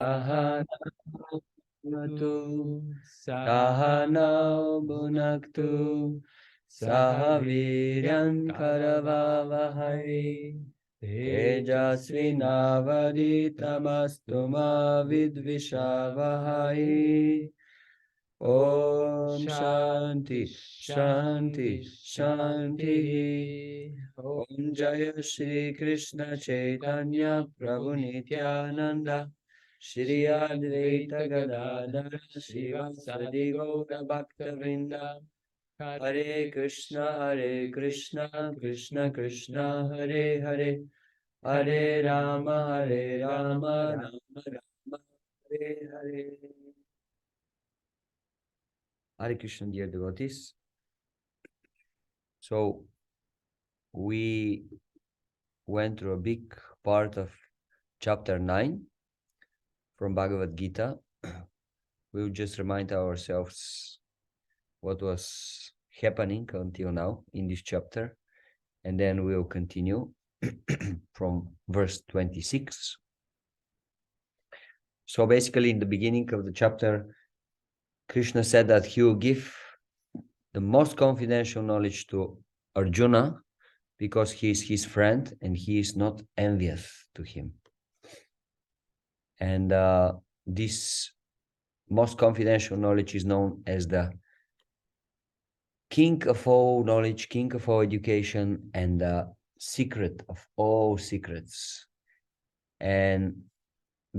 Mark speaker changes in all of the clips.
Speaker 1: Sahanatu Sahanau Bhunaktu Sahaviryan Karavavahai Tejasvinavaditamastu ma vidvishavahai. Om Shanti, Shanti, Shanti. Om Jaya Shri Krishna Chaitanya Prabhu Nityananda Shri Advaita Gadadhara Srivasadi Gaura Bhakta Vrinda. Hare Krishna, Krishna Krishna, Hare Hare, Hare Rama, Rama Rama, Hare Hare. Hare Krishna, dear devotees. So we went through a big part of chapter 9 from Bhagavad-gita. We'll just remind ourselves what was happening until now in this chapter, and then we'll continue from verse 26. So basically, in the beginning of the chapter, Krishna said that he will give the most confidential knowledge to Arjuna because he is his friend and he is not envious to him. And this most confidential knowledge is known as the king of all knowledge, king of all education, and the secret of all secrets. And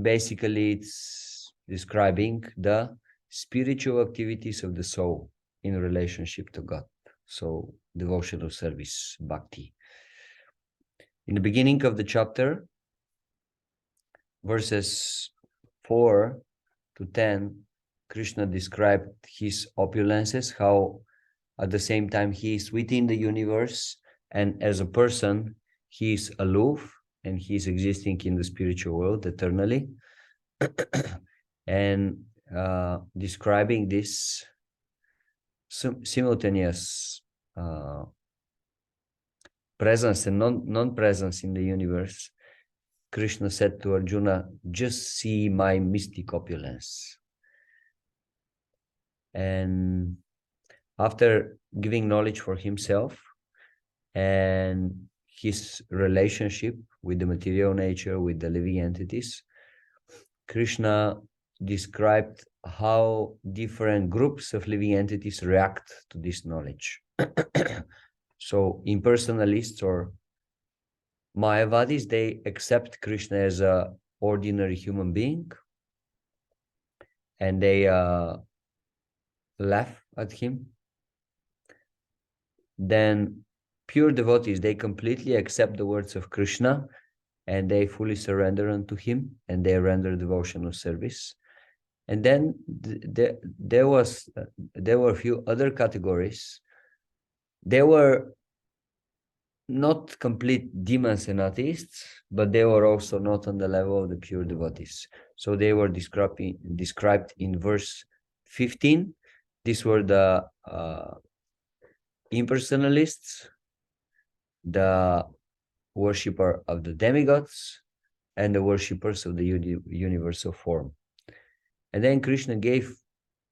Speaker 1: basically, it's describing the spiritual activities of the soul in relationship to God. So, devotional service, bhakti. In the beginning of the chapter, verses 4 to 10, Krishna described his opulences, how at the same time he is within the universe, and as a person, he is aloof, and he is existing in the spiritual world eternally. And describing this simultaneous presence and non-presence in the universe, Krishna said to Arjuna, just see my mystic opulence. And after giving knowledge for himself and his relationship with the material nature, with the living entities, Krishna described how different groups of living entities react to this knowledge. So impersonalists or Mayavadis, they accept Krishna as an ordinary human being, and they laugh at him. Then pure devotees, they completely accept the words of Krishna and they fully surrender unto him and they render devotional service. And then there were a few other categories. They were not complete demons and atheists, but they were also not on the level of the pure devotees. So they were described in verse 15. These were the impersonalists, the worshipper of the demigods, and the worshippers of the universal form. And then Krishna gave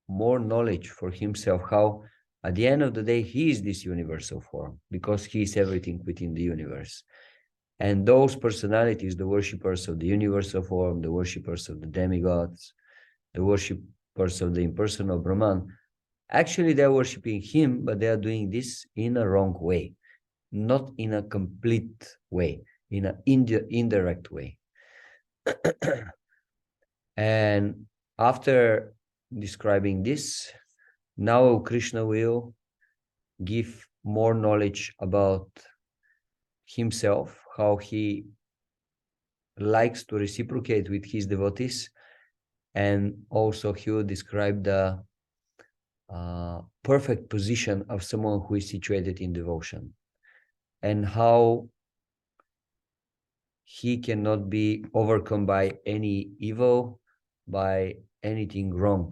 Speaker 1: more knowledge for himself, how at the end of the day, he is this universal form, because he is everything within the universe. And those personalities, the worshippers of the universal form, the worshippers of the demigods, the worshippers of the impersonal Brahman, actually they're worshipping him, but they are doing this in a wrong way, not in a complete way, in an indirect way. And after describing this, now Krishna will give more knowledge about himself, how he likes to reciprocate with his devotees, and also he will describe the perfect position of someone who is situated in devotion, and how he cannot be overcome by any evil, by anything wrong,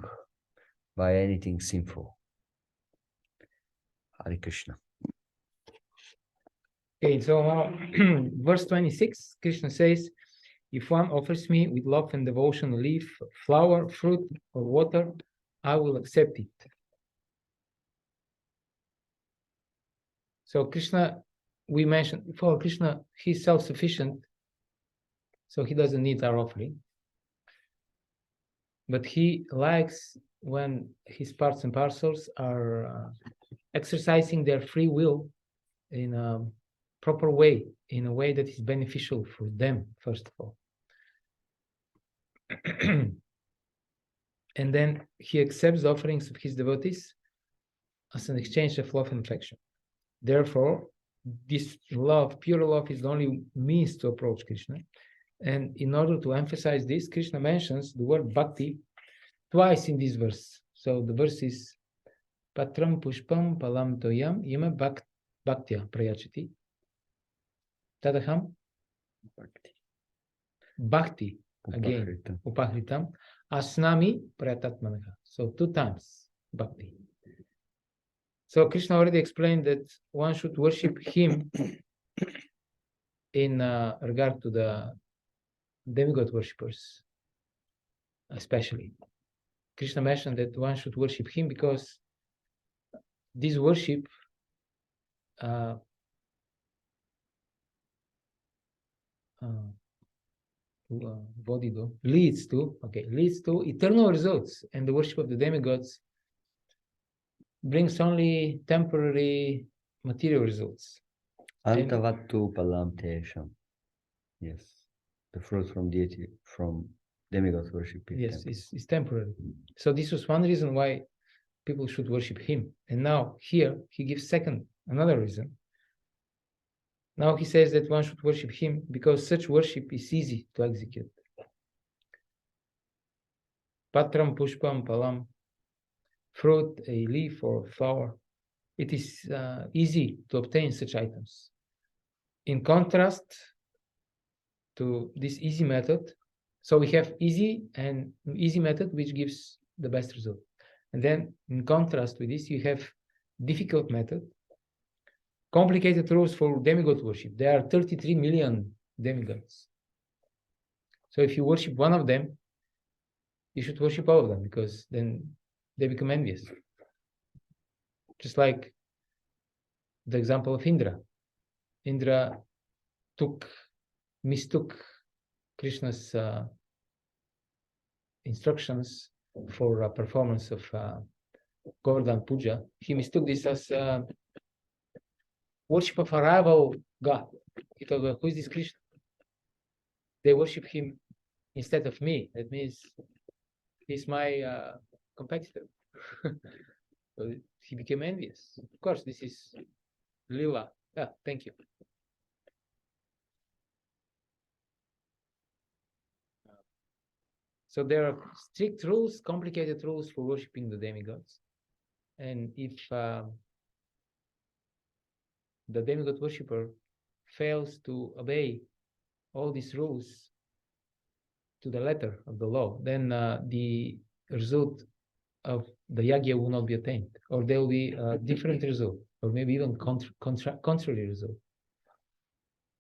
Speaker 1: by anything sinful. Hare Krishna.
Speaker 2: Okay, so verse 26, Krishna says, If one offers me with love and devotion a leaf, flower, fruit, or water, I will accept it. So Krishna, we mentioned before, Krishna, he's self-sufficient, so he doesn't need our offering. But he likes when his parts and parcels are exercising their free will in a proper way, in a way that is beneficial for them, first of all. And then he accepts the offerings of his devotees as an exchange of love and affection. Therefore, this love, pure love, is the only means to approach Krishna. And in order to emphasize this, Krishna mentions the word bhakti twice in this verse. So the verse is Patram pushpam palam toyam yama bhaktya prayachati. Tadaham bhakti again upahritam asnami prayatatmanaha. So 2 times bhakti. So Krishna already explained that one should worship him in regard to the demigod worshippers, especially. Krishna mentioned that one should worship him because this worship leads to eternal results, and the worship of the demigods brings only temporary material results.
Speaker 1: Antavattu palam tesham. Yes, the fruit from deity, from demigod worship.
Speaker 2: Yes, it's temporary. So this was one reason why people should worship him. And now here he gives another reason. Now he says that one should worship him because such worship is easy to execute. Patram, pushpam, palam, fruit, a leaf or flower. It is easy to obtain such items. In contrast to this easy method, so we have easy method which gives the best result. And then in contrast with this, you have difficult method, complicated rules for demigod worship. There are 33 million demigods. So if you worship one of them, you should worship all of them because then they become envious. Just like the example of Indra. Indra mistook Krishna's instructions for performance of Govardhan Puja. He mistook this as worship of a rival god. He thought, well, who is this Krishna? They worship him instead of me. That means he's my competitor. So he became envious. Of course, this is Lila. Yeah, thank you. So there are strict rules, complicated rules for worshipping the demigods. And if the demigod worshipper fails to obey all these rules to the letter of the law, then the result of the yagya will not be attained, or there will be a different result, or maybe even contrary result.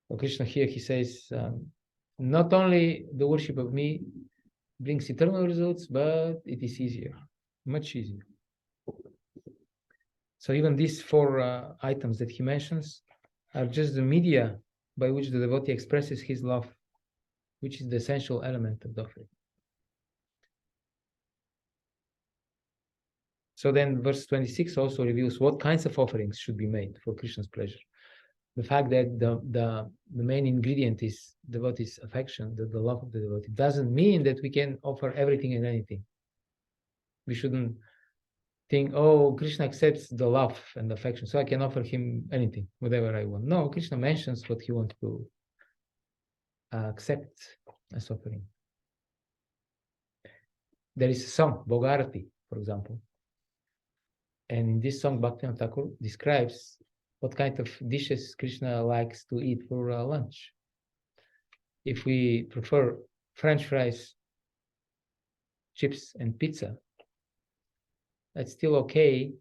Speaker 2: So Krishna here, he says, not only the worship of me brings eternal results, but it is easier, much easier. So even these 4 items that he mentions are just the media by which the devotee expresses his love, which is the essential element of the offering. So then verse 26 also reveals what kinds of offerings should be made for Krishna's pleasure. The fact that the main ingredient is devotee's affection, the love of the devotee, doesn't mean that we can offer everything and anything. We shouldn't think, oh, Krishna accepts the love and affection, so I can offer him anything, whatever I want. No, Krishna mentions what he wants to accept as offering. There is a song, Bhagavad-gita, for example. And in this song, Bhaktivinoda Thakur describes what kind of dishes Krishna likes to eat for lunch. If we prefer French fries, chips, and pizza, that's still okay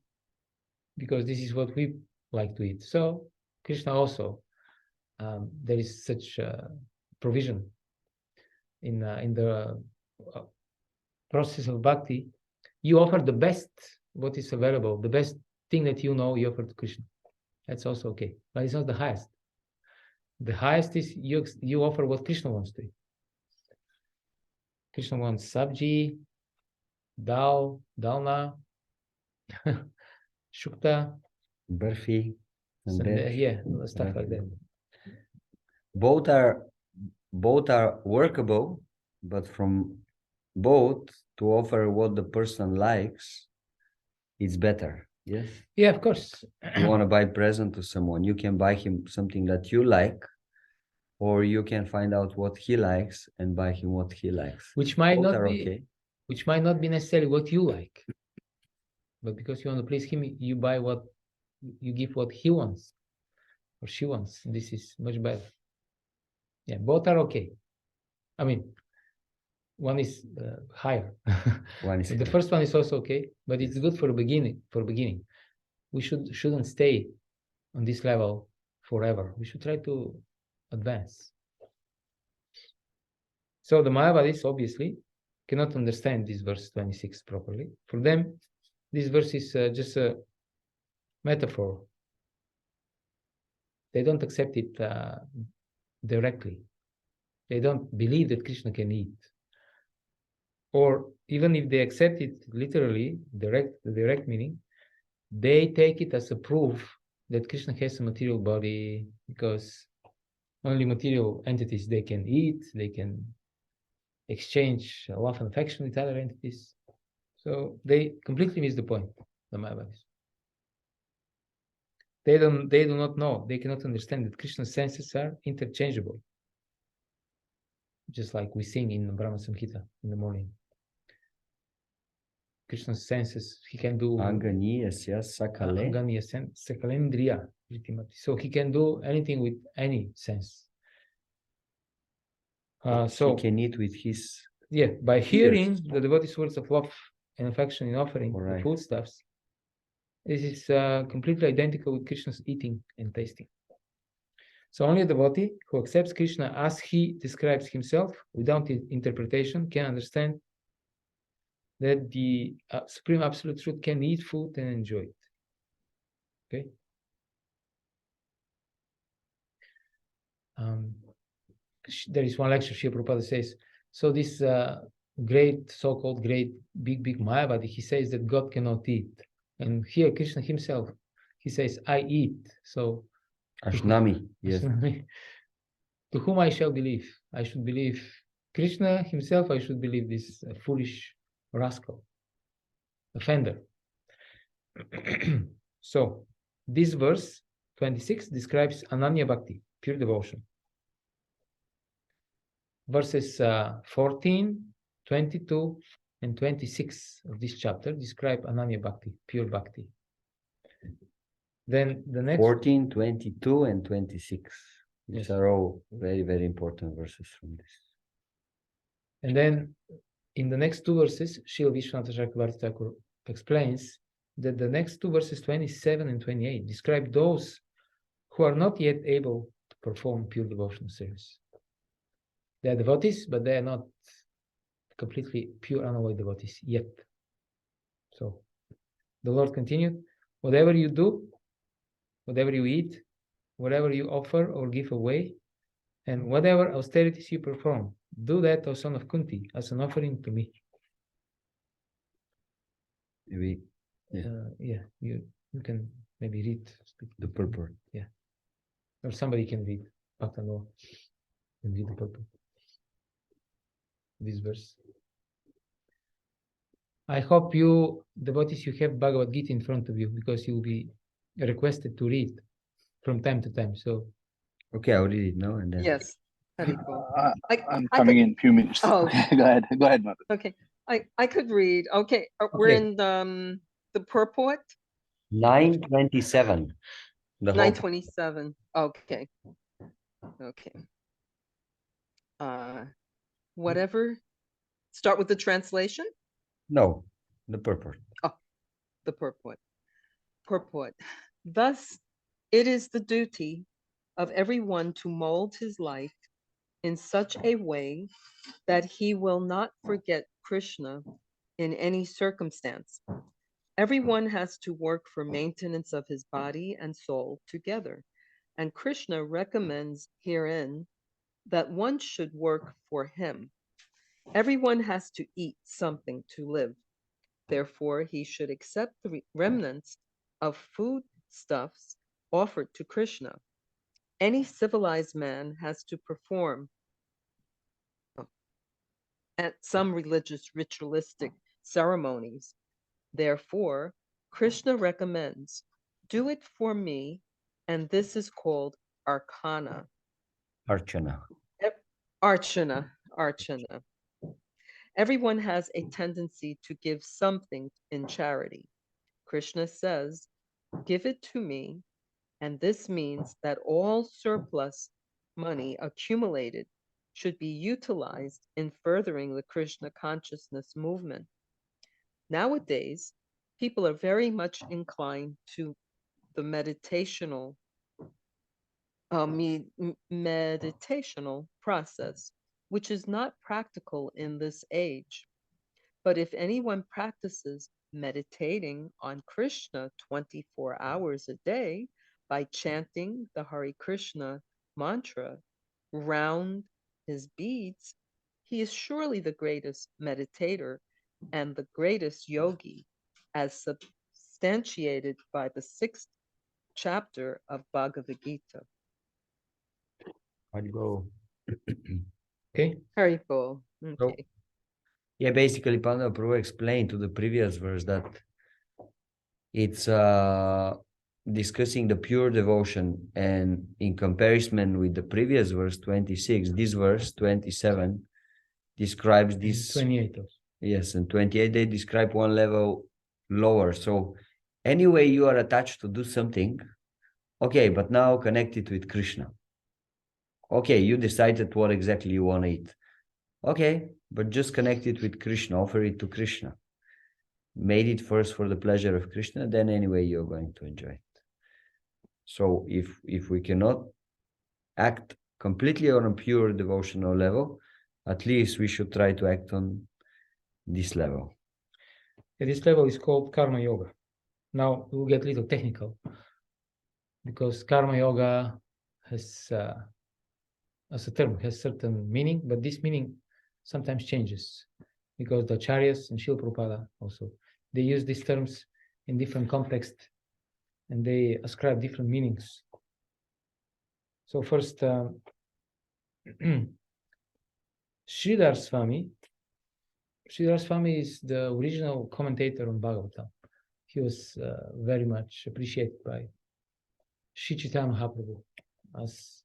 Speaker 2: because this is what we like to eat. So Krishna also, there is such provision in the process of bhakti, you offer the best what is available, the best thing that you know, you offer to Krishna. That's also okay, but it's not the highest. The highest is you offer what Krishna wants to eat. Krishna wants sabji, dal, dalna, shukta,
Speaker 1: Barfi, and
Speaker 2: yeah, stuff like that.
Speaker 1: Both are workable, but from both to offer what the person likes, it's better. Yes.
Speaker 2: Yeah, of course.
Speaker 1: You want to buy present to someone, you can buy him something that you like, or you can find out what he likes and buy him what he likes.
Speaker 2: Which might
Speaker 1: Both
Speaker 2: not
Speaker 1: are
Speaker 2: be
Speaker 1: okay.
Speaker 2: Which might not be necessarily what you like, but because you want to please him, you buy what you give what he wants or she wants. This is much better. Yeah, both are okay. I mean, one is higher.
Speaker 1: One is
Speaker 2: the
Speaker 1: higher.
Speaker 2: first one is also okay, but it's good for the beginning. We shouldn't stay on this level forever. We should try to advance. So the Mayavadis obviously cannot understand this verse 26 properly. For them, this verse is just a metaphor. They don't accept it directly. They don't believe that Krishna can eat. Or even if they accept it literally, the direct meaning, they take it as a proof that Krishna has a material body, because only material entities they can eat, they can exchange love and affection with other entities. So they completely miss the point, the Mayavadis. They do not know, they cannot understand that Krishna's senses are interchangeable. Just like we sing in Brahma Samhita in the morning. Krishna's senses, he can do
Speaker 1: Anganiyasya
Speaker 2: sakalendriya, so he can do anything with any sense. So
Speaker 1: he can eat with his,
Speaker 2: yeah, by hearing the devotee's words of love and affection in offering the foodstuffs, this is completely identical with Krishna's eating and tasting. So only a devotee who accepts Krishna as he describes himself without interpretation can understand that the Supreme Absolute Truth can eat food and enjoy it. Okay. There is one lecture, Srila Prabhupada says, so this great, so-called great, big Mayavadi, he says that God cannot eat. And here Krishna himself, he says, I eat. So
Speaker 1: Ashnami, yes.
Speaker 2: To whom I shall believe? I should believe Krishna himself, I should believe this foolish rascal, offender. So this verse 26 describes Ananya Bhakti, pure devotion. Verses 14, 22, and 26 of this chapter describe Ananya Bhakti, pure Bhakti. Then the next
Speaker 1: 14, 22, and 26. These
Speaker 2: yes.
Speaker 1: are all very, very important verses from this.
Speaker 2: And then in the next two verses, Srila Vishwanath Chakravarti Thakur explains that the next two verses, 27 and 28, describe those who are not yet able to perform pure devotional service. They are devotees, but they are not completely pure unalloyed devotees yet. So the Lord continued, whatever you do, whatever you eat, whatever you offer or give away, and whatever austerities you perform, do that, O son of Kunti, as an offering to me.
Speaker 1: Maybe,
Speaker 2: yeah, you can maybe read
Speaker 1: the purport.
Speaker 2: Yeah, or somebody can read. Bhaktano can read the purport. This verse. I hope you, devotees, you have Bhagavad-gita in front of you, because you will be requested to read from time to time. So,
Speaker 1: okay, I'll read it now and then.
Speaker 3: Yes.
Speaker 4: I'm coming in a few minutes.
Speaker 3: Oh.
Speaker 4: Okay, go ahead, Mother.
Speaker 3: Okay, I could read. Okay, we're in the purport.
Speaker 1: 927.
Speaker 3: 927. Okay. Okay. Whatever. Start with the translation.
Speaker 1: No, the purport.
Speaker 3: Oh, the purport. Purport. Thus, it is the duty of everyone to mold his life in such a way that he will not forget Krishna in any circumstance. Everyone has to work for maintenance of his body and soul together, and Krishna recommends herein that one should work for him. Everyone has to eat something to live. Therefore, he should accept the remnants of foodstuffs offered to Krishna. Any civilized man has to perform at some religious ritualistic ceremonies. Therefore, Krishna recommends, do it for me, and this is called archana.
Speaker 1: Archana.
Speaker 3: Archana. Everyone has a tendency to give something in charity. Krishna says, give it to me, and this means that all surplus money accumulated should be utilized in furthering the Krishna consciousness movement. Nowadays, people are very much inclined to the meditational process, which is not practical in this age. But if anyone practices meditating on Krishna 24 hours a day by chanting the Hare Krishna mantra round his beads, he is surely the greatest meditator and the greatest yogi, as substantiated by the 6th chapter of Bhagavad-gita.
Speaker 1: I'll go.
Speaker 2: Okay.
Speaker 3: Haribol.
Speaker 1: So,
Speaker 3: Okay.
Speaker 1: yeah, basically, Pandava Prabhu explained to the previous verse that it's discussing the pure devotion, and in comparison with the previous verse 26, this verse 27 describes this.
Speaker 2: 28 also.
Speaker 1: Yes, and 28 they describe one level lower. So anyway, you are attached to do something, okay, but now connect it with Krishna. Okay, you decided what exactly you want to eat. Okay, but just connect it with Krishna, offer it to Krishna. Made it first for the pleasure of Krishna, then anyway you're going to enjoy it. So if we cannot act completely on a pure devotional level, at least we should try to act on this level.
Speaker 2: This level is called karma yoga. Now we'll get a little technical, because karma yoga has, as a term, has certain meaning, but this meaning sometimes changes, because the acharyas and Srila Prabhupada also, they use these terms in different contexts and they ascribe different meanings. So first, Sridhar Swami is the original commentator on Bhagavatam. He was very much appreciated by Sri Chaitanya Mahaprabhu as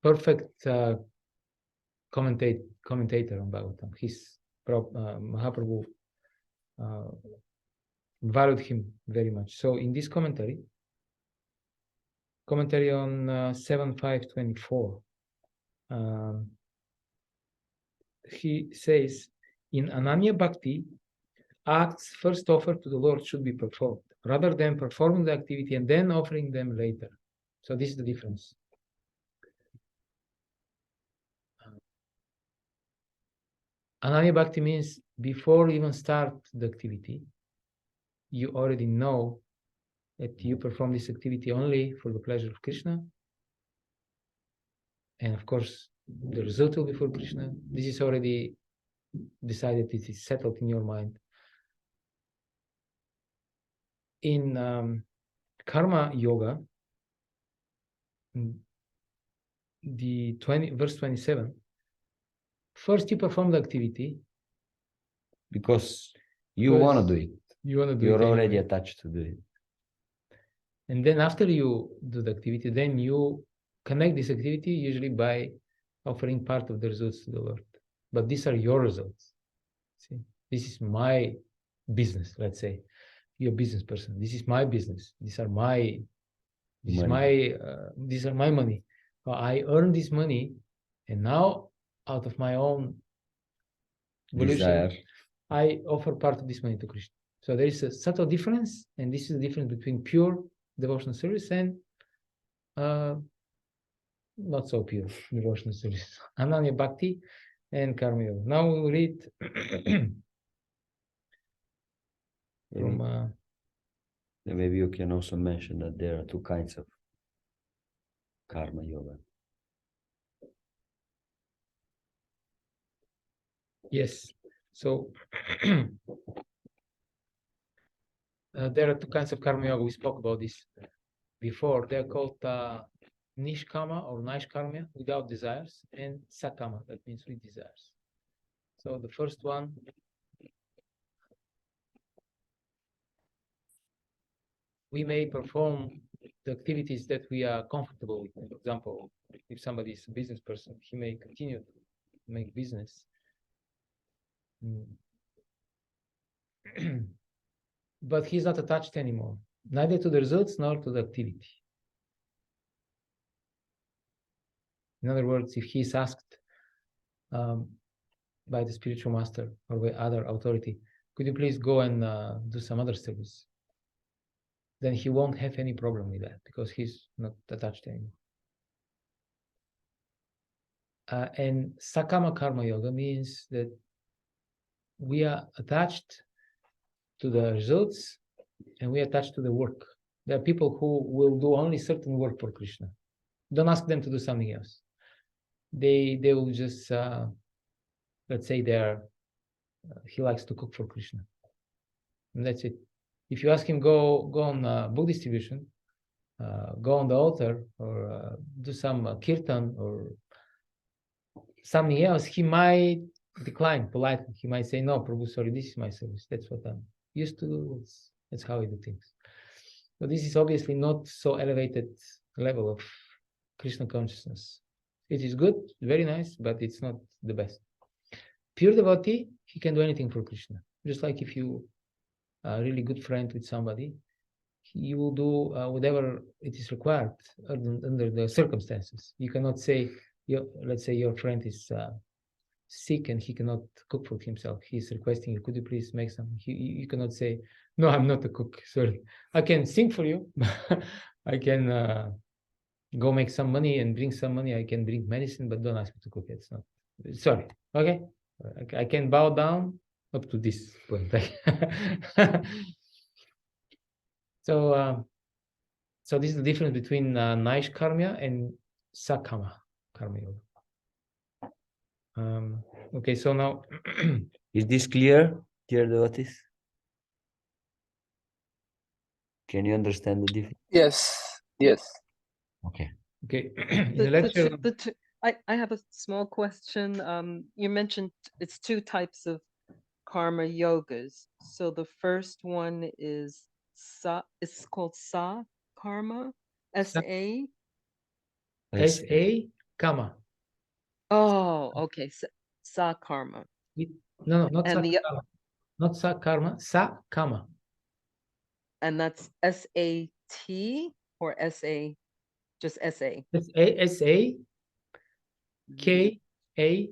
Speaker 2: perfect commentator on Bhagavatam. Mahaprabhu valued him very much. So in this commentary on 7.5.24, he says, in Ananya Bhakti, acts first offered to the Lord should be performed, rather than performing the activity and then offering them later. So this is the difference. Ananya Bhakti means before you even start the activity, you already know that you perform this activity only for the pleasure of Krishna. And of course, the result will be for Krishna. This is already decided, it is settled in your mind. In karma yoga, verse 27, first you perform the activity
Speaker 1: because you want to do it.
Speaker 2: You want to do
Speaker 1: You're
Speaker 2: it
Speaker 1: already
Speaker 2: anyway.
Speaker 1: attached to do it.
Speaker 2: And then after you do the activity, then you connect this activity usually by offering part of the results to the Lord. But these are your results. See, this is my business, let's say. You're a business person. This is my business. These are my money. I earn this money, and now out of my own volition, I offer part of this money to Krishna. So there is a subtle difference, and this is the difference between pure devotional service and not so pure devotional service. Ananya Bhakti and Karma Yoga. Now we will read from
Speaker 1: Maybe you can also mention that there are two kinds of karma yoga.
Speaker 2: yes. So there are two kinds of Karma Yoga. We spoke about this before. They're called Nishkama or Naishkarma, without desires, and Sakama, that means with desires. So the first one, we may perform the activities that we are comfortable with. For example, if somebody is a business person, he may continue to make business. But he's not attached anymore, neither to the results nor to the activity. In other words, if he is asked by the spiritual master or by other authority, could you please go and do some other service? Then he won't have any problem with that because he's not attached anymore. And Sakama Karma Yoga means that we are attached to the results and we are attached to the work. There are people who will do only certain work for Krishna. Don't ask them to do something else. They will just, let's say he likes to cook for Krishna. And that's it. If you ask him, go on book distribution, go on the altar, or do some kirtan or something else, he might decline politely. He might say, no, Prabhu, sorry, this is my service. That's what I'm used to do. That's how I do things. So this is obviously not so elevated level of Krishna consciousness. It is good, very nice, but it's not the best. Pure devotee, he can do anything for Krishna. Just like if you are a really good friend with somebody, you will do whatever it is required under the circumstances. You cannot say, let's say your friend is sick and he cannot cook for himself. He's requesting you, could you please make some? You cannot say, no, I'm not a cook, sorry. I can sing for you. I can go make some money and bring some money. I can bring medicine, but don't ask me to cook. It's not, sorry, okay? I can bow down up to this point. So this is the difference between Naish Karma and Sakama Karma Yoga. Okay, so now
Speaker 1: is this clear, dear devotees? Can you understand the difference?
Speaker 4: Yes.
Speaker 1: Okay.
Speaker 2: In the lecture,
Speaker 3: I have a small question. You mentioned it's two types of karma yogas. So the first one is it's called Sa karma, S-A.
Speaker 2: S-A Kama.
Speaker 3: Oh, okay. Sa karma.
Speaker 2: No, not
Speaker 3: And
Speaker 2: Sakarma. Not Sakarma, Sakama.
Speaker 3: And that's S-A-T or S-A, just S-A?
Speaker 2: It's A-S-A K-A-M-A.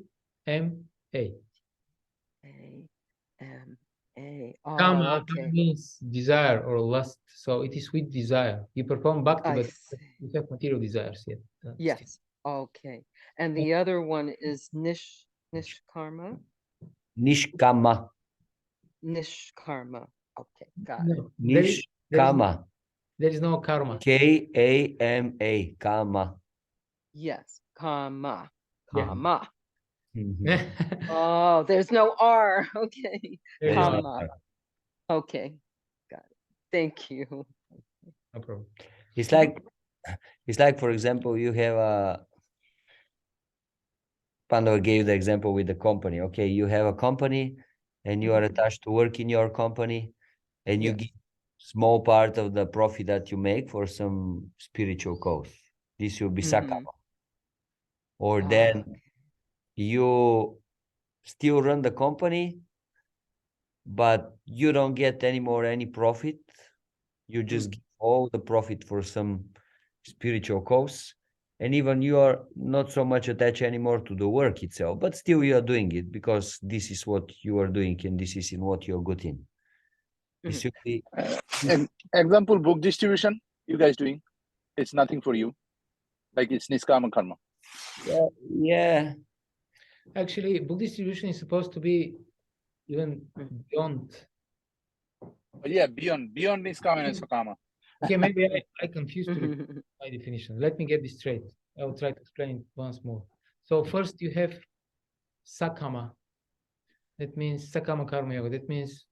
Speaker 3: A-M-A.
Speaker 2: Kama
Speaker 3: Oh, okay.
Speaker 2: means desire or lust. So it is with desire. You perform bhakti, but you have material desires yet.
Speaker 3: Yes. Okay. And the other one is Nishkarma.
Speaker 1: Nishkama.
Speaker 3: Nishkarma. Okay, got
Speaker 2: No,
Speaker 3: it.
Speaker 1: Nishkama.
Speaker 2: There is no karma.
Speaker 1: K-A-M-A. Kama.
Speaker 3: Yes. Kama.
Speaker 2: Yeah.
Speaker 3: Kama.
Speaker 1: Mhm.
Speaker 3: Oh, there's no R. Okay.
Speaker 2: There is no
Speaker 3: Kama. Okay. Got it. Thank you.
Speaker 2: No problem.
Speaker 1: It's like, for example, you have a Pandava gave the example with the company. Okay, you have a company and you are attached to work in your company and you
Speaker 3: Yes.
Speaker 1: give small part of the profit that you make for some spiritual cause. This will be Sakama. Or then you still run the company, but you don't get any profit. You just give all the profit for some spiritual cause. And even you are not so much attached anymore to the work itself, but still you are doing it because this is what you are doing and this is in what you're good in. This should be
Speaker 4: Example, book distribution, you guys doing. It's nothing for you. Like it's niskama karma.
Speaker 1: Yeah.
Speaker 2: Actually, book distribution is supposed to be even beyond.
Speaker 4: But yeah, beyond niskama and sakama.
Speaker 2: Okay, maybe I confused with my definition. Let me get this straight. I will try to explain it once more. So first you have sakama. That means sakama karma yoga. That means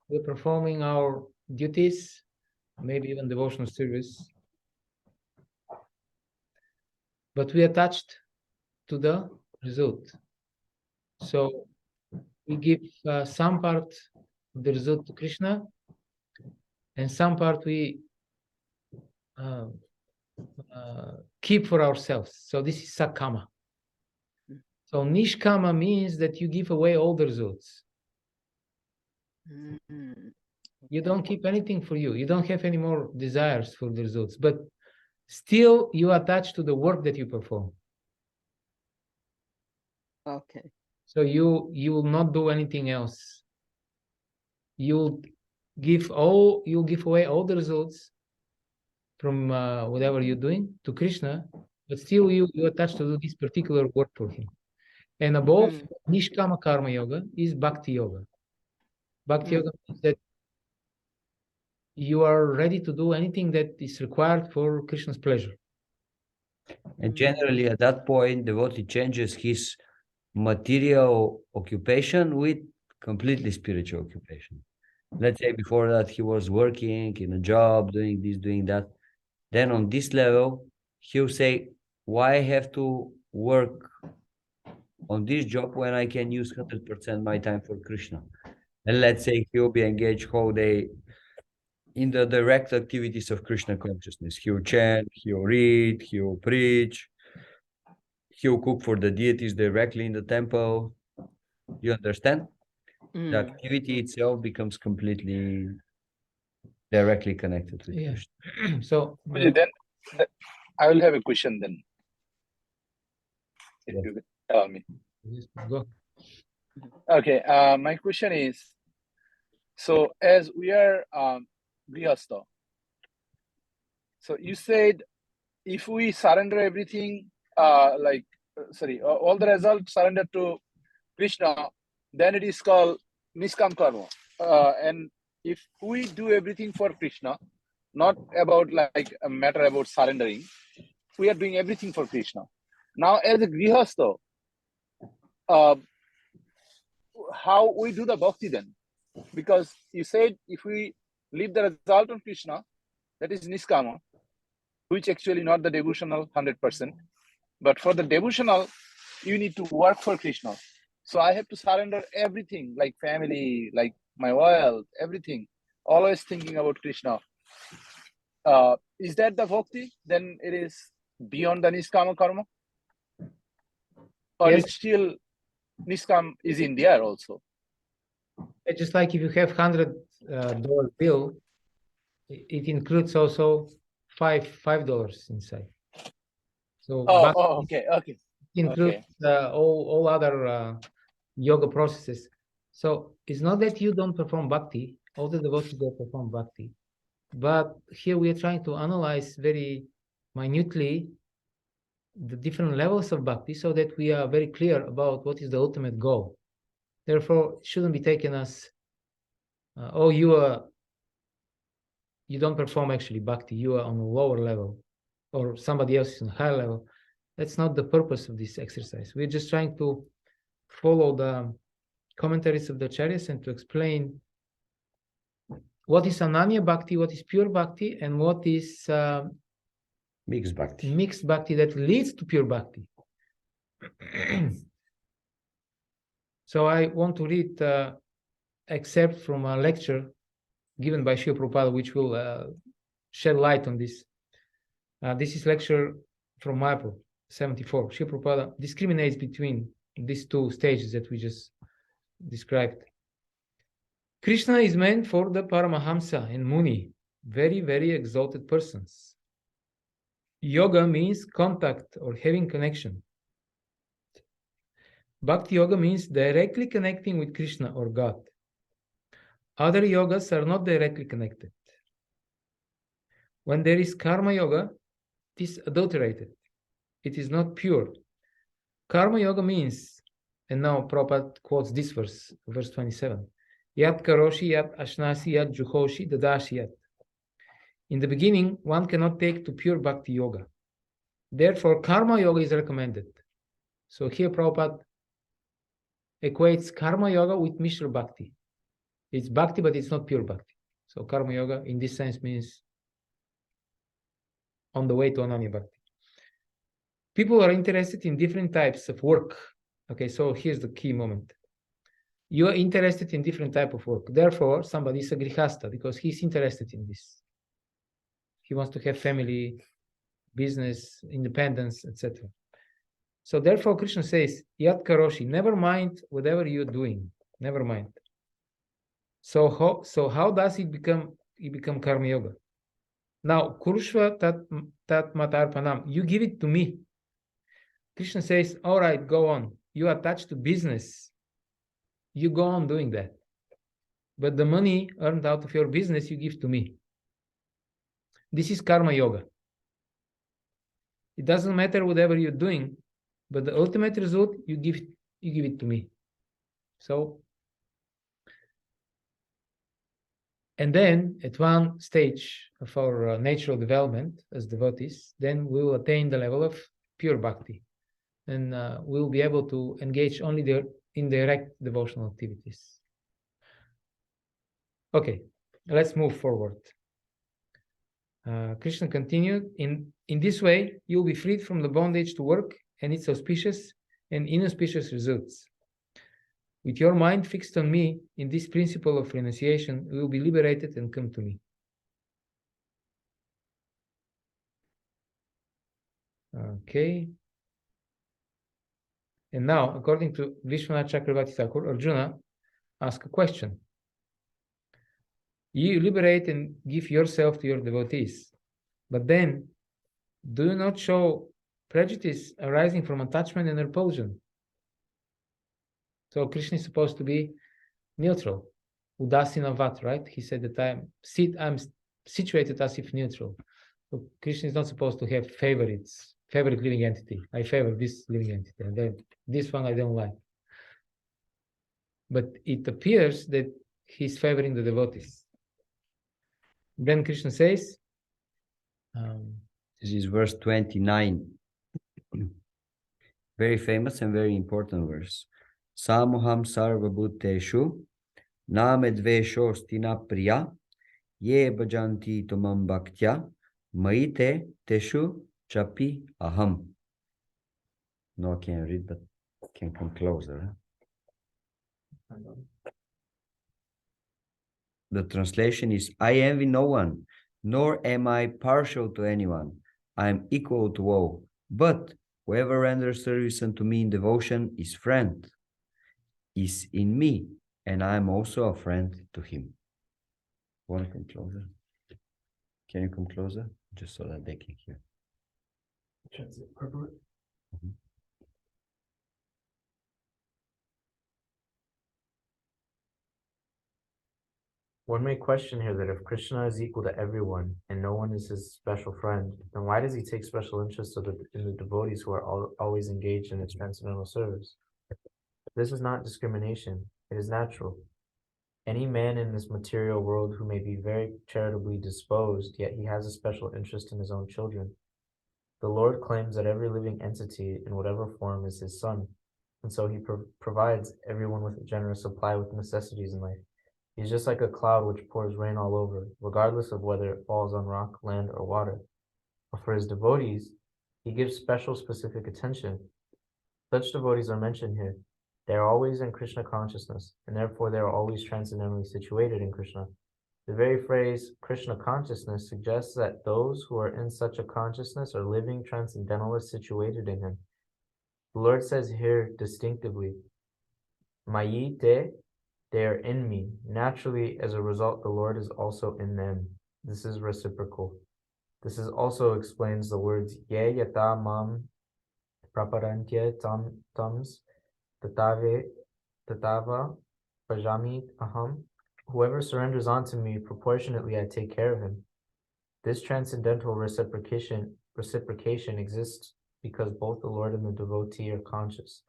Speaker 2: we're performing our duties, maybe even devotional service, but we are attached to the result. So we give some part of the result to Krishna, and some part we keep for ourselves. So this is sakama. So nishkama means that you give away all the results. You don't keep anything for you. You don't have any more desires for the results, but still you attach to the work that you perform.
Speaker 3: Okay.
Speaker 2: So you will not do anything else. You'll give away all the results from whatever you're doing to Krishna, but still you attach to do this particular work for him. And above nishkama karma yoga is bhakti yoga. Bhakti yoga means that you are ready to do anything that is required for Krishna's pleasure.
Speaker 1: And generally, at that point, devotee changes his material occupation with completely spiritual occupation. Let's say before that he was working in a job, doing this, doing that. Then on this level, he'll say, why I have to work on this job when I can use 100% my time for Krishna? And let's say he'll be engaged whole day in the direct activities of Krishna consciousness. He'll chant, he'll read, he'll preach, he'll cook for the deities directly in the temple. You understand? The activity itself becomes completely directly connected with Krishna.
Speaker 2: So
Speaker 4: Okay, then I will have a question then. If
Speaker 1: Yes.
Speaker 4: you tell me.
Speaker 2: go.
Speaker 4: Okay, my question is, so as we are grihastha, so you said if we surrender everything, all the results surrender to Krishna, then it is called niskam karma. And if we do everything for Krishna, not about like a matter about surrendering, we are doing everything for Krishna. Now, as a grihastha, how we do the bhakti then? Because you said if we leave the result on Krishna, that is niskama, which actually not the devotional 100%. But for the devotional, you need to work for Krishna. So I have to surrender everything, like family, like my wealth, everything, always thinking about Krishna. Is that the bhakti? Then it is beyond the niskama karma? Or
Speaker 2: Yes.
Speaker 4: it's still niskam is in there also?
Speaker 2: Just like if you have $100 bill, it includes also $5 inside. So
Speaker 4: Okay.
Speaker 2: it includes all other yoga processes. So it's not that you don't perform bhakti, all the devotees don't perform bhakti, but here we are trying to analyze very minutely the different levels of bhakti so that we are very clear about what is the ultimate goal. Therefore, it shouldn't be taken as, you don't perform actually bhakti, you are on a lower level, or somebody else is on a higher level. That's not the purpose of this exercise. We're just trying to follow the commentaries of the acharyas and to explain what is ananya bhakti, what is pure bhakti, and what is
Speaker 1: Mixed bhakti.
Speaker 2: mixed bhakti that leads to pure bhakti. So I want to read excerpt from a lecture given by Srila Prabhupada, which will shed light on this. This is lecture from Mayapur, 74. Srila Prabhupada discriminates between these two stages that we just described. Krishna is meant for the Paramahamsa and Muni, very, very exalted persons. Yoga means contact or having connection. Bhakti yoga means directly connecting with Krishna or God. Other yogas are not directly connected. When there is karma yoga, it is adulterated. it is not pure. Karma yoga means, and now Prabhupada quotes this verse, verse 27. Yat karoshi, yat ashnasi, yat juhoshi, dadashi yat. In the beginning, one cannot take to pure bhakti yoga. Therefore, karma yoga is recommended. So here Prabhupada equates karma yoga with Mishra bhakti. It's bhakti, but it's not pure bhakti. So karma yoga in this sense means on the way to Ananya bhakti. People are interested in different types of work. Okay, so here's the key moment. You are interested in different type of work. Therefore, somebody is a grihasta because he's interested in this. He wants to have family, business, independence, etc. So therefore, Krishna says, Yat karoshi, never mind whatever you're doing. Never mind. So how does it become karma yoga? Now, kurushva tat matarpanam, you give it to me. Krishna says, all right, go on. You are attached to business. You go on doing that. But the money earned out of your business, you give to me. This is karma yoga. It doesn't matter whatever you're doing, but the ultimate result, you give it to me. So, and then at one stage of our natural development as devotees, then we will attain the level of pure bhakti. And we'll be able to engage only in direct devotional activities. Okay, let's move forward. Krishna continued, in this way, you'll be freed from the bondage to work and its auspicious and inauspicious results. With your mind fixed on me, in this principle of renunciation, you will be liberated and come to me. Okay. And now, according to Vishwanath Chakravarti Thakur, Arjuna asked a question. You liberate and give yourself to your devotees, but then do you not show prejudice arising from attachment and repulsion? So Krishna is supposed to be neutral, udasina vat, right? He said that I'm situated as if neutral. So Krishna is not supposed to have favorite living entity. I favor this living entity, and then this one I don't like. But it appears that he's favoring the devotees. Then Krishna says,
Speaker 1: this is verse 29. Very famous and very important verse. Samoham sarva bhuteshu namedvesho stina priya ye bhajanti tomam bhaktya maite teshu chapi aham. No, I can't read, but I can come closer. The translation is, I envy no one, nor am I partial to anyone. I am equal to all. But whoever renders service unto me in devotion is in me, and I am also a friend to him. Want to come closer? Can you come closer? Just so that they can hear. Mm-hmm.
Speaker 5: One may question here that if Krishna is equal to everyone and no one is his special friend, then why does he take special interest in the devotees who are always engaged in its transcendental service? This is not discrimination, it is natural. Any man in this material world who may be very charitably disposed, yet he has a special interest in his own children. The Lord claims that every living entity in whatever form is his son, and so he provides everyone with a generous supply with necessities in life. He's just like a cloud which pours rain all over, regardless of whether it falls on rock, land, or water. But for his devotees, he gives specific attention. Such devotees are mentioned here. They are always in Krishna consciousness, and therefore they are always transcendently situated in Krishna. The very phrase Krishna consciousness suggests that those who are in such a consciousness are living transcendentalists situated in him. The Lord says here distinctively, Mayi te, they are in me. Naturally, as a result, the Lord is also in them. This is reciprocal. This is also explains the words Ye yata mam praparantya tams tatava pajami aham. Whoever surrenders unto me, proportionately I take care of him. This transcendental reciprocation exists because both the Lord and the devotee are conscious.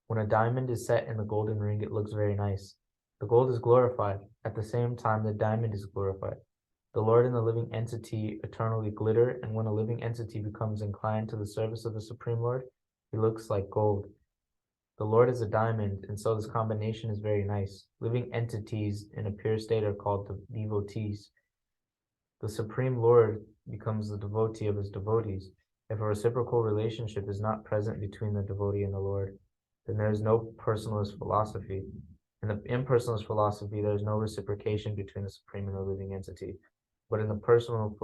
Speaker 5: When a diamond is set in the golden ring, it looks very nice. The gold is glorified. At the same time, the diamond is glorified. The Lord and the living entity eternally glitter, and when a living entity becomes inclined to the service of the Supreme Lord, he looks like gold. The Lord is a diamond, and so this combination is very nice. Living entities in a pure state are called devotees. The Supreme Lord becomes the devotee of his devotees. If a reciprocal relationship is not present between the devotee and the Lord, then there is no personalist philosophy. In the impersonalist philosophy, there is no reciprocation between the Supreme and the living entity. But in the personalist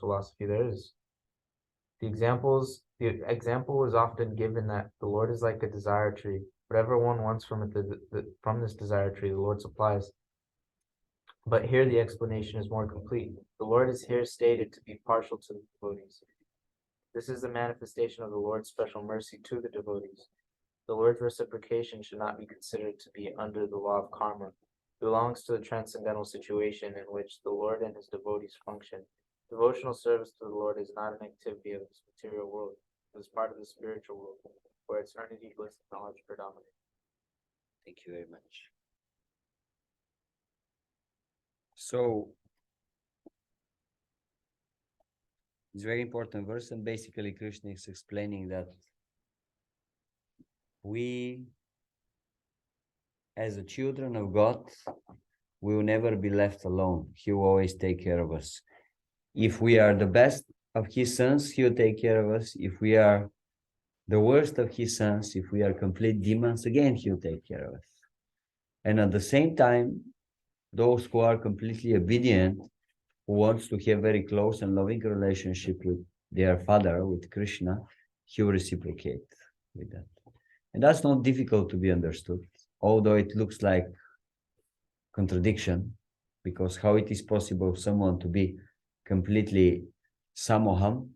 Speaker 5: philosophy, there is. The example is often given that the Lord is like a desire tree. Whatever one wants from this desire tree, the Lord supplies. But here the explanation is more complete. The Lord is here stated to be partial to the devotees. This is the manifestation of the Lord's special mercy to the devotees. The Lord's reciprocation should not be considered to be under the law of karma. It belongs to the transcendental situation in which the Lord and his devotees function. Devotional service to the Lord is not an activity of this material world. It is part of the spiritual world, where eternity, bliss, and knowledge predominate.
Speaker 1: Thank you very much. So, it's a very important verse, and basically Krishna is explaining that we, as the children of God, we will never be left alone. He will always take care of us. If we are the best of his sons, he will take care of us. If we are the worst of his sons, if we are complete demons, again, he will take care of us. And at the same time, those who are completely obedient, who wants to have very close and loving relationship with their father, with Krishna, he will reciprocate with that. And that's not difficult to be understood, although it looks like contradiction, because how it is possible for someone to be completely samoham,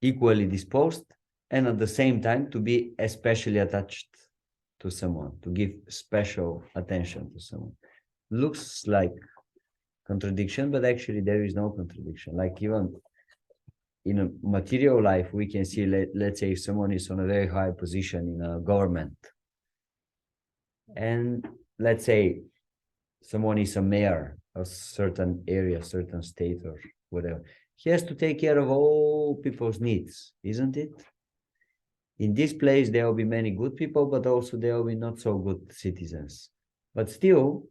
Speaker 1: equally disposed, and at the same time to be especially attached to someone, to give special attention to someone. Looks like contradiction, but actually there is no contradiction. Like even in a material life, we can see, let's say if someone is on a very high position in a government, and let's say someone is a mayor of certain area, certain state or whatever, he has to take care of all people's needs, isn't it? In this place, there will be many good people, but also there will be not so good citizens. But still,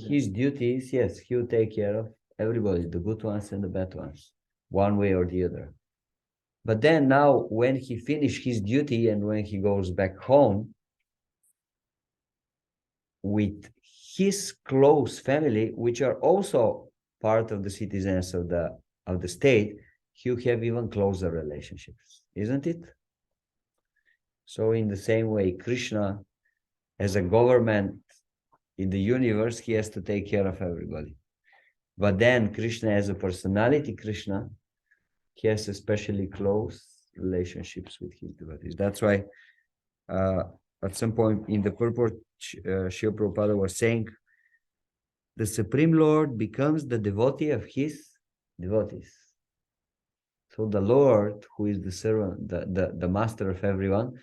Speaker 1: his duty is, yes, he will take care of everybody, the good ones and the bad ones, one way or the other. But then now, when he finishes his duty and when he goes back home, with his close family, which are also part of the citizens of the state, he'll have even closer relationships, isn't it? So in the same way, Krishna, as a government in the universe, he has to take care of everybody. But then Krishna, as a personality, Krishna, he has especially close relationships with his devotees. That's why at some point in the purport, Srila Prabhupada was saying, the Supreme Lord becomes the devotee of his devotees. So the Lord, who is the servant, the master of everyone,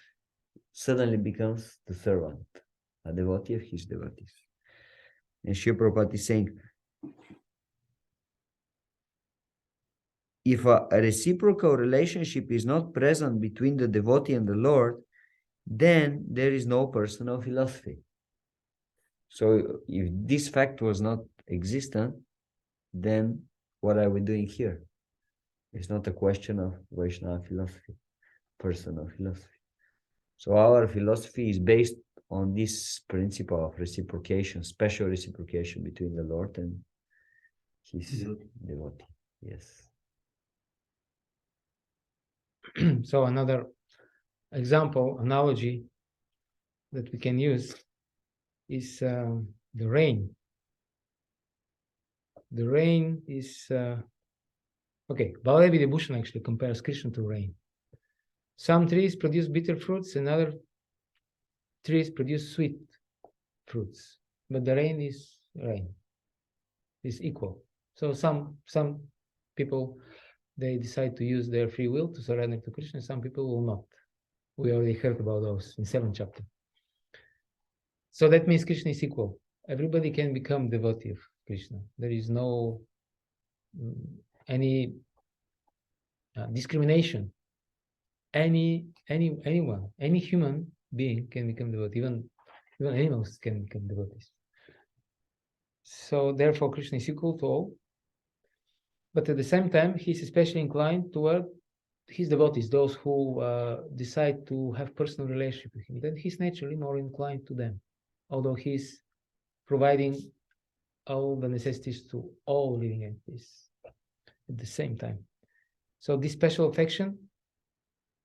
Speaker 1: suddenly becomes the servant, a devotee of his devotees. And Srila Prabhupada is saying, if a reciprocal relationship is not present between the devotee and the Lord, then there is no personal philosophy. So if this fact was not existent, then what are we doing here? It's not a question of Vaishnava philosophy, personal philosophy. So our philosophy is based on this principle of reciprocation, special reciprocation between the Lord and his devotee. Yes.
Speaker 2: So another example, analogy that we can use is the rain. The rain is, okay, Baladevi Vibhushan actually compares Krishna to rain. Some trees produce bitter fruits and other trees produce sweet fruits, but the rain is equal. So some people they decide to use their free will to surrender to Krishna. Some people will not. We already heard about those in 7th chapter. So that means Krishna is equal. Everybody can become devotee of Krishna. There is no any discrimination. Anyone, any human being can become devotee. Even animals can become devotees. So therefore, Krishna is equal to all. But at the same time, he's especially inclined toward his devotees, those who decide to have personal relationship with him. Then he's naturally more inclined to them, although he's providing all the necessities to all living entities at the same time. So this special affection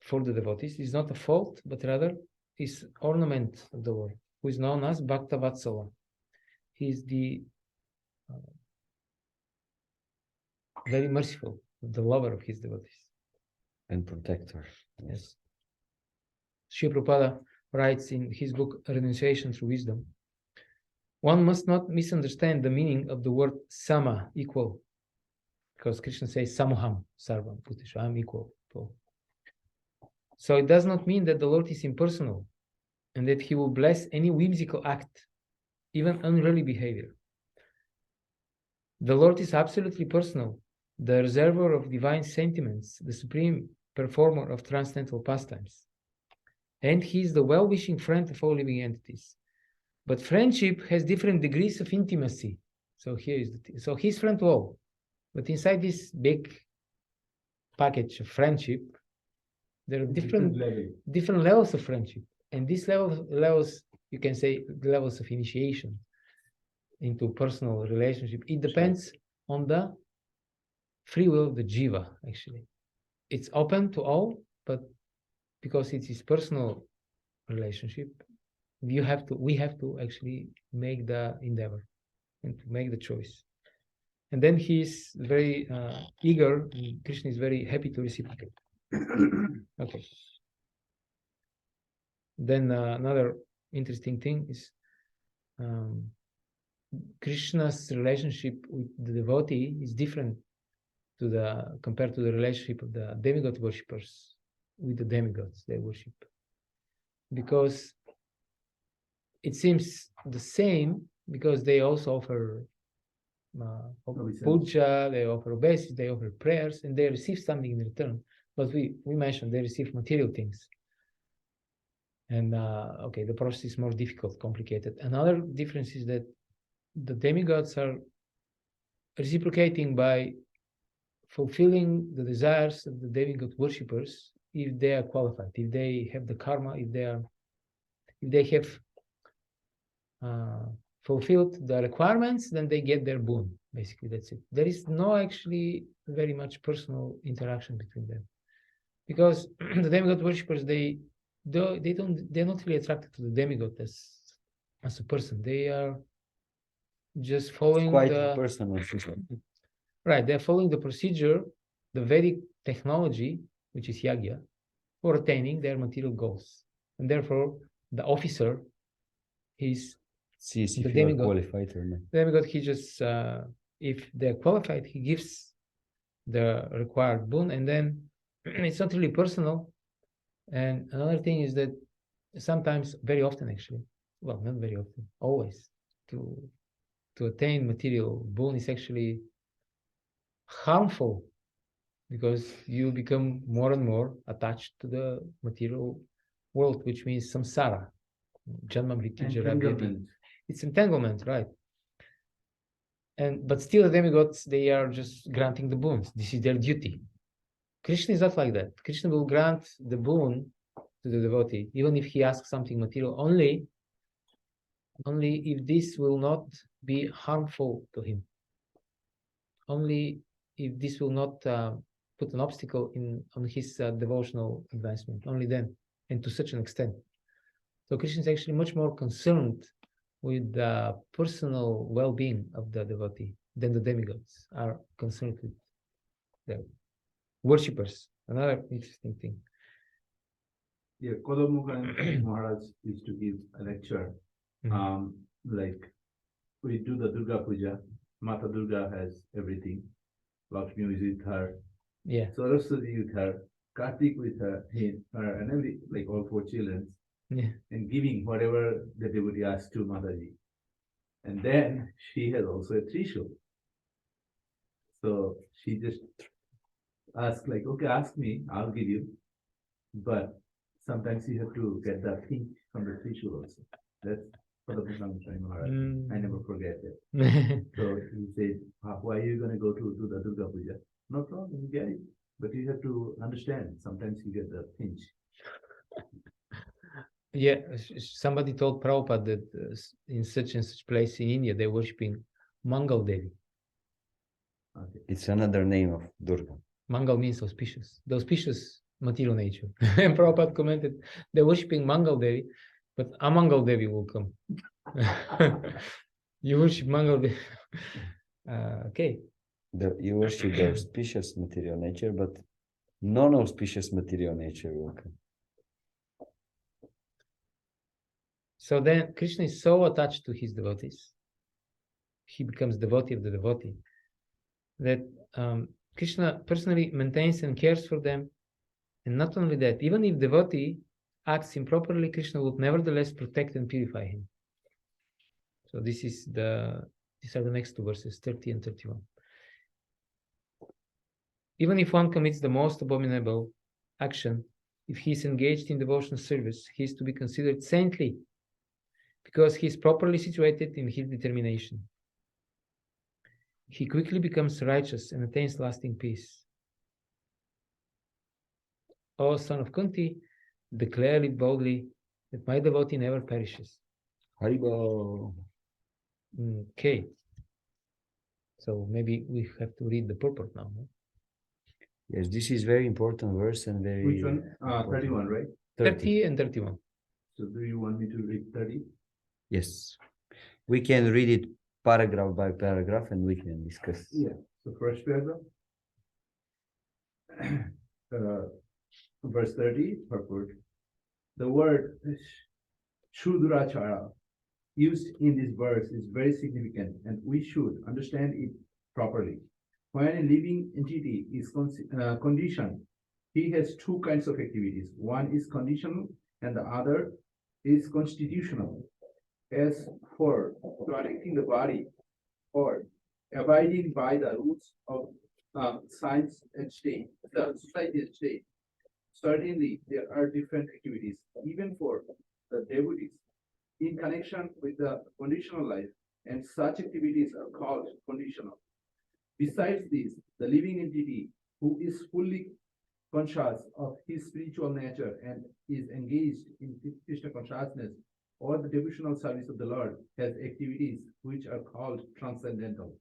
Speaker 2: for the devotees is not a fault, but rather is ornament of the Lord, who is known as Bhakta Vatsala. He is the very merciful, the lover of his devotees.
Speaker 1: And protector.
Speaker 2: Yes. Sri Prabhupada writes in his book Renunciation Through Wisdom, one must not misunderstand the meaning of the word sama, equal, because Krishna says samoham sarvam bhuteshu, I'm equal to all. So it does not mean that the Lord is impersonal and that he will bless any whimsical act, even unruly behavior. The Lord is absolutely personal, the reservoir of divine sentiments, the supreme performer of transcendental pastimes. And he is the well-wishing friend of all living entities. But friendship has different degrees of intimacy. So here is so he's friend to all. But inside this big package of friendship, there are different levels of friendship. And these levels, you can say, levels of initiation into personal relationship. It depends on the free will of the jiva, actually. It's open to all, but because it is personal relationship, we have to actually make the endeavor and to make the choice. And then he is very eager, and Krishna is very happy to reciprocate. Okay. Then another interesting thing is Krishna's relationship with the devotee is different compared to the relationship of the demigod worshippers with the demigods they worship, because it seems the same, because they also offer puja, they offer obeisance, they offer prayers, and they receive something in return. But we mentioned they receive material things. And okay, the process is more difficult, complicated. Another difference is that the demigods are reciprocating by fulfilling the desires of the demigod worshippers if they are qualified, if they have the karma, if they have fulfilled the requirements, then they get their boon. Basically, that's it. There is no actually very much personal interaction between them, because the demigod worshippers they're not really attracted to the demigod as a person. They are just following
Speaker 1: Quite personal.
Speaker 2: Right, they're following the procedure, the Vedic technology, which is yagya, for attaining their material goals. And therefore, the officer is
Speaker 1: Sees
Speaker 2: the
Speaker 1: if you are
Speaker 2: demigod.
Speaker 1: qualified or not.
Speaker 2: The demigod, he just, if they're qualified, he gives the required boon, and then it's not really personal. And another thing is that sometimes, very often actually, well, not very often, always, to attain material boon is actually harmful, because you become more and more attached to the material world, which means samsara, janma mrityu jara vyadhi. It's entanglement, right? But still the demigods, they are just granting the boons. This is their duty. Krishna is not like that. Krishna will grant the boon to the devotee, even if he asks something material, only if this will not be harmful to him. Only if this will not put an obstacle on his devotional advancement, only then, and to such an extent. So Krishna is actually much more concerned with the personal well-being of the devotee than the demigods are concerned with the worshippers. Another interesting thing.
Speaker 6: Yeah, Kodamukha Maharaj used to give a lecture. Like we do the Durga Puja, Mata Durga has everything. Lakshmi is with her.
Speaker 2: Yeah.
Speaker 6: Saraswati with her, Kartik with her, and every, like all 4 children,
Speaker 2: Yeah.
Speaker 6: and giving whatever the devotee asks to Mataji. And then she has also a Trishul. So she just asked, like, okay, ask me, I'll give you. But sometimes you have to get that thing from the Trishul also. That's what I never forget it. So he said, why are you going to go to the Durga Puja? No problem, you get it. But you have to understand, sometimes you get the pinch.
Speaker 2: Yeah, somebody told Prabhupada that in such and such place in India, they're worshipping Mangal Devi.
Speaker 6: Okay.
Speaker 1: It's another name of Durga.
Speaker 2: Mangal means auspicious, the auspicious material nature. And Prabhupada commented, they're worshipping Mangal Devi, but Amangal Devi will come. You worship Mangal Devi. Okay.
Speaker 1: You worship the auspicious material nature, but non-auspicious material nature will come.
Speaker 2: So then Krishna is so attached to his devotees. He becomes devotee of the devotee. That Krishna personally maintains and cares for them. And not only that, even if devotee acts improperly, Krishna would nevertheless protect and purify him. So these are the next 2 verses, 30 and 31. Even if one commits the most abominable action, if he is engaged in devotional service, he is to be considered saintly, because he is properly situated in his determination. He quickly becomes righteous and attains lasting peace. O son of Kunti, declare it boldly that my devotee never perishes.
Speaker 1: Haribo.
Speaker 2: Okay. So maybe we have to read the purport now. No?
Speaker 1: Yes, this is very important verse and very.
Speaker 6: Which one? 31, right?
Speaker 2: 30 and 31.
Speaker 6: So do you want me to read 30?
Speaker 1: Yes. We can read it paragraph by paragraph and we can discuss.
Speaker 6: Yeah. So first paragraph. Verse 30, purport. The word Shudrachara used in this verse is very significant, and we should understand it properly. When a living entity is conditioned, he has 2 kinds of activities. One is conditional and the other is constitutional. As for protecting the body or abiding by the rules of science and state, the society and state, certainly there are different activities, even for the devotees, in connection with the conditional life, and such activities are called conditional. Besides this, the living entity who is fully conscious of his spiritual nature and is engaged in Krishna consciousness or the devotional service of the Lord has activities which are called transcendental.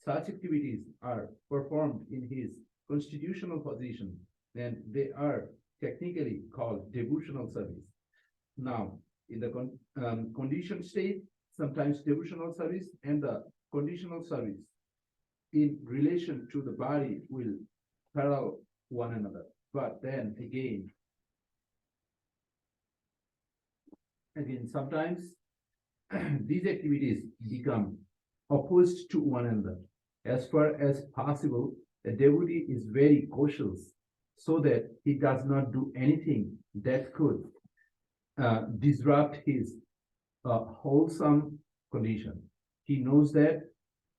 Speaker 6: Such activities are performed in his constitutional position, and they are technically called devotional service. Now, in the conditioned state, sometimes devotional service and the conditional service in relation to the body will parallel one another. But then again, sometimes these activities become opposed to one another. As far as possible, a devotee is very cautious so that he does not do anything that could disrupt his wholesome condition. He knows that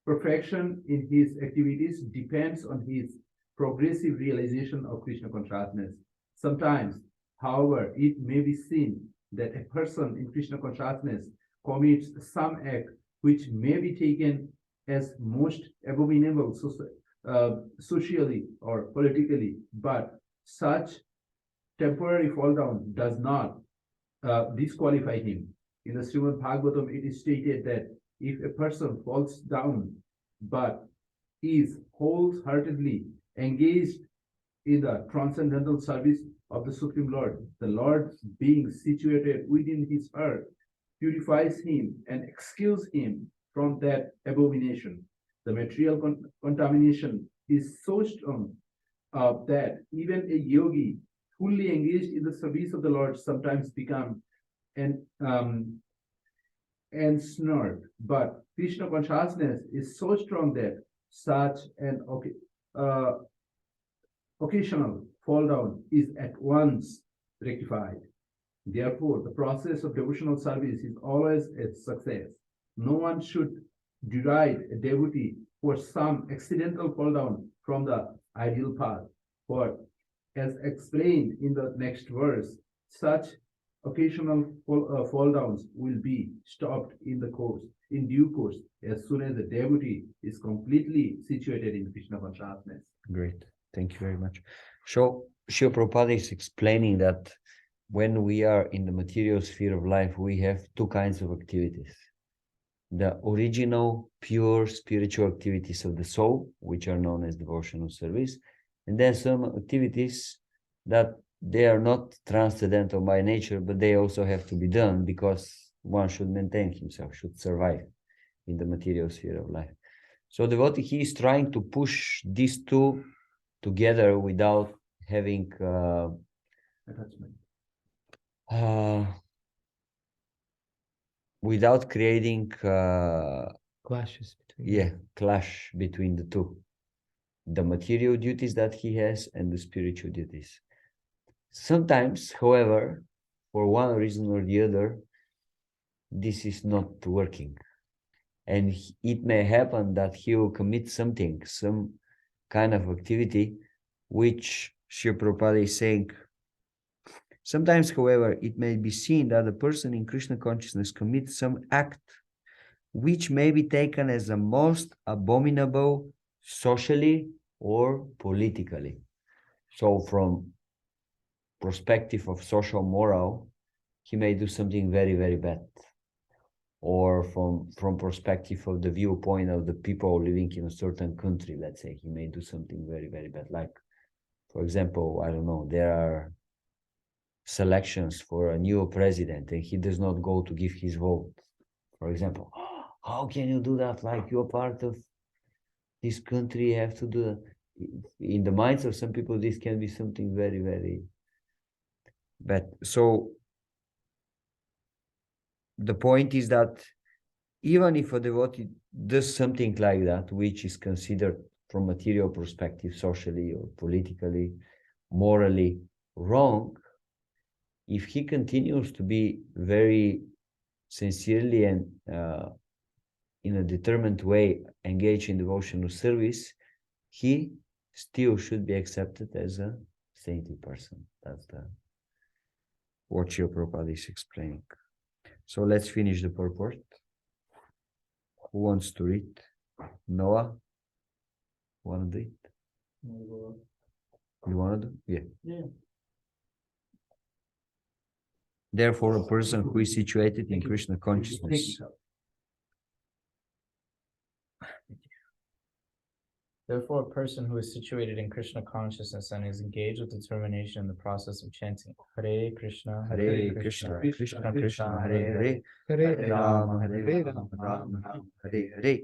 Speaker 6: perfection in his activities depends on his progressive realization of Krishna consciousness. Sometimes, however, it may be seen that a person in Krishna consciousness commits some act which may be taken as most abominable socially or politically, but such temporary fall down does not disqualify him. In the Srimad Bhagavatam, it is stated that if a person falls down but is wholeheartedly engaged in the transcendental service of the Supreme Lord, the Lord being situated within his heart purifies him and excuses him from that abomination. The material contamination is so strong that even a yogi fully engaged in the service of the Lord sometimes become ensnared. But Krishna consciousness is so strong that such an occasional fall down is at once rectified. Therefore, the process of devotional service is always a success. No one should deride a devotee for some accidental fall down from the ideal path. For, as explained in the next verse, such occasional fall downs will be stopped in due course, as soon as the devotee is completely situated in Krishna consciousness.
Speaker 1: Great. Thank you very much. So, Srila Prabhupada is explaining that when we are in the material sphere of life, we have two kinds of activities. The original, pure spiritual activities of the soul, which are known as devotional service, and then some activities that they are not transcendental by nature, but they also have to be done because one should maintain himself, should survive in the material sphere of life. So devotee, he is trying to push these two together without having
Speaker 6: Attachment.
Speaker 1: Without creating
Speaker 2: Clashes between
Speaker 1: clash between the two, the material duties that he has and the spiritual duties. Sometimes, however, for one reason or the other, this is not working, and it may happen that he will commit something, some kind of activity, which Srila Prabhupada is saying. Sometimes, however, it may be seen that a person in Krishna consciousness commits some act which may be taken as the most abominable socially or politically. So from perspective of social moral, he may do something very, very bad. Or from perspective of the viewpoint of the people living in a certain country, let's say, he may do something very, very bad. Like, for example, I don't know, there are selections for a new president and he does not go to give his vote, for example. How can you do that? Like, you're part of this country, you have to do that. In the minds of some people, this can be something very, very bad. So the point is that even if a devotee does something like that, which is considered from material perspective, socially or politically, morally wrong, if he continues to be very sincerely and in a determined way engaged in devotional service, he still should be accepted as a saintly person. That's what Srila Prabhupada is explaining. So let's finish the purport. Who wants to read? Noah? Want to do it? You want to do? Yeah. Therefore, a person who is situated in Krishna consciousness.
Speaker 5: Therefore, a person who is situated in Krishna consciousness and is engaged with determination in the process of chanting Hare Krishna,
Speaker 1: Hare Krishna, Krishna Krishna, Hare Hare, Hare Rama, Hare Rama, Rama Rama, Hare Hare.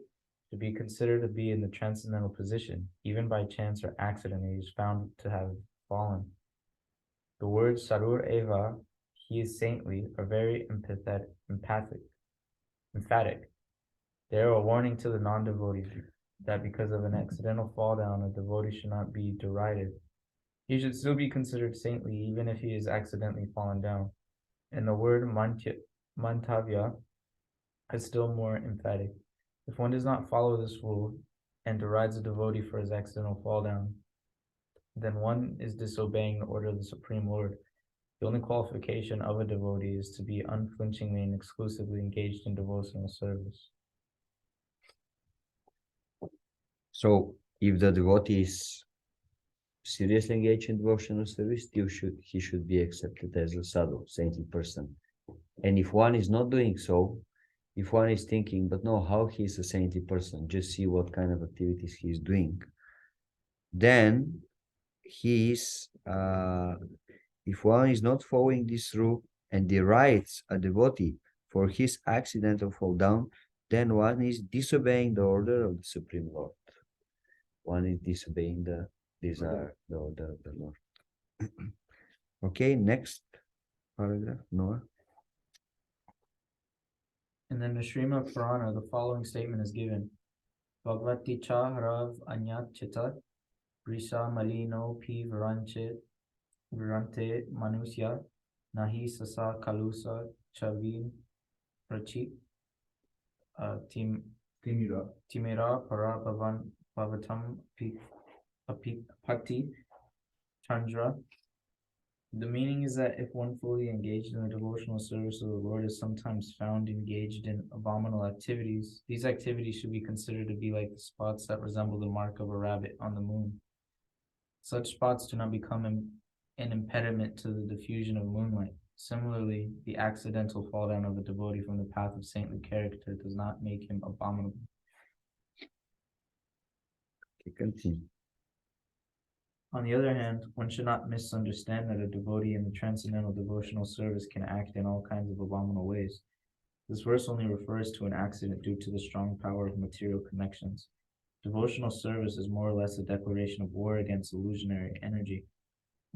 Speaker 5: To be considered to be in the transcendental position, even by chance or accident, he is found to have fallen. The words Sarur Eva, he is saintly, are very emphatic. They are a warning to the non-devotee that because of an accidental fall down, a devotee should not be derided. He should still be considered saintly, even if he is accidentally fallen down. And the word mantavya is still more emphatic. If one does not follow this rule and derides a devotee for his accidental fall down, then one is disobeying the order of the Supreme Lord. The only qualification of a devotee is to be unflinchingly and exclusively engaged in devotional service.
Speaker 1: So, if the devotee is seriously engaged in devotional service, still he should be accepted as a sadhu, saintly person. And if one is not doing so, if one is thinking, but no, how he is a saintly person, just see what kind of activities he is doing, then he is, if one is not following this rule and derides a devotee for his accidental fall down, then one is disobeying the order of the Supreme Lord. One is disobeying the desire, the order of the Lord. Okay, next paragraph, Noah.
Speaker 5: And then the Srimad Purana, the following statement is given. Bhagavad-gita Rav Anyat Chitta Risha Malino P Virante Manusya Nahi Sasa Kalusa Chavin Prachi Tim
Speaker 6: Timira.
Speaker 5: Timira Para Bhavatam Pati Chandra. The meaning is that if one fully engaged in the devotional service of the Lord is sometimes found engaged in abominable activities, these activities should be considered to be like the spots that resemble the mark of a rabbit on the moon. Such spots do not become an impediment to the diffusion of moonlight. Similarly, the accidental fall down of a devotee from the path of saintly character does not make him abominable.
Speaker 1: Okay, continue.
Speaker 5: On the other hand, one should not misunderstand that a devotee in the transcendental devotional service can act in all kinds of abominable ways. This verse only refers to an accident due to the strong power of material connections. Devotional service is more or less a declaration of war against illusionary energy.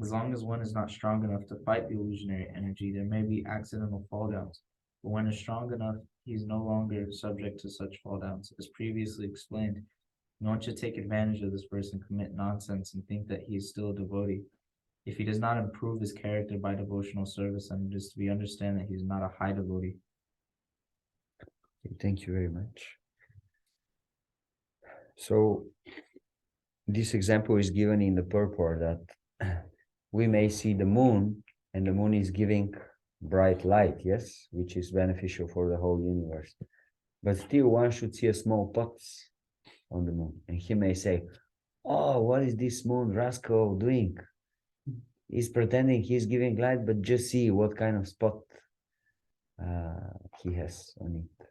Speaker 5: As long as one is not strong enough to fight the illusionary energy, there may be accidental fall downs. But when is strong enough, he is no longer subject to such fall downs. As previously explained, no one should take advantage of this verse and commit nonsense and think that he is still a devotee. If he does not improve his character by devotional service, then it is to be understood that he is not a high devotee.
Speaker 1: Okay, thank you very much. So this example is given in the purport that we may see the moon, and the moon is giving bright light, yes, which is beneficial for the whole universe. But still, one should see a small spots on the moon, and he may say, "Oh, what is this moon rascal doing? He's pretending he's giving light, but just see what kind of spot he has on it."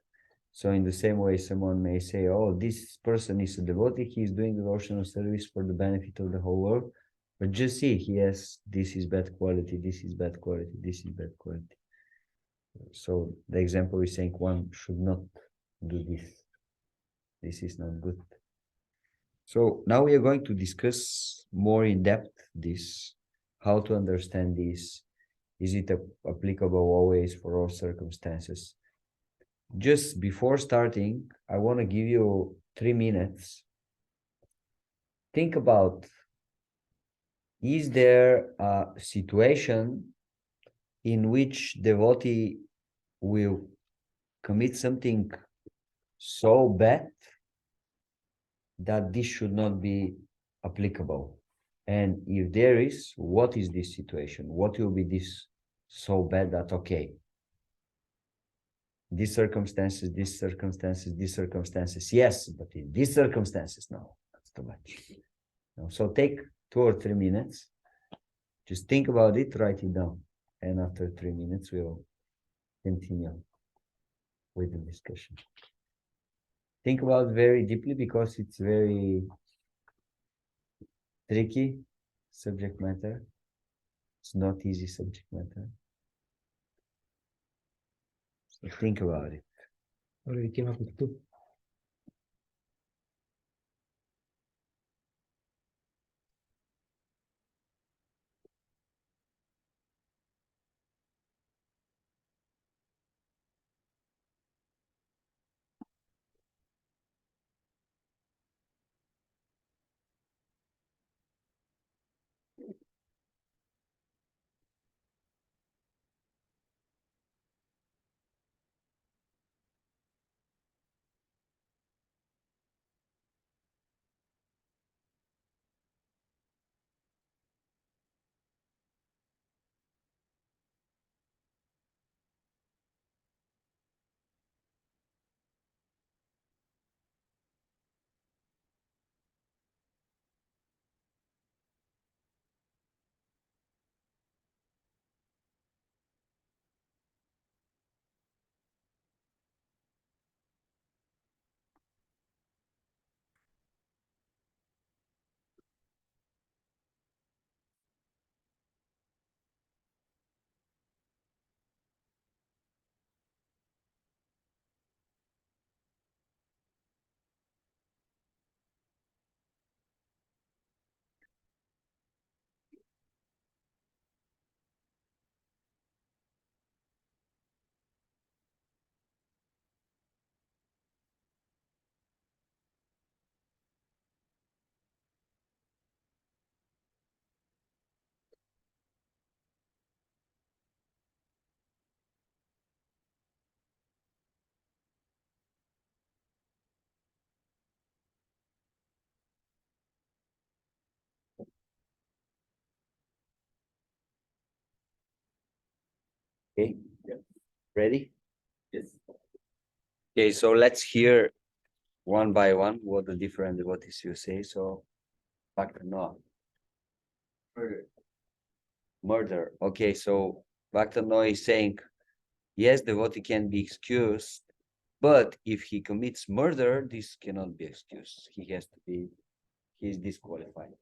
Speaker 1: So in the same way, someone may say, "Oh, this person is a devotee, he is doing devotional service for the benefit of the whole world, but just see, he has, this is bad quality, this is bad quality, this is bad quality." So the example is saying one should not do this. This is not good. So now we are going to discuss more in depth this, how to understand this. Is it applicable always for all circumstances? Just before starting, I want to give you 3 minutes. Think about, is there a situation in which devotee will commit something so bad that this should not be applicable? And if there is, what is this situation? What will be this so bad that, okay, these circumstances, yes, but in these circumstances, no, that's too much. So take 2 or 3 minutes, just think about it, write it down, and after 3 minutes, we'll continue with the discussion. Think about it very deeply because it's very tricky subject matter. It's not easy subject matter. So think about it.
Speaker 2: Already came up with 2.
Speaker 1: Okay, ready?
Speaker 6: Yes.
Speaker 1: Okay, so let's hear one by one what the different devotees you say. So, Bhakta Noah. Murder. Okay, so Bhakta Noah is saying, yes, devotee can be excused, but if he commits murder, this cannot be excused. He is disqualified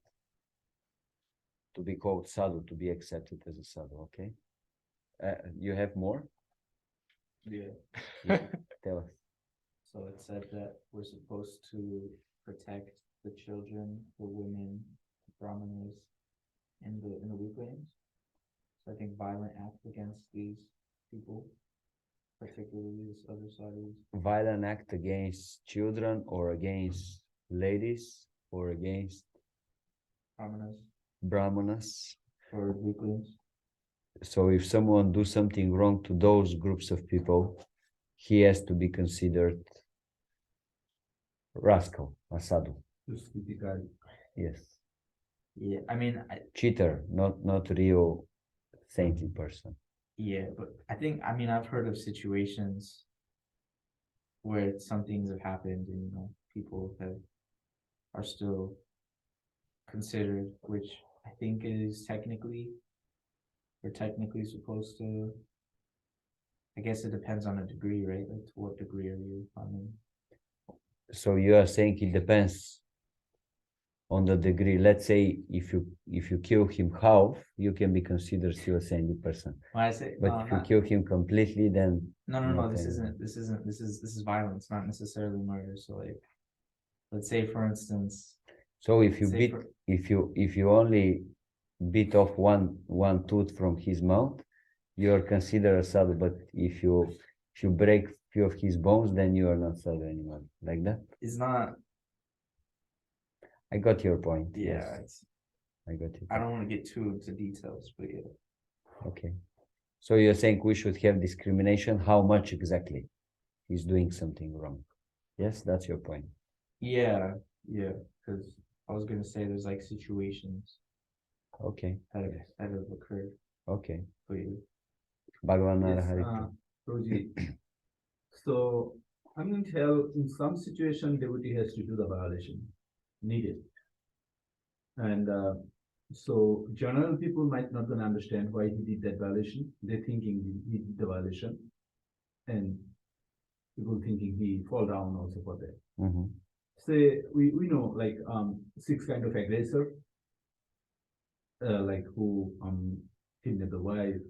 Speaker 1: to be called sadhu, to be accepted as a sadhu. Okay, you have more?
Speaker 5: Yeah.
Speaker 1: Yeah, tell us.
Speaker 5: So it said that we're supposed to protect the children, the women, the brahmanas, and the weaklings. So I think violent act against these people, particularly this other sadhus.
Speaker 1: Violent act against children or against ladies or against
Speaker 5: Brahmanas
Speaker 1: brahmanas.
Speaker 5: or weaklings.
Speaker 1: So if someone do something wrong to those groups of people, he has to be considered rascal, a sadhu. Yes,
Speaker 5: Yeah, I mean,
Speaker 1: cheater, not real saintly person.
Speaker 5: yeah, but I mean, I've heard of situations where some things have happened and, you know, people are still considered, which I think is we're technically supposed to, I guess it depends on a degree, right? Like to what degree are you harming?
Speaker 1: So you are saying it depends on the degree. Let's say if you kill him half, you can be considered still a saintly person.
Speaker 5: When I say,
Speaker 1: But if you kill him completely, then
Speaker 5: no, this is violence, not necessarily murder. So like, let's say for instance,
Speaker 1: so if you
Speaker 5: say
Speaker 1: beat, if you only beat off one tooth from his mouth, you are considered a sadhu. But if you break few of his bones, then you are not sadhu anymore. Like that.
Speaker 5: it's not,
Speaker 1: I got your point.
Speaker 5: yeah,
Speaker 1: Yes, I got it.
Speaker 5: I don't want to get too into details, but yeah.
Speaker 1: Okay. So you're saying we should have discrimination? How much exactly he's doing something wrong? Yes, that's your point.
Speaker 5: Yeah, because I was gonna say there's like situations
Speaker 1: Okay.
Speaker 5: that have occurred.
Speaker 1: Okay.
Speaker 5: For you.
Speaker 1: Bhagavan
Speaker 6: Yes,
Speaker 1: Narahari.
Speaker 6: Prabhuji. So I'm going to tell in some situation devotee has to do the violation needed. And so general people might not gonna understand why he did that violation. They're thinking he did the violation, and people thinking he fall down also for that.
Speaker 1: Mm-hmm.
Speaker 6: Say we know like 6 kind of aggressor, like who kidnap the wife,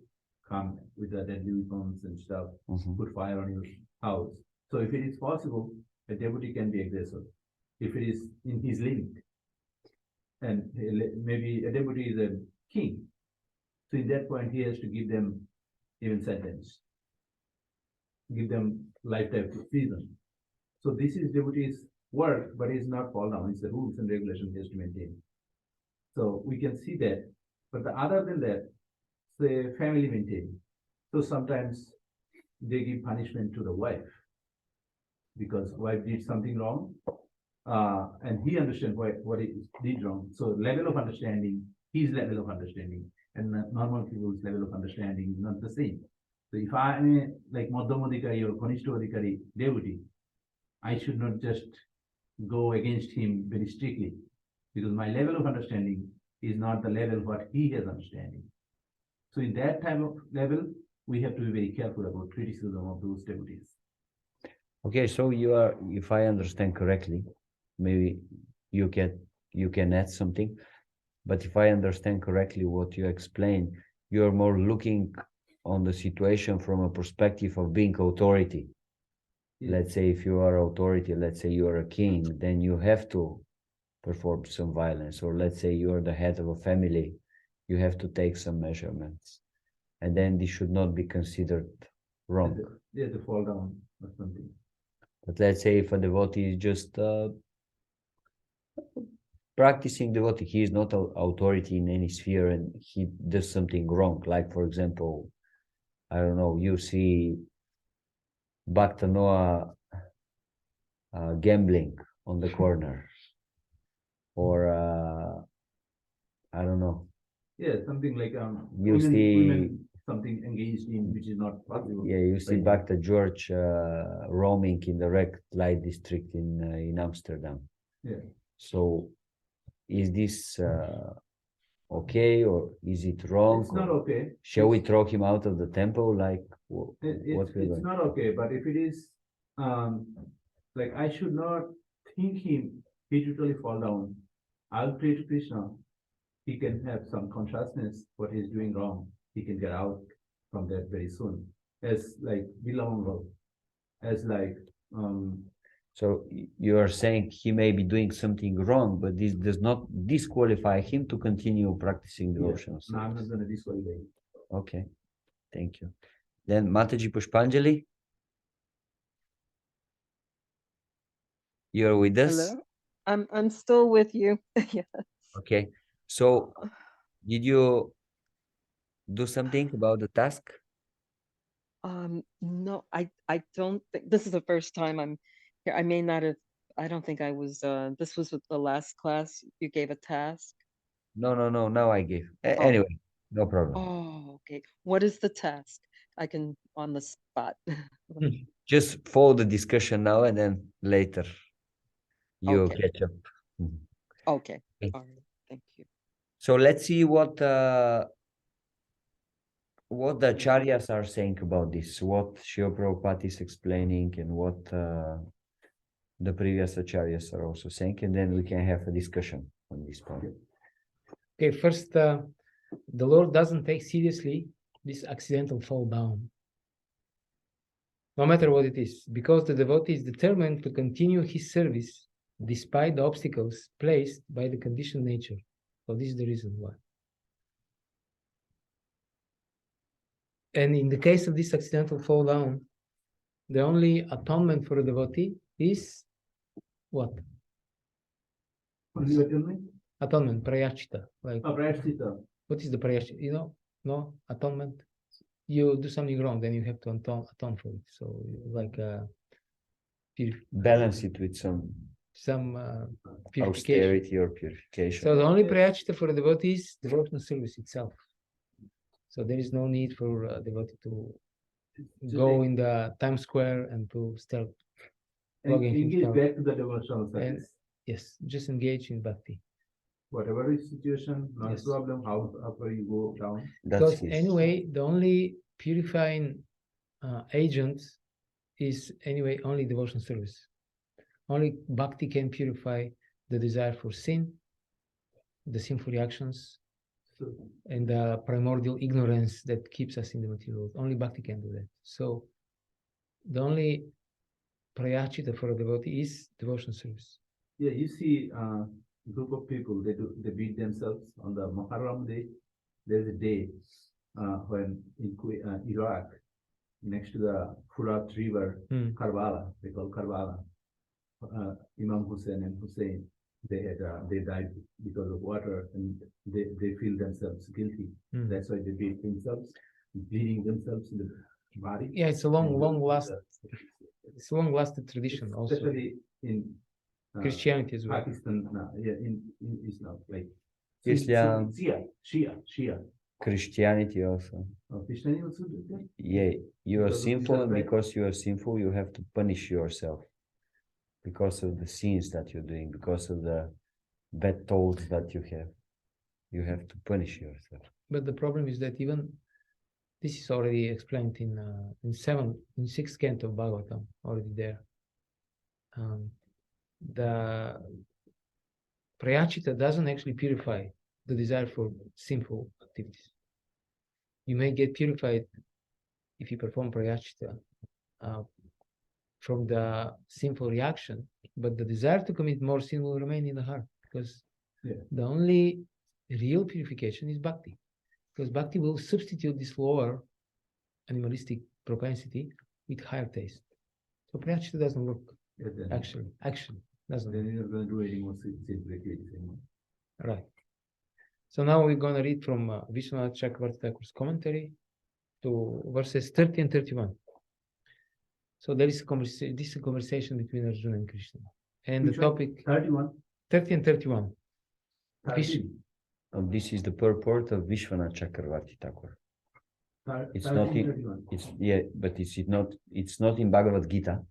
Speaker 6: come with the deadly weapons and stuff,
Speaker 1: Mm-hmm.
Speaker 6: put fire on your house. So if it is possible, a devotee can be aggressor if it is in his limit. And maybe a devotee is a king. So in that point, he has to give them even sentence, give them lifetime prison. So this is devotee's work, but it's not fall down. It's the rules and regulations he has to maintain. So we can see that. But other than that, the family maintain. So sometimes they give punishment to the wife because wife did something wrong, and he understands what he did wrong. So level of understanding, his level of understanding, and normal people's level of understanding is not the same. So if I am like Madhyamadikari or Kanishta devotee, I should not just go against him very strictly because my level of understanding is not the level what he has understanding. So in that type of level, we have to be very careful about criticism of those devotees.
Speaker 1: Okay, so you are, if I understand correctly, maybe you can add something, but if I understand correctly what you explain, you are more looking on the situation from a perspective of being authority.
Speaker 6: Yes.
Speaker 1: Let's say if you are authority, let's say you are a king, then you have to perform some violence, or let's say you are the head of a family, you have to take some measurements, and then this should not be considered wrong.
Speaker 6: They have to fall down or something.
Speaker 1: But let's say if a devotee is just practicing devotee, he is not an authority in any sphere and he does something wrong. Like, for example, I don't know, you see Bhakta Noah gambling on the corner, or I don't know.
Speaker 6: Yeah, something like
Speaker 1: You see
Speaker 6: something engaged in which is not possible.
Speaker 1: Yeah, you see
Speaker 6: Right.
Speaker 1: Bhakta George roaming in the red light district in Amsterdam.
Speaker 6: Yeah.
Speaker 1: So is this okay, or is it wrong?
Speaker 6: It's not
Speaker 1: or
Speaker 6: okay.
Speaker 1: Shall we throw him out of the temple? Like what
Speaker 6: It's
Speaker 1: we're doing?
Speaker 6: not okay, but if it is, like I should not think he totally fall down. I'll pray to Krishna. He can have some consciousness what he's doing wrong. He can get out from that very soon. As like Bilawangal, as like
Speaker 1: So you are saying he may be doing something wrong, but this does not disqualify him to continue practicing devotional
Speaker 6: no, I'm
Speaker 1: service.
Speaker 6: not gonna disqualify.
Speaker 1: Okay, thank you. Then Mataji Pushpanjali, you're with us?
Speaker 3: Hello. I'm still with you. Yeah.
Speaker 1: Okay. So did you do something about the task?
Speaker 3: No, I don't think this is the first time I'm here. I may not have. I don't think I was. This was with the last class. You gave a task.
Speaker 1: No. Now I give.
Speaker 3: Oh.
Speaker 1: Anyway, no problem.
Speaker 3: Oh, okay. What is the task? I can on the spot.
Speaker 1: Just follow the discussion now, and then later you
Speaker 3: Okay.
Speaker 1: catch up. Mhm.
Speaker 3: Okay.
Speaker 1: Okay.
Speaker 3: All right. Thank you.
Speaker 1: So let's see what the acharyas are saying about this, what Srila Prabhupada is explaining, and what the previous acharyas are also saying, and then we can have a discussion on this point.
Speaker 2: Okay, first, the Lord doesn't take seriously this accidental fall down, no matter what it is, because the devotee is determined to continue his service despite the obstacles placed by the conditioned nature. So this is the reason why. And in the case of this accidental fall down, the only atonement for a devotee is what?
Speaker 6: Only what you mean?
Speaker 2: Atonement, prayachita. Like,
Speaker 6: Prayachita.
Speaker 2: what is the prayachita? You know, no atonement. You do something wrong, then you have to atone for it. So, like,
Speaker 1: Balance it with some
Speaker 2: purification.
Speaker 1: austerity or purification.
Speaker 2: So the only prayachita for a devotee is devotional service itself. So there is no need for a devotee to go in the Times Square and to start
Speaker 6: And
Speaker 2: logging
Speaker 6: engage
Speaker 2: himself.
Speaker 6: back to the devotional
Speaker 2: And
Speaker 6: service.
Speaker 2: yes, just engage in bhakti.
Speaker 6: Whatever is situation, not
Speaker 2: Yes.
Speaker 6: a problem, how upper you go down.
Speaker 1: That's
Speaker 2: Because
Speaker 1: his.
Speaker 2: anyway, the only purifying agent is anyway only devotional service. Only bhakti can purify the desire for sin, the sinful reactions,
Speaker 6: So,
Speaker 2: and the primordial ignorance that keeps us in the material world. Only bhakti can do that. So the only prayachita for a devotee is devotional service.
Speaker 6: yeah, you see group of people, they beat themselves on the Muharram day. There's a day when in Iraq, next to the Furat River, Karbala, they call Karbala, Imam Hussein and Hussein, they died because of water, and they feel themselves guilty. That's why they beat themselves, bleeding themselves in the body.
Speaker 2: Yeah, it's a long-lasted tradition also.
Speaker 6: Especially in
Speaker 2: Christianity as well.
Speaker 6: Pakistan, in Islam, like
Speaker 1: Islam,
Speaker 6: Shia.
Speaker 1: Christianity also.
Speaker 6: Christianity also do that?
Speaker 1: Yeah, you are
Speaker 6: Because of
Speaker 1: sinful,
Speaker 6: Jesus
Speaker 1: and
Speaker 6: Christ?
Speaker 1: because you are sinful, you have to punish yourself because of the sins that you're doing, because of the bad thoughts that you have. You have to punish yourself.
Speaker 2: But the problem is that even this is already explained in sixth canto of Bhagavatam, already there. The prayachita doesn't actually purify the desire for sinful activities. You may get purified if you perform prayachita from the sinful reaction, but the desire to commit more sin will remain in the heart, because the only real purification is bhakti, because bhakti will substitute this lower animalistic propensity with higher taste. So prayachita doesn't work. Actually doesn't
Speaker 6: Then
Speaker 2: work.
Speaker 6: you're going to do any more sinful activities anymore.
Speaker 2: Right. So now we're going to read from Vishwanath Chakravarti Thakur's commentary to verses 30 and 31. So there is a conversation between Arjuna and Krishna. And
Speaker 6: Which
Speaker 2: the
Speaker 6: one?
Speaker 2: topic
Speaker 6: 31.
Speaker 2: 30 and 31.
Speaker 6: 13.
Speaker 1: And this is the purport of Vishwanath Chakravarti Thakur. It's not in,
Speaker 6: 1331.
Speaker 1: but it's not in Bhagavad-gita.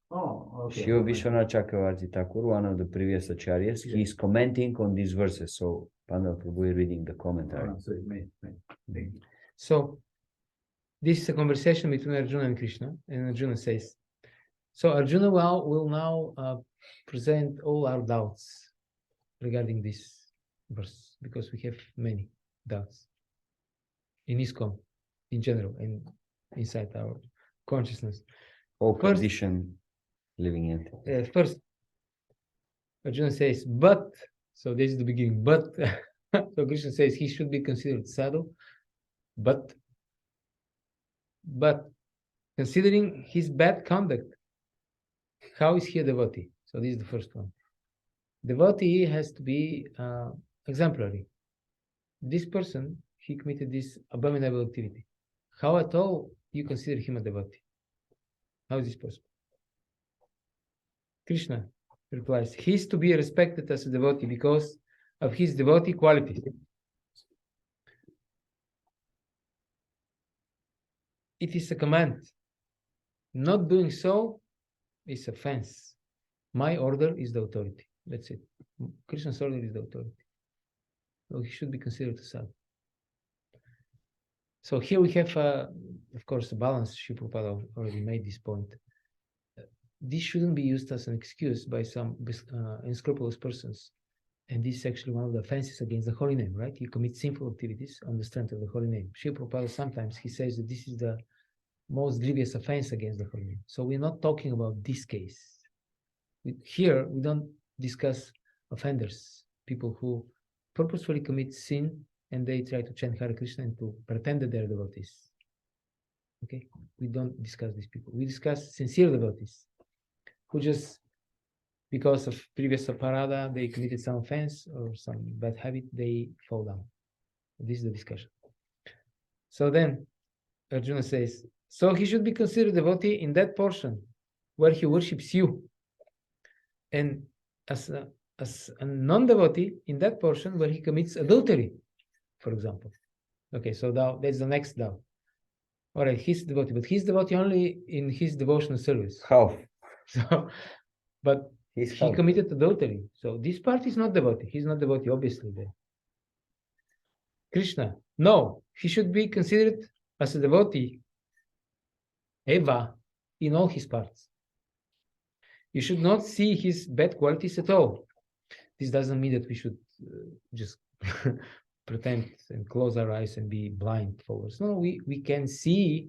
Speaker 6: Oh, okay.
Speaker 1: Shiva Vishwanath Chakravarti Thakur, one of the previous acharyas,
Speaker 6: Yeah.
Speaker 1: he's commenting on these verses. So Pandava Prabhu is reading the commentary.
Speaker 6: Oh, sorry, thank you.
Speaker 2: So this is a conversation between Arjuna and Krishna, and Arjuna says, so Arjuna will now present all our doubts regarding this verse, because we have many doubts in ISKCON in general and inside our consciousness.
Speaker 1: Whole
Speaker 2: First-
Speaker 1: condition living in.
Speaker 2: First, Arjuna says, but, so this is the beginning, but, so Krishna says he should be considered sadhu, but considering his bad conduct, how is he a devotee? So this is the first one. Devotee has to be exemplary. This person, he committed this abominable activity. How at all you consider him a devotee? How is this possible? Krishna replies, he is to be respected as a devotee because of his devotee qualities. It is a command. Not doing so is offense. My order is the authority. That's it. Krishna's order is the authority. So he should be considered a sadhu. So here we have, of course, a balance. Srila Prabhupada already made this point. This shouldn't be used as an excuse by some unscrupulous persons. And this is actually one of the offenses against the holy name, right? You commit sinful activities on the strength of the holy name. Srila Prabhupada sometimes he says that this is the most grievous offense against the holy name. So we're not talking about this case. Here, we don't discuss offenders, people who purposefully commit sin and they try to chant Hare Krishna and to pretend that they're devotees. Okay? We don't discuss these people. We discuss sincere devotees who just, because of previous aparada, they committed some offense or some bad habit, they fall down. This is the discussion. So then, Arjuna says, so he should be considered devotee in that portion where he worships you, and as a non-devotee in that portion where he commits adultery, for example. Okay, so now that's the next doubt. All right, he's devotee, but he's devotee only in his devotional service.
Speaker 1: How?
Speaker 2: So, but
Speaker 1: He's
Speaker 2: he
Speaker 1: how?
Speaker 2: committed adultery. So this part is not devotee. He's not devotee, obviously. There. Krishna, no, he should be considered as a devotee, Eva, in all his parts. You should not see his bad qualities at all. This doesn't mean that we should just pretend and close our eyes and be blind followers. No, we can see,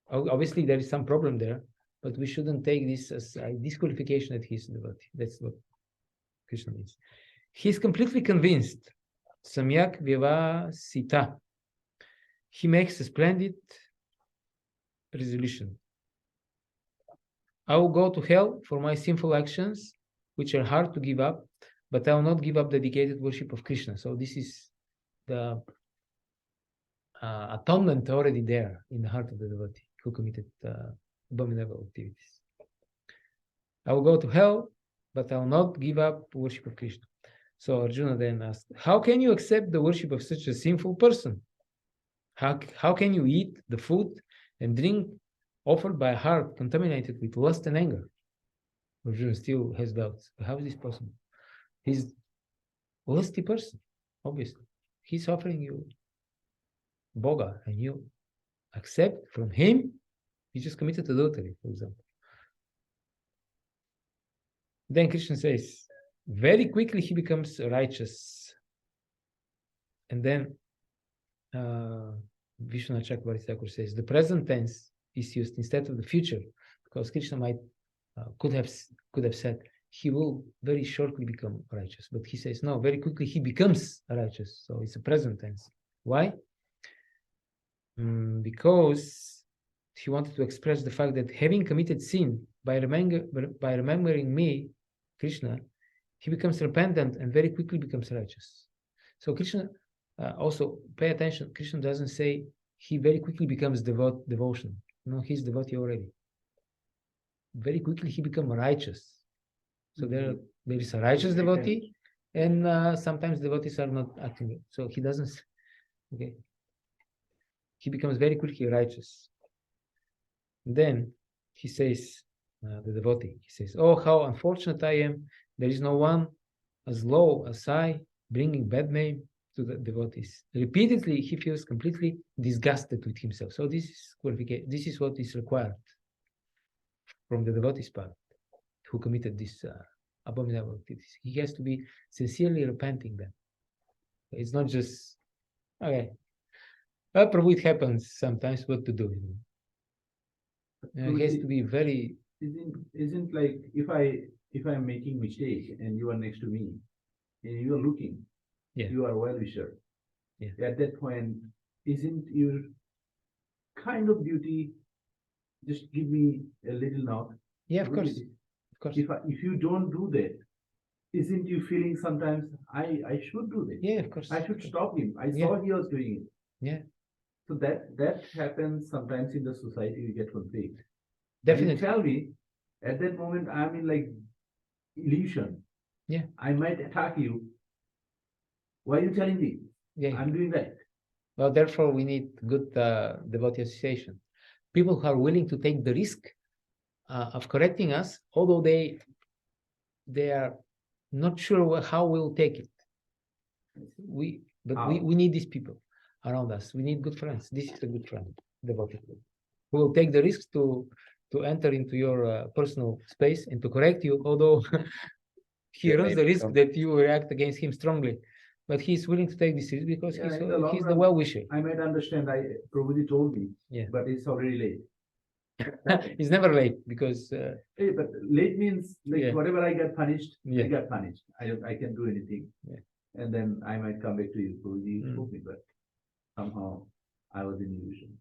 Speaker 2: obviously there is some problem there, but we shouldn't take this as a disqualification that he's a devotee. That's what Krishna means. He's completely convinced. Samyak Vyavasita. He makes a splendid resolution. I will go to hell for my sinful actions, which are hard to give up, but I will not give up dedicated worship of Krishna. So this is the atonement already there in the heart of the devotee who committed abominable activities. I will go to hell, but I will not give up worship of Krishna. So Arjuna then asked, how can you accept the worship of such a sinful person? How can you eat the food and drink offered by a heart contaminated with lust and anger? Arjuna still has doubts. How is this possible? He's a lusty person, obviously. He's offering you boga, and you accept from him. He just committed adultery, for example. Then Krishna says, very quickly he becomes righteous. And then Vishwanath Chakravarti Thakur says, the present tense is used instead of the future, because Krishna might could have said he will very shortly become righteous, but he says no, very quickly he becomes righteous. So it's a present tense. Why? Because he wanted to express the fact that having committed sin by remembering me, Krishna, he becomes repentant and very quickly becomes righteous. So Krishna also pay attention. Krishna doesn't say he very quickly becomes devotion. No, he's devotee already. Very quickly he becomes righteous. So there is a righteous devotee, and sometimes devotees are not acting. So he doesn't. Okay. he becomes very quickly righteous. Then he says, the devotee, he says, "Oh, how unfortunate I am. There is no one as low as I, bringing bad name to the devotees." Repeatedly, he feels completely disgusted with himself. So this is qualification. This is what is required from the devotee's part who committed this abominable activities. He has to be sincerely repenting them. It's not just, okay, Prabhu, it happens sometimes, what to do? It has to be very...
Speaker 6: Isn't like if I'm making mistake and you are next to me and you are looking,
Speaker 2: Yeah.
Speaker 6: you are well-wisher.
Speaker 2: Yeah.
Speaker 6: At that point, isn't your kind of duty just give me a little knock?
Speaker 2: Yeah, of course.
Speaker 6: Really?
Speaker 2: Of course.
Speaker 6: If you don't do that, isn't you feeling sometimes I should do that?
Speaker 2: Yeah, of course.
Speaker 6: I should stop him. I
Speaker 2: Yeah.
Speaker 6: saw he was doing it.
Speaker 2: Yeah.
Speaker 6: So that happens sometimes in the society. We get conflict.
Speaker 2: Definitely.
Speaker 6: You tell me, at that moment I'm in like illusion.
Speaker 2: Yeah.
Speaker 6: I might attack you. Why are you telling me?
Speaker 2: Yeah.
Speaker 6: I'm doing that.
Speaker 2: Well, therefore, we need good devotee association. People who are willing to take the risk of correcting us, although they are not sure how we'll take it. We need these people around us. We need good friends. This is a good friend, devotee, who will take the risk to enter into your personal space and to correct you, although he runs the risk that you react against him strongly. But he's willing to take this risk because he's the well-wisher.
Speaker 6: I might understand. Prabhuji told me, but it's already late.
Speaker 2: It's never late because
Speaker 6: Hey, but late means like whatever I get punished,
Speaker 2: Yeah.
Speaker 6: I got punished. I can do anything.
Speaker 2: Yeah.
Speaker 6: And then I might come back to you, Prabhuji told me, but somehow I was in illusion.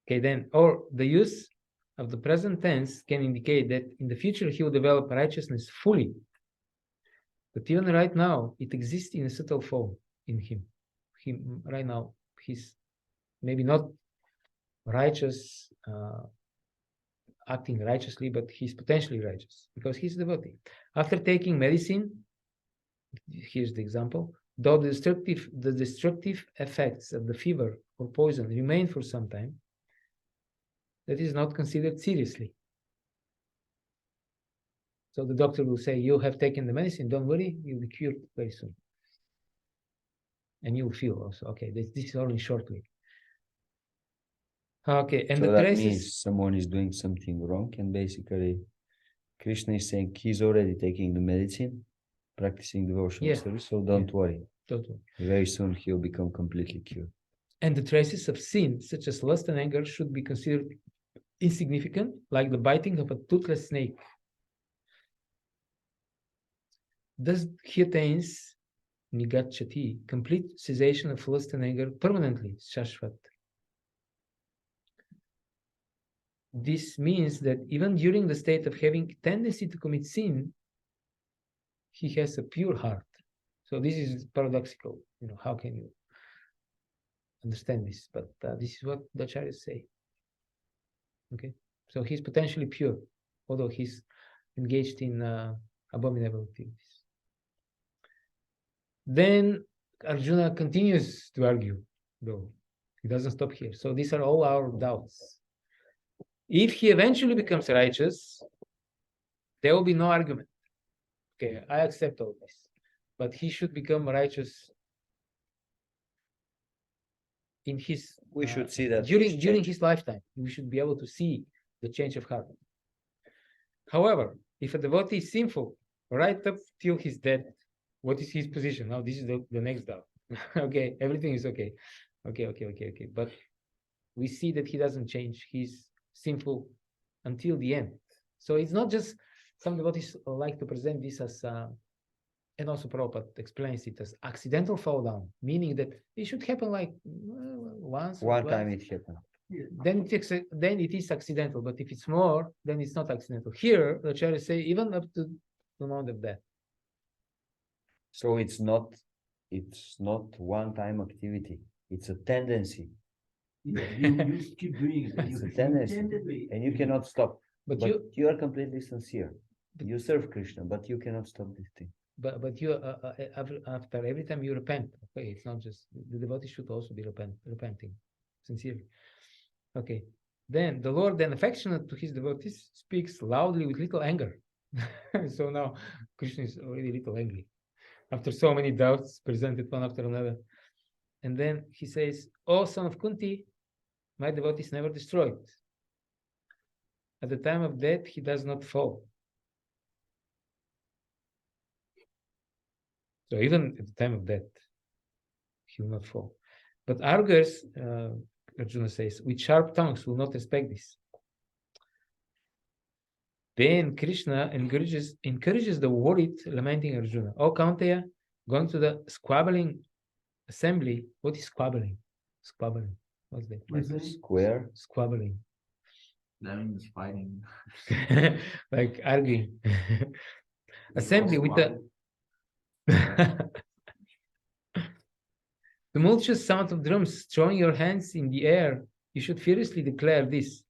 Speaker 2: okay, then, or the use of the present tense can indicate that in the future he will develop righteousness fully. But even right now, it exists in a subtle form in him. Right now, he's maybe not righteous, acting righteously, but he's potentially righteous because he's a devotee. After taking medicine, here's the example, though the destructive effects of the fever or poison remain for some time, that is not considered seriously. So the doctor will say, you have taken the medicine, don't worry, you'll be cured very soon. And you'll feel also, okay, this is only shortly. Okay, and
Speaker 1: so
Speaker 2: the
Speaker 1: that
Speaker 2: traces...
Speaker 1: means someone is doing something wrong, and basically Krishna is saying he's already taking the medicine, practicing devotional service, so don't worry.
Speaker 2: Don't worry.
Speaker 1: Very soon he'll become completely cured.
Speaker 2: And the traces of sin, such as lust and anger, should be considered insignificant, like the biting of a toothless snake. Thus he attains nigachati, complete cessation of lust and anger permanently, shashvat. This means that even during the state of having tendency to commit sin, he has a pure heart. So this is paradoxical. How can you understand this? But this is what the acharyas say. Okay, so he's potentially pure, although he's engaged in abominable activities. Then Arjuna continues to argue, though he doesn't stop here. So these are all our doubts. If he eventually becomes righteous, there will be no argument. Okay, I accept all this, but he should become righteous in his.
Speaker 1: We should see that
Speaker 2: during his lifetime. We should be able to see the change of heart. However, if a devotee is sinful right up till he's dead, what is his position? Now, this is the next doubt. Okay, everything is okay. Okay. But we see that he doesn't change. He's sinful until the end. So it's not just some devotees like to present this as, and also Prabhupada explains it as accidental fall down, meaning that it should happen like once.
Speaker 1: One time it happened.
Speaker 2: Then it is accidental. But if it's more, then it's not accidental. Here, the acharyas say even up to the moment of death.
Speaker 1: So it's not one-time activity. It's a tendency.
Speaker 6: Yeah, you keep doing it.
Speaker 1: It's a tendency, and you cannot stop. But you are completely sincere. You serve Krishna, but you cannot stop this thing.
Speaker 2: but you after every time you repent, okay, it's not just the devotee should also be repenting sincerely. Okay, then the Lord, then affectionate to his devotees, speaks loudly with little anger. So now Krishna is already a little angry after so many doubts presented one after another. And then he says, "O son of Kunti, my devotee is never destroyed. At the time of death, he does not fall." So even at the time of death, he will not fall. But arguers, Arjuna says, with sharp tongues will not respect this. Then Krishna encourages the worried, lamenting Arjuna. "O Kaunteya, going to the squabbling assembly." What is squabbling? Squabbling. What's that?
Speaker 1: Like a square.
Speaker 2: Squabbling.
Speaker 5: That means fighting.
Speaker 2: Like arguing. Assembly with the tumultuous sound of drums, throwing your hands in the air. You should furiously declare this: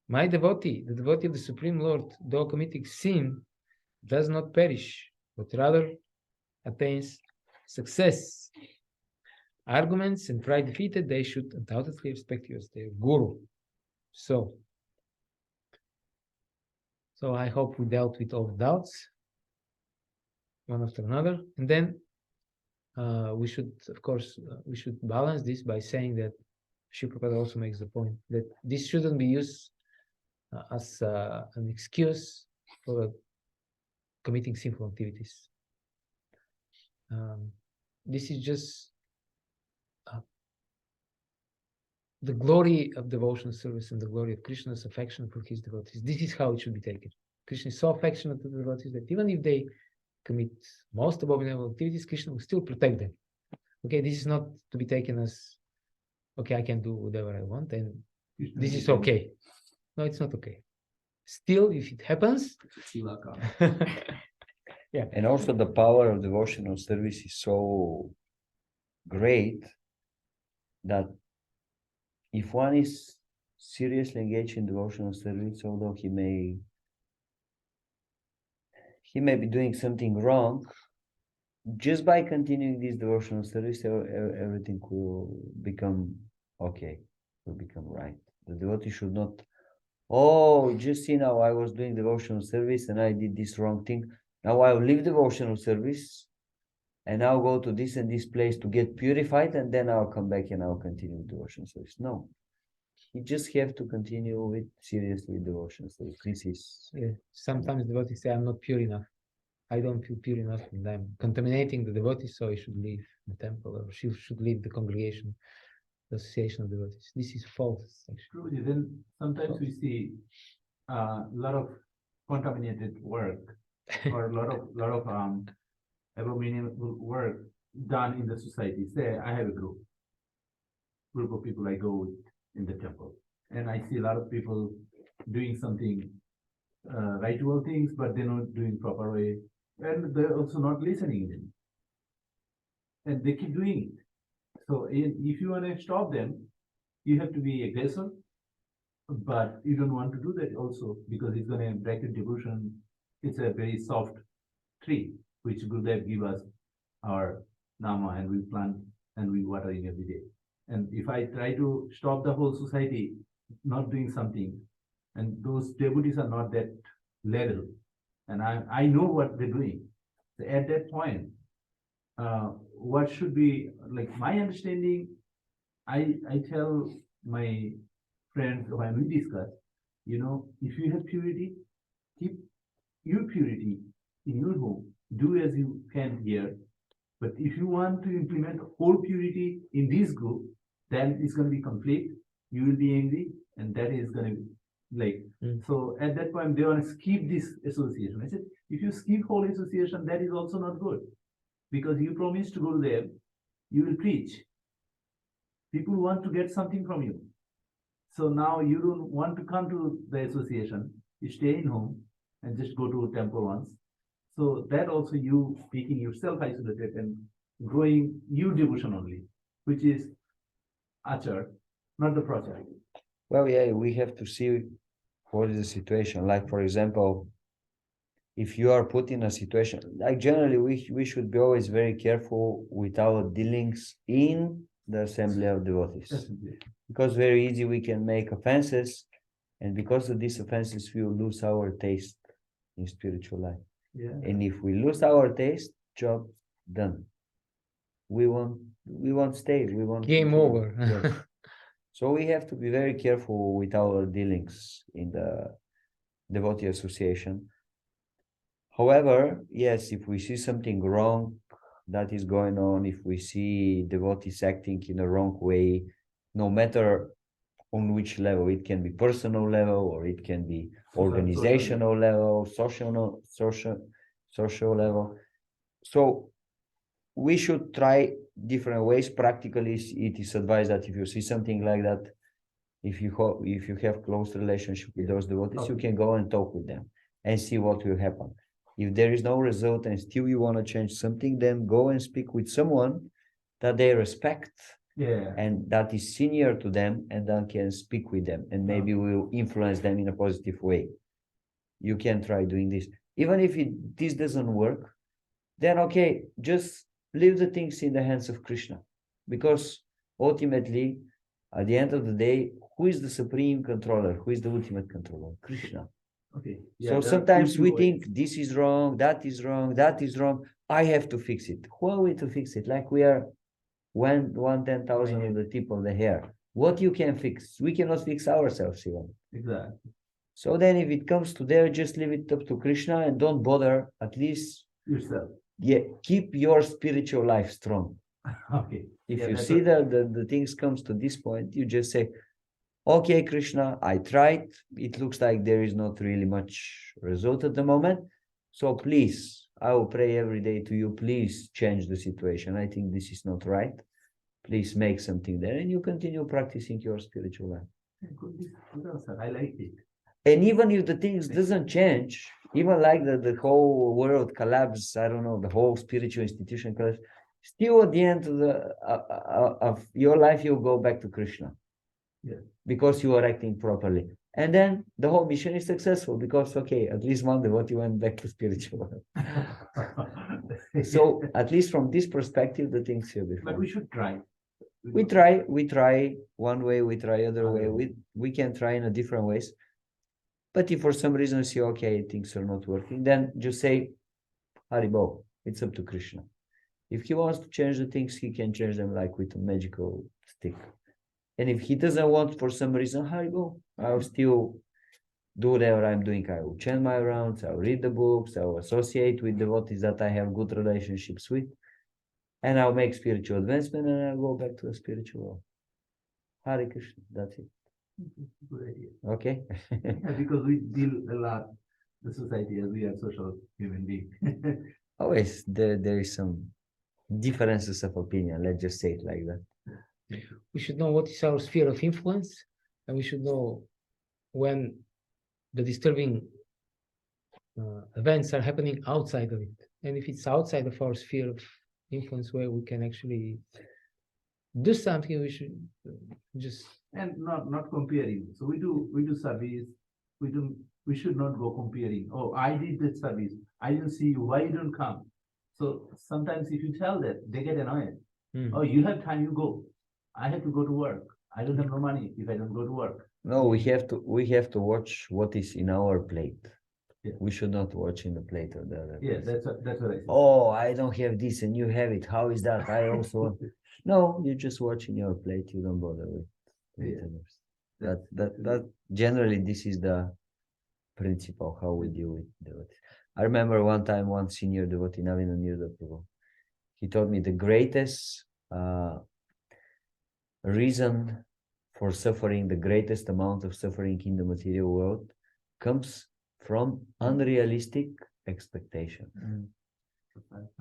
Speaker 2: "My devotee, the devotee of the Supreme Lord, though committing sin, does not perish, but rather attains success." Arguments and pride defeated, they should undoubtedly respect you as their guru. So I hope we dealt with all the doubts, one after another. And then we should, of course, we should balance this by saying that Srila Prabhupada also makes the point that this shouldn't be used as an excuse for committing sinful activities. This is just the glory of devotional service and the glory of Krishna's affection for his devotees. This is how it should be taken. Krishna is so affectionate to the devotees that even if they commit most abominable activities, Krishna will still protect them. Okay, this is not to be taken as, okay, I can do whatever I want and this is okay. No, it's not okay. Still, if it happens, yeah.
Speaker 1: And also the power of devotional service is so great that if one is seriously engaged in devotional service, although he may be doing something wrong, just by continuing this devotional service, everything will become okay, will become right. The devotee should not, oh, just see now I was doing devotional service and I did this wrong thing. Now I'll leave devotional service and I'll go to this and this place to get purified and then I'll come back and I'll continue with devotional service. No. You just have to continue with seriously devotional service. This is
Speaker 2: sometimes devotees say, "I'm not pure enough. I don't feel pure enough and I'm contaminating the devotees, so I should leave the temple or she should leave the congregation, the association of devotees." This is false.
Speaker 6: True. Then sometimes we see a lot of contaminated work or a lot of abominable work done in the society. Say I have a group of people I go with in the temple, and I see a lot of people doing something ritual things, but they're not doing proper way, and they're also not listening in, and they keep doing it. So if you want to stop them, you have to be aggressive, but you don't want to do that also because it's going to break your devotion. It's a very soft tree which Gurudev give us our nama, and we plant and we watering every day. And if I try to stop the whole society not doing something, and those devotees are not that level, and I know what they're doing. So at that point, what should be like my understanding, I tell my friends when we discuss, if you have purity, keep your purity in your home, do as you can here. But if you want to implement whole purity in this group, then it's going to be conflict. You will be angry, and that is going to be like. So at that point, they want to skip this association. I said, if you skip whole association, that is also not good, because you promised to go to them, you will preach. People want to get something from you. So now you don't want to come to the association. You stay in home and just go to a temple once. So that also you speaking yourself isolated and growing your devotion only, which is achar, not the prachar.
Speaker 1: Well, yeah, we have to see what is the situation. Like, for example, if you are put in a situation, like generally we should be always very careful with our dealings in the assembly of devotees,
Speaker 6: Definitely.
Speaker 1: because very easy we can make offenses, and because of these offenses we will lose our taste in spiritual life.
Speaker 6: Yeah.
Speaker 1: And if we lose our taste, job done. We won't stay. We won't
Speaker 2: Game
Speaker 1: continue.
Speaker 2: over.
Speaker 1: Yes. So we have to be very careful with our dealings in the devotee association. However, yes, if we see something wrong that is going on, if we see devotees acting in a wrong way, no matter on which level, it can be personal level or it can be organizational level, social level. So we should try different ways. Practically, it is advised that if you see something like that, if you have close relationship with those devotees, you can go and talk with them and see what will happen. If there is no result and still you want to change something, then go and speak with someone that they respect
Speaker 6: Yeah.
Speaker 1: and that is senior to them, and then can speak with them and maybe will influence them in a positive way. You can try doing this. Even if this doesn't work, then okay, just leave the things in the hands of Krishna, because ultimately, at the end of the day, who is the supreme controller? Who is the ultimate controller? Krishna.
Speaker 6: Okay.
Speaker 1: So sometimes we think this is wrong, that is wrong, that is wrong. I have to fix it. Who are we to fix it? Like we are 1/10,000 of the tip of the hair. What you can fix? We cannot fix ourselves even.
Speaker 6: Exactly.
Speaker 1: So then if it comes to there, just leave it up to Krishna and don't bother, at least
Speaker 6: Yourself.
Speaker 1: keep your spiritual life strong.
Speaker 6: Okay.
Speaker 1: If
Speaker 6: Yeah,
Speaker 1: you
Speaker 6: that's
Speaker 1: see
Speaker 6: what-
Speaker 1: that the things comes to this point, you just say, okay, Krishna, I tried. It looks like there is not really much result at the moment. So please, I will pray every day to you. Please change the situation. I think this is not right. Please make something there, and you continue practicing your spiritual life.
Speaker 6: Good answer. I like it.
Speaker 1: And even if the things doesn't change, even like the whole world collapses, I don't know, the whole spiritual institution collapses, still at the end of your life, you'll go back to Krishna.
Speaker 6: Yeah.
Speaker 1: Because you are acting properly. And then the whole mission is successful because, okay, at least one devotee went back to spiritual life. So at least from this perspective, the things will be fine.
Speaker 6: But we should try.
Speaker 1: We try one way, we try other way. We can try in a different ways. But if for some reason you see, okay, things are not working, then just say, Haribo, it's up to Krishna. If he wants to change the things, he can change them like with a magical stick. And if he doesn't want for some reason, Haribo, I'll still do whatever I'm doing. I will chant my rounds, I'll read the books, I'll associate with devotees that I have good relationships with, and I'll make spiritual advancement and I'll go back to the spiritual world. Hare Krishna, that's it.
Speaker 6: Good idea.
Speaker 1: Okay?
Speaker 6: Yeah, because we deal a lot the society as we are social human beings.
Speaker 1: Always there is some differences of opinion, let's just say it like that.
Speaker 2: We should know what is our sphere of influence, and we should know when the disturbing events are happening outside of it. And if it's outside of our sphere of influence where we can actually do something, we should just
Speaker 6: And not comparing. So we do service. We should not go comparing. Oh, I did that service. I didn't see you. Why you don't come? So sometimes if you tell that, they get annoyed. Oh, you have time, you go. I have to go to work. I don't have no money if I don't go to work.
Speaker 1: No, we have to watch what is in our plate.
Speaker 6: Yeah.
Speaker 1: We should not watch in the plate of the other
Speaker 6: Yeah,
Speaker 1: person.
Speaker 6: that's what I said.
Speaker 1: Oh, I don't have this and you have it. How is that? I also want. No, you just watch in your plate. You don't bother with
Speaker 6: Yeah.
Speaker 1: others. That generally this is the principle how we deal with devotees. I remember one time one senior devotee, Navina Nirdaprabhu, he told me the greatest reason for suffering, the greatest amount of suffering in the material world comes from unrealistic expectations.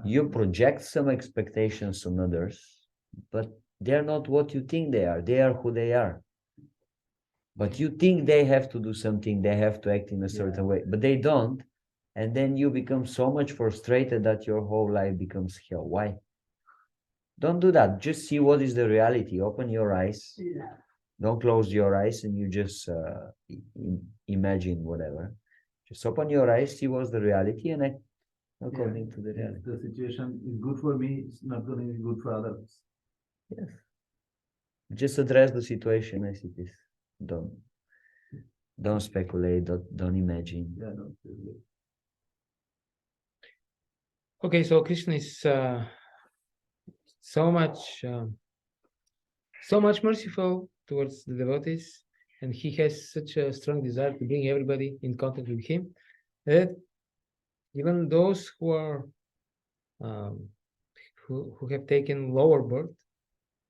Speaker 1: You project some expectations on others, but they're not what you think they are who they are. But you think they have to do something, they have to act in a certain way, but they don't. And then you become so much frustrated that your whole life becomes hell. Why? Don't do that. Just see what is the reality. Open your eyes. Don't close your eyes and you just imagine whatever. Just open your eyes, see what's the reality, and act according to the
Speaker 6: If
Speaker 1: reality.
Speaker 6: the situation is good for me, it's not going to be good for others.
Speaker 1: Yes. Just address the situation as it is. Don't speculate, don't imagine.
Speaker 6: Yeah, no,
Speaker 2: Okay, so Krishna is so much merciful towards the devotees, and he has such a strong desire to bring everybody in contact with him that even those who are who have taken lower birth,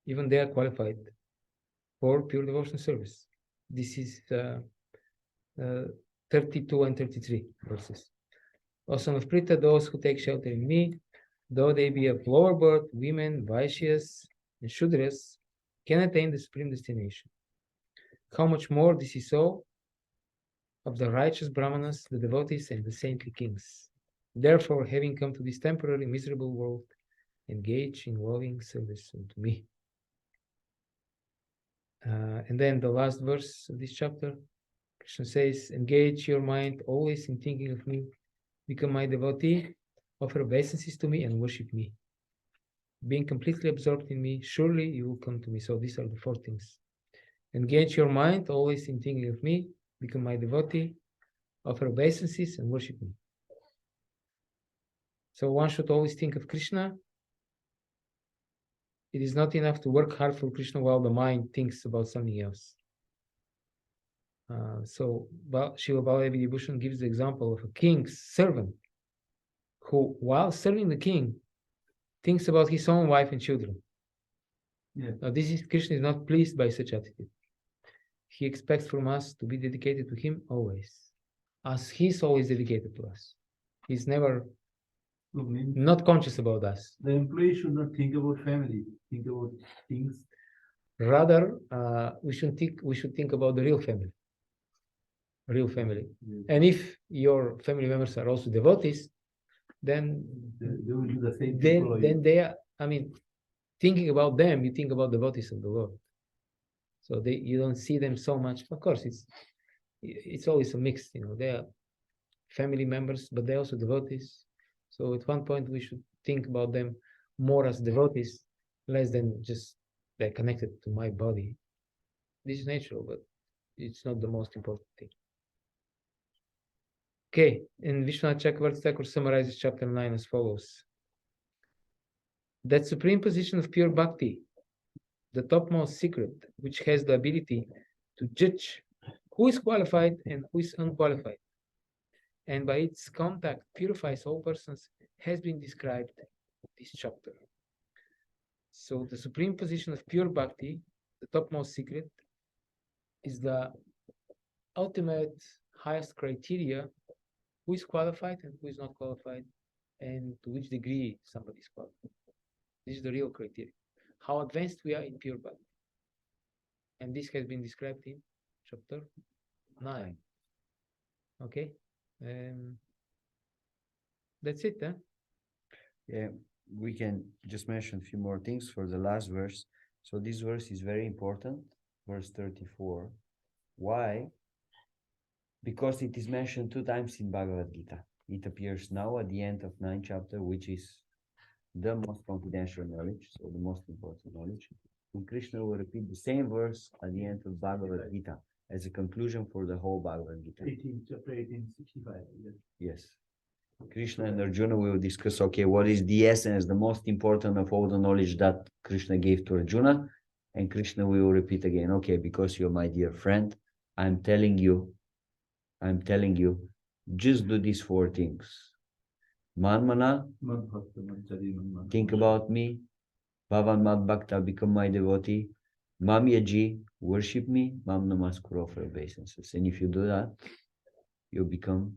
Speaker 2: even they are qualified for pure devotional service. This is 32 and 33 verses. O son of Pritha, those who take shelter in me, though they be of lower birth, women, Vaishyas, and Shudras, can attain the supreme destination. How much more this is so of the righteous Brahmanas, the devotees, and the saintly kings. Therefore, having come to this temporary miserable world, engage in loving service unto me. And then the last verse of this chapter, Krishna says, engage your mind always in thinking of me, become my devotee, offer obeisances to me, and worship me. Being completely absorbed in me, surely you will come to me. So these are the 4 things. Engage your mind always in thinking of me, become my devotee, offer obeisances, and worship me. So one should always think of Krishna. It is not enough to work hard for Krishna while the mind thinks about something else. So Srila Baladevi Vibhushan gives the example of a king's servant who, while serving the king, thinks about his own wife and children.
Speaker 6: Yeah.
Speaker 2: Now, Krishna is not pleased by such attitude. He expects from us to be dedicated to him always, as he's always dedicated to us. He's never not conscious about us.
Speaker 6: The employee should not think about family, think about things.
Speaker 2: Rather, we should think about the real family. Real family.
Speaker 6: Yes.
Speaker 2: And if your family members are also devotees, then
Speaker 6: They will do the same.
Speaker 2: Then they are, thinking about them, you think about devotees of the Lord. So you don't see them so much. Of course, it's always a mix, they are family members, but they're also devotees. So at one point we should think about them more as devotees, less than just they're connected to my body. This is natural, but it's not the most important thing. Okay, and Vishwanath Chakravarti Thakur summarizes chapter 9 as follows. That supreme position of pure bhakti, the topmost secret, which has the ability to judge who is qualified and who is unqualified, and by its contact purifies all persons, has been described in this chapter. So the supreme position of pure bhakti, the topmost secret, is the ultimate highest criteria who is qualified and who is not qualified, and to which degree somebody is qualified. This is the real criteria. How advanced we are in pure bhakti. And this has been described in chapter 9. Okay? That's it, huh?
Speaker 1: Yeah, we can just mention a few more things for the last verse. So this verse is very important, verse 34. Why? Because it is mentioned 2 times in Bhagavad-gita. It appears now at the end of 9th chapter, which is the most confidential knowledge, so the most important knowledge. And Krishna will repeat the same verse at the end of Bhagavad-gita as a conclusion for the whole Bhagavad-gita.
Speaker 6: Chapter 1865.
Speaker 1: Yes. Krishna and Arjuna will discuss, okay, what is the essence, the most important of all the knowledge that Krishna gave to Arjuna? And Krishna will repeat again, okay, because you're my dear friend, I'm telling you, just do these 4 things. Manmana, think about me. Bhavan Mad Bhakta, become my devotee. Mam Yaji, worship me. Mam Namaskuro, for obeisances. And if you do that, you become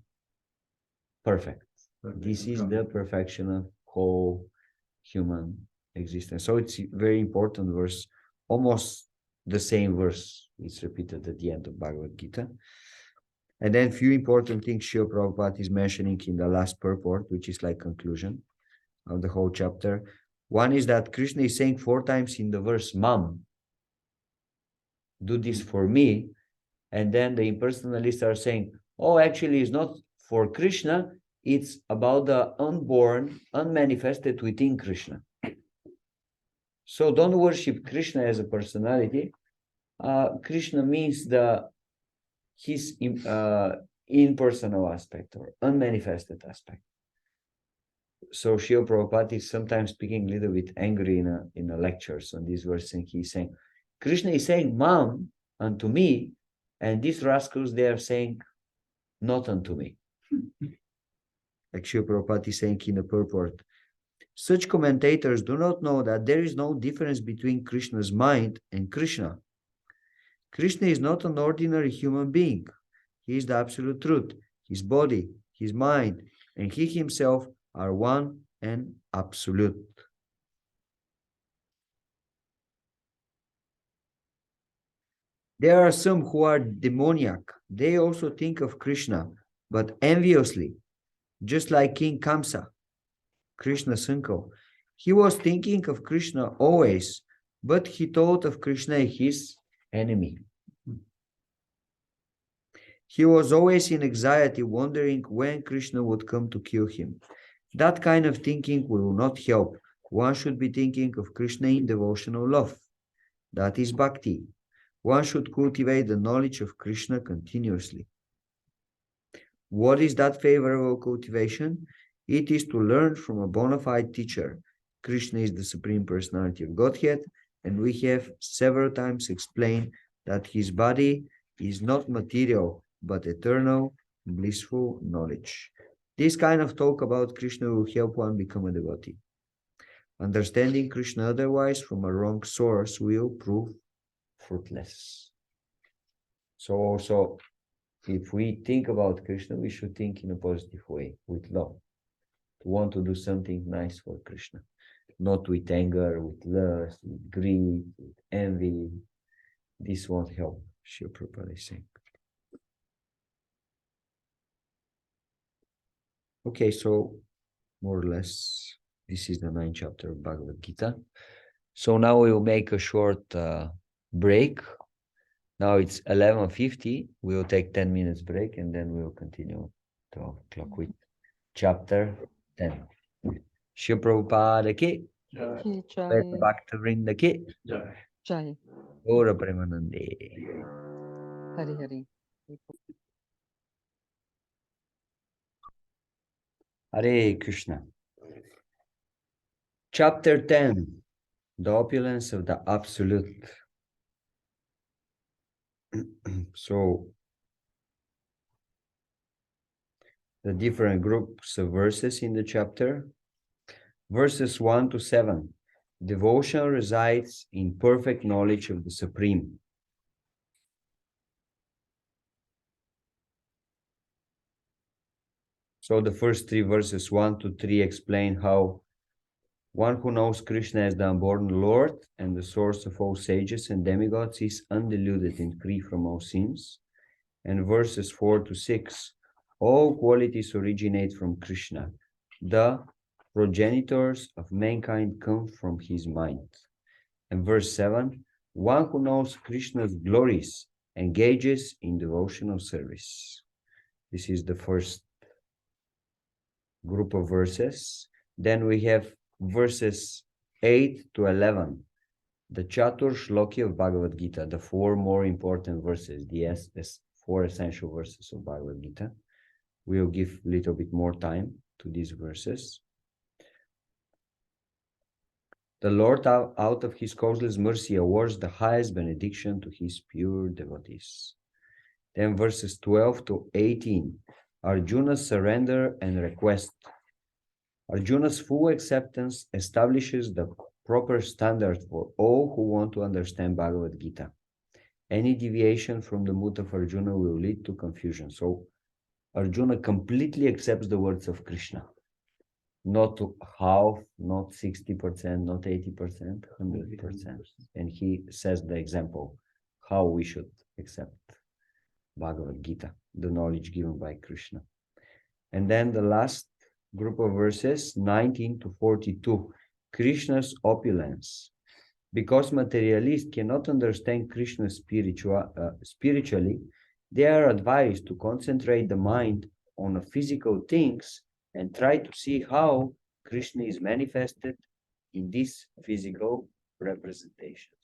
Speaker 1: perfect. This is the perfection of whole human existence. So it's a very important verse, almost the same verse. It's repeated at the end of Bhagavad-gita. And then few important things Srila Prabhupada is mentioning in the last purport, which is like conclusion of the whole chapter. One is that Krishna is saying 4 times in the verse, Mam, do this for me. And then the impersonalists are saying, oh, actually it's not for Krishna, it's about the unborn, unmanifested within Krishna. So don't worship Krishna as a personality. Krishna means his impersonal aspect or unmanifested aspect. So Srila Prabhupada is sometimes speaking a little bit angry in a lectures on this verse, and he's saying, Krishna is saying, Mom, unto me, and these rascals, they are saying, not unto me. Like Srila Prabhupada is saying in the purport, such commentators do not know that there is no difference between Krishna's mind and Krishna. Krishna is not an ordinary human being. He is the absolute truth. His body, his mind, and he himself are one and absolute. There are some who are demoniac. They also think of Krishna, but enviously, just like King Kamsa, Krishna's uncle. He was thinking of Krishna always, but he thought of Krishna as his enemy. He was always in anxiety, wondering when Krishna would come to kill him. That kind of thinking will not help. One should be thinking of Krishna in devotional love. That is bhakti. One should cultivate the knowledge of Krishna continuously. What is that favorable cultivation? It is to learn from a bona fide teacher. Krishna is the Supreme Personality of Godhead, and we have several times explained that his body is not material, but eternal, blissful knowledge. This kind of talk about Krishna will help one become a devotee. Understanding Krishna otherwise from a wrong source will prove fruitless. So also, if we think about Krishna, we should think in a positive way, with love. To want to do something nice for Krishna, not with anger, with lust, with greed, with envy. This won't help, Srila Prabhupada is saying. Okay, so more or less, this is the 9th chapter of Bhagavad-gita. So now we will make a short break. Now it's 11:50. We will take 10 minutes break, and then we will continue 12 o'clock with chapter 10. Srila Prabhupada ki,
Speaker 3: Ki Jai.
Speaker 1: Bhakta-vrinda ki,
Speaker 3: Jai.
Speaker 1: Gaura Premanande.
Speaker 3: Hari Hari.
Speaker 1: Hare Krishna. Chapter 10, the opulence of the Absolute. So, the different groups of verses in the chapter. Verses 1 to 7. Devotion resides in perfect knowledge of the Supreme. So the first 3 verses, 1 to 3, explain how one who knows Krishna as the unborn Lord and the source of all sages and demigods is undeluded and free from all sins. And verses 4 to 6, all qualities originate from Krishna. The progenitors of mankind come from his mind. And verse 7, one who knows Krishna's glories engages in devotional service. This is the first group of verses. Then we have verses 8 to 11, the Chatur Shloki of Bhagavad-gita, the 4 more important verses, the 4 essential verses of Bhagavad-gita. We'll give a little bit more time to these verses. The Lord, out of his causeless mercy, awards the highest benediction to his pure devotees. Then verses 12 to 18, Arjuna's surrender and request. Arjuna's full acceptance establishes the proper standard for all who want to understand Bhagavad-gita. Any deviation from the mood of Arjuna will lead to confusion. So Arjuna completely accepts the words of Krishna. Not half, not 60%, not 80%, 100%. And he says the example, how we should accept Bhagavad-gita, the knowledge given by Krishna. And then the last group of verses, 19 to 42, Krishna's opulence. Because materialists cannot understand Krishna spiritually, they are advised to concentrate the mind on the physical things and try to see how Krishna is manifested in these physical representations.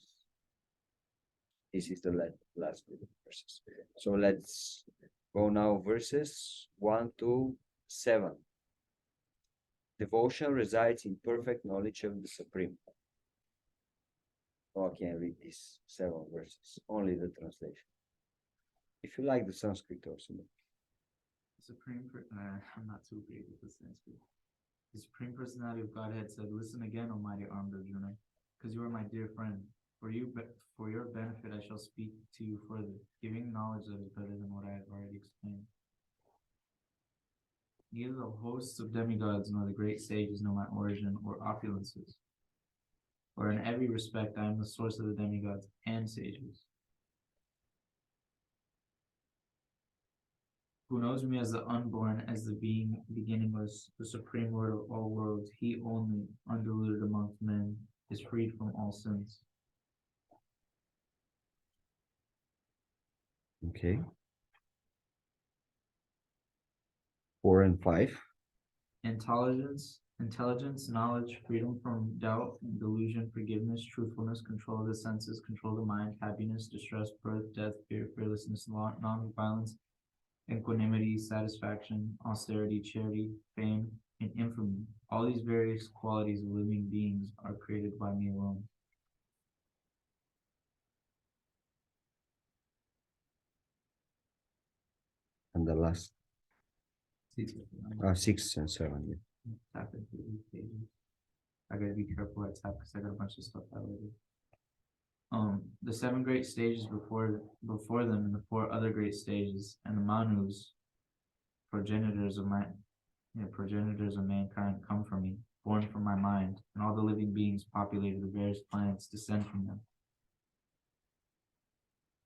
Speaker 1: This is the last group of verses. So let's go now verses 1 to 7. Devotion resides in perfect knowledge of the Supreme. Oh, I can't read these 7 verses, only the translation. If you like the Sanskrit also.
Speaker 5: I'm not too great with the Sanskrit. The Supreme Personality of Godhead said, "Listen again, O mighty armed Arjuna, because you are my dear friend. For your benefit, I shall speak to you further, giving knowledge that is better than what I have already explained. Neither the hosts of demigods nor the great sages know my origin or opulences. For in every respect, I am the source of the demigods and sages. Who knows me as the unborn, as the being beginningless, the supreme Lord of all worlds, he only, undiluted amongst men, is freed from all sins."
Speaker 1: Okay. 4 and 5.
Speaker 5: Intelligence, knowledge, freedom from doubt and delusion, forgiveness, truthfulness, control of the senses, control of the mind, happiness, distress, birth, death, fear, fearlessness, non-violence, equanimity, satisfaction, austerity, charity, fame, and infamy. All these various qualities of living beings are created by me alone.
Speaker 1: And the last
Speaker 5: 6
Speaker 1: 6 and 7. Yeah.
Speaker 5: Tap into these pages. I gotta be careful I tap because I got a bunch of stuff highlighted. The 7 great stages before them, and the 4 other great stages, and the Manus, progenitors of mankind, come from me, born from my mind, and all the living beings populated the various planets descend from them.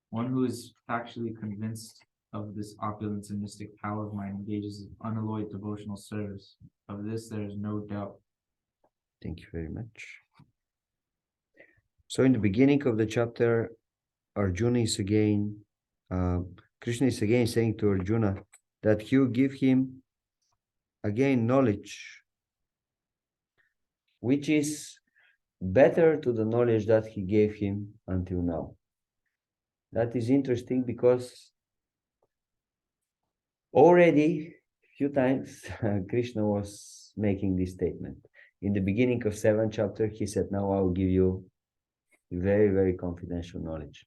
Speaker 5: One who is factually convinced of this opulence and mystic power of mine engages in unalloyed devotional service. Of this there is no doubt.
Speaker 1: Thank you very much. So in the beginning of the chapter, Arjuna is again, Krishna is again saying to Arjuna that he will give him again knowledge, which is better to the knowledge that he gave him until now. That is interesting because already a few times Krishna was making this statement. In the beginning of 7th chapter, he said, now I will give you very, very confidential knowledge.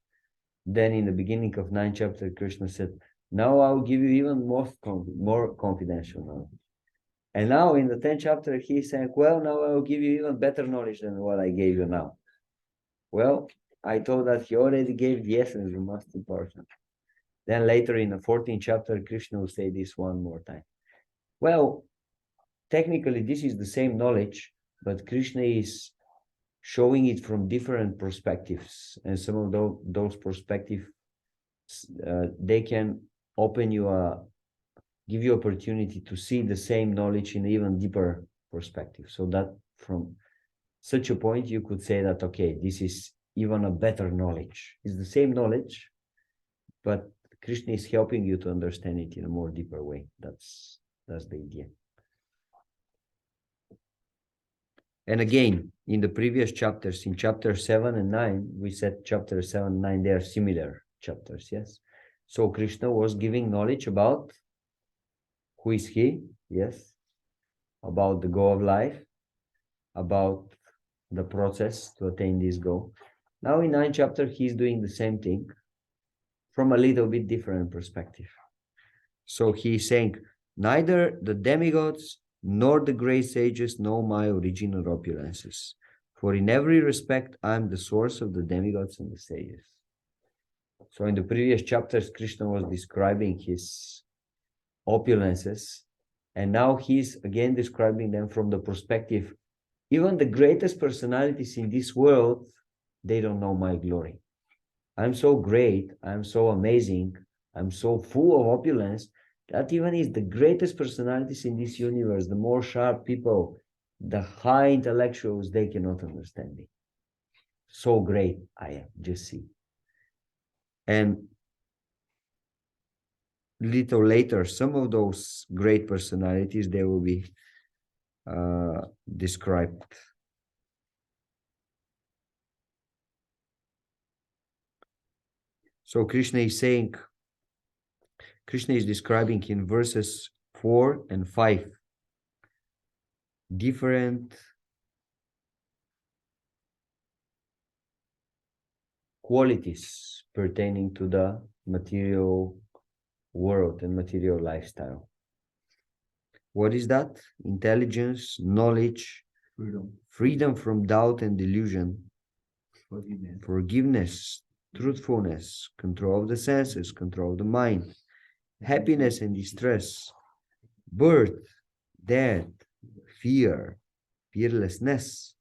Speaker 1: Then in the beginning of 9th chapter, Krishna said, now I will give you even more confidential knowledge. And now in the 10th chapter, he's saying, well, now I will give you even better knowledge than what I gave you now. Well, I thought that he already gave the essence, the most important. Then later in the 14th chapter, Krishna will say this one more time. Well, technically, this is the same knowledge, but Krishna is showing it from different perspectives. And some of those perspectives, they can open you give you opportunity to see the same knowledge in even deeper perspective. So that from such a point, you could say that, okay, this is even a better knowledge. It's the same knowledge, but Krishna is helping you to understand it in a more deeper way. That's the idea. And again, in the previous chapters, in chapter 7 and 9, we said chapter 7 and 9, they are similar chapters, yes? So Krishna was giving knowledge about who is he, yes? About the goal of life, about the process to attain this goal. Now in 9th chapter, he's doing the same thing from a little bit different perspective. So he's saying, neither the demigods nor the great sages know my original opulences. For in every respect, I am the source of the demigods and the sages. So in the previous chapters, Krishna was describing his opulences, and now he's again describing them from the perspective, even the greatest personalities in this world, they don't know my glory. I'm so great, I'm so amazing, I'm so full of opulence, that even is the greatest personalities in this universe, the more sharp people, the high intellectuals, they cannot understand me. So great I am, just see. And little later, some of those great personalities, they will be described. So Krishna is saying, Krishna is describing in verses 4 and 5 different qualities pertaining to the material world and material lifestyle. What is that? Intelligence, knowledge, freedom from doubt and delusion, forgiveness, truthfulness, control of the senses, control of the mind, happiness and distress, birth, death, fear, fearlessness,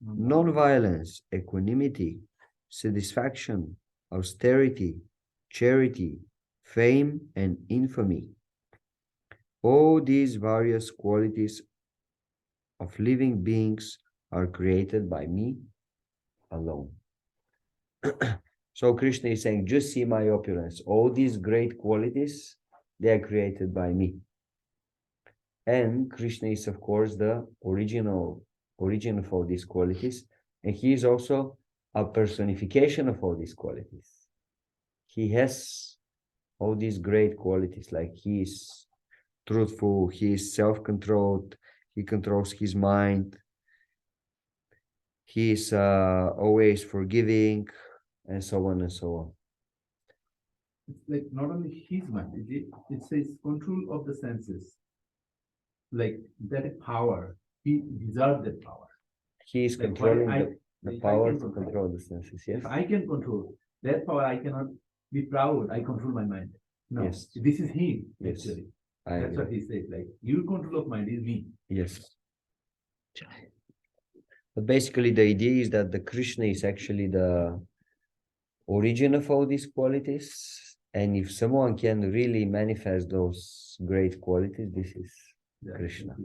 Speaker 1: non-violence, equanimity, satisfaction, austerity, charity, fame, and infamy. All these various qualities of living beings are created by me alone. So Krishna is saying, just see my opulence. All these great qualities, they are created by me. And Krishna is, of course, the origin of all these qualities. And he is also a personification of all these qualities. He has all these great qualities, like he is truthful, he is self-controlled, he controls his mind, he is always forgiving, and so on and so on.
Speaker 6: It's like not only his mind, it says control of the senses. Like that power, he deserved that power.
Speaker 1: He is
Speaker 6: Like
Speaker 1: controlling the
Speaker 6: if
Speaker 1: power
Speaker 6: can
Speaker 1: to control the senses, yes?
Speaker 6: If I can control that power, I cannot be proud. I control my mind. No,
Speaker 1: Yes.
Speaker 6: this is him,
Speaker 1: Yes.
Speaker 6: actually.
Speaker 1: I
Speaker 6: That's
Speaker 1: agree.
Speaker 6: what he says. Like, your control of mind is me.
Speaker 1: Yes. But basically the idea is that the Krishna is actually the origin of all these qualities. And if someone can really manifest those great qualities, this is
Speaker 6: Yeah,
Speaker 1: Krishna.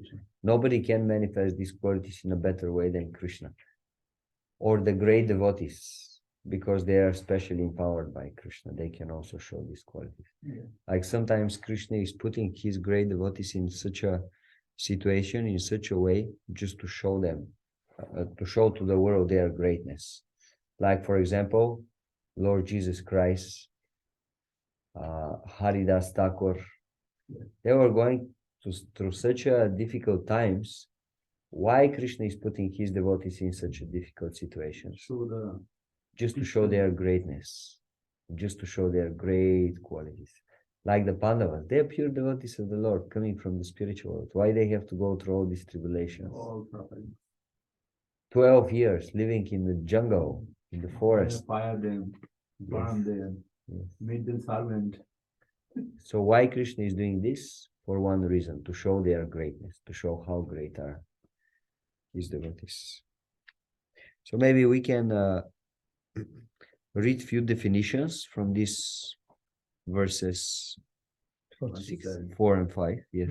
Speaker 1: Nobody can manifest these qualities in a better way than Krishna or the great devotees, because they are specially empowered by Krishna. They can also show these qualities.
Speaker 6: Yeah.
Speaker 1: Like sometimes Krishna is putting his great devotees in such a situation, in such a way, just to show them, to show to the world their greatness. Like, for example, Lord Jesus Christ, Haridas Thakur, they were going through such a difficult times. Why Krishna is putting his devotees in such a difficult situation? Just to show their greatness, just to show their great qualities. Like the Pandavas, they are pure devotees of the Lord, coming from the spiritual world. Why they have to go through all these tribulations? 12 years living in the jungle, in the forest.
Speaker 6: Fire them, burn them, made them servant.
Speaker 1: So why Krishna is doing this? For one reason, to show their greatness, to show how great are his devotees. So maybe we can read few definitions from these verses 4 and 5. Yes.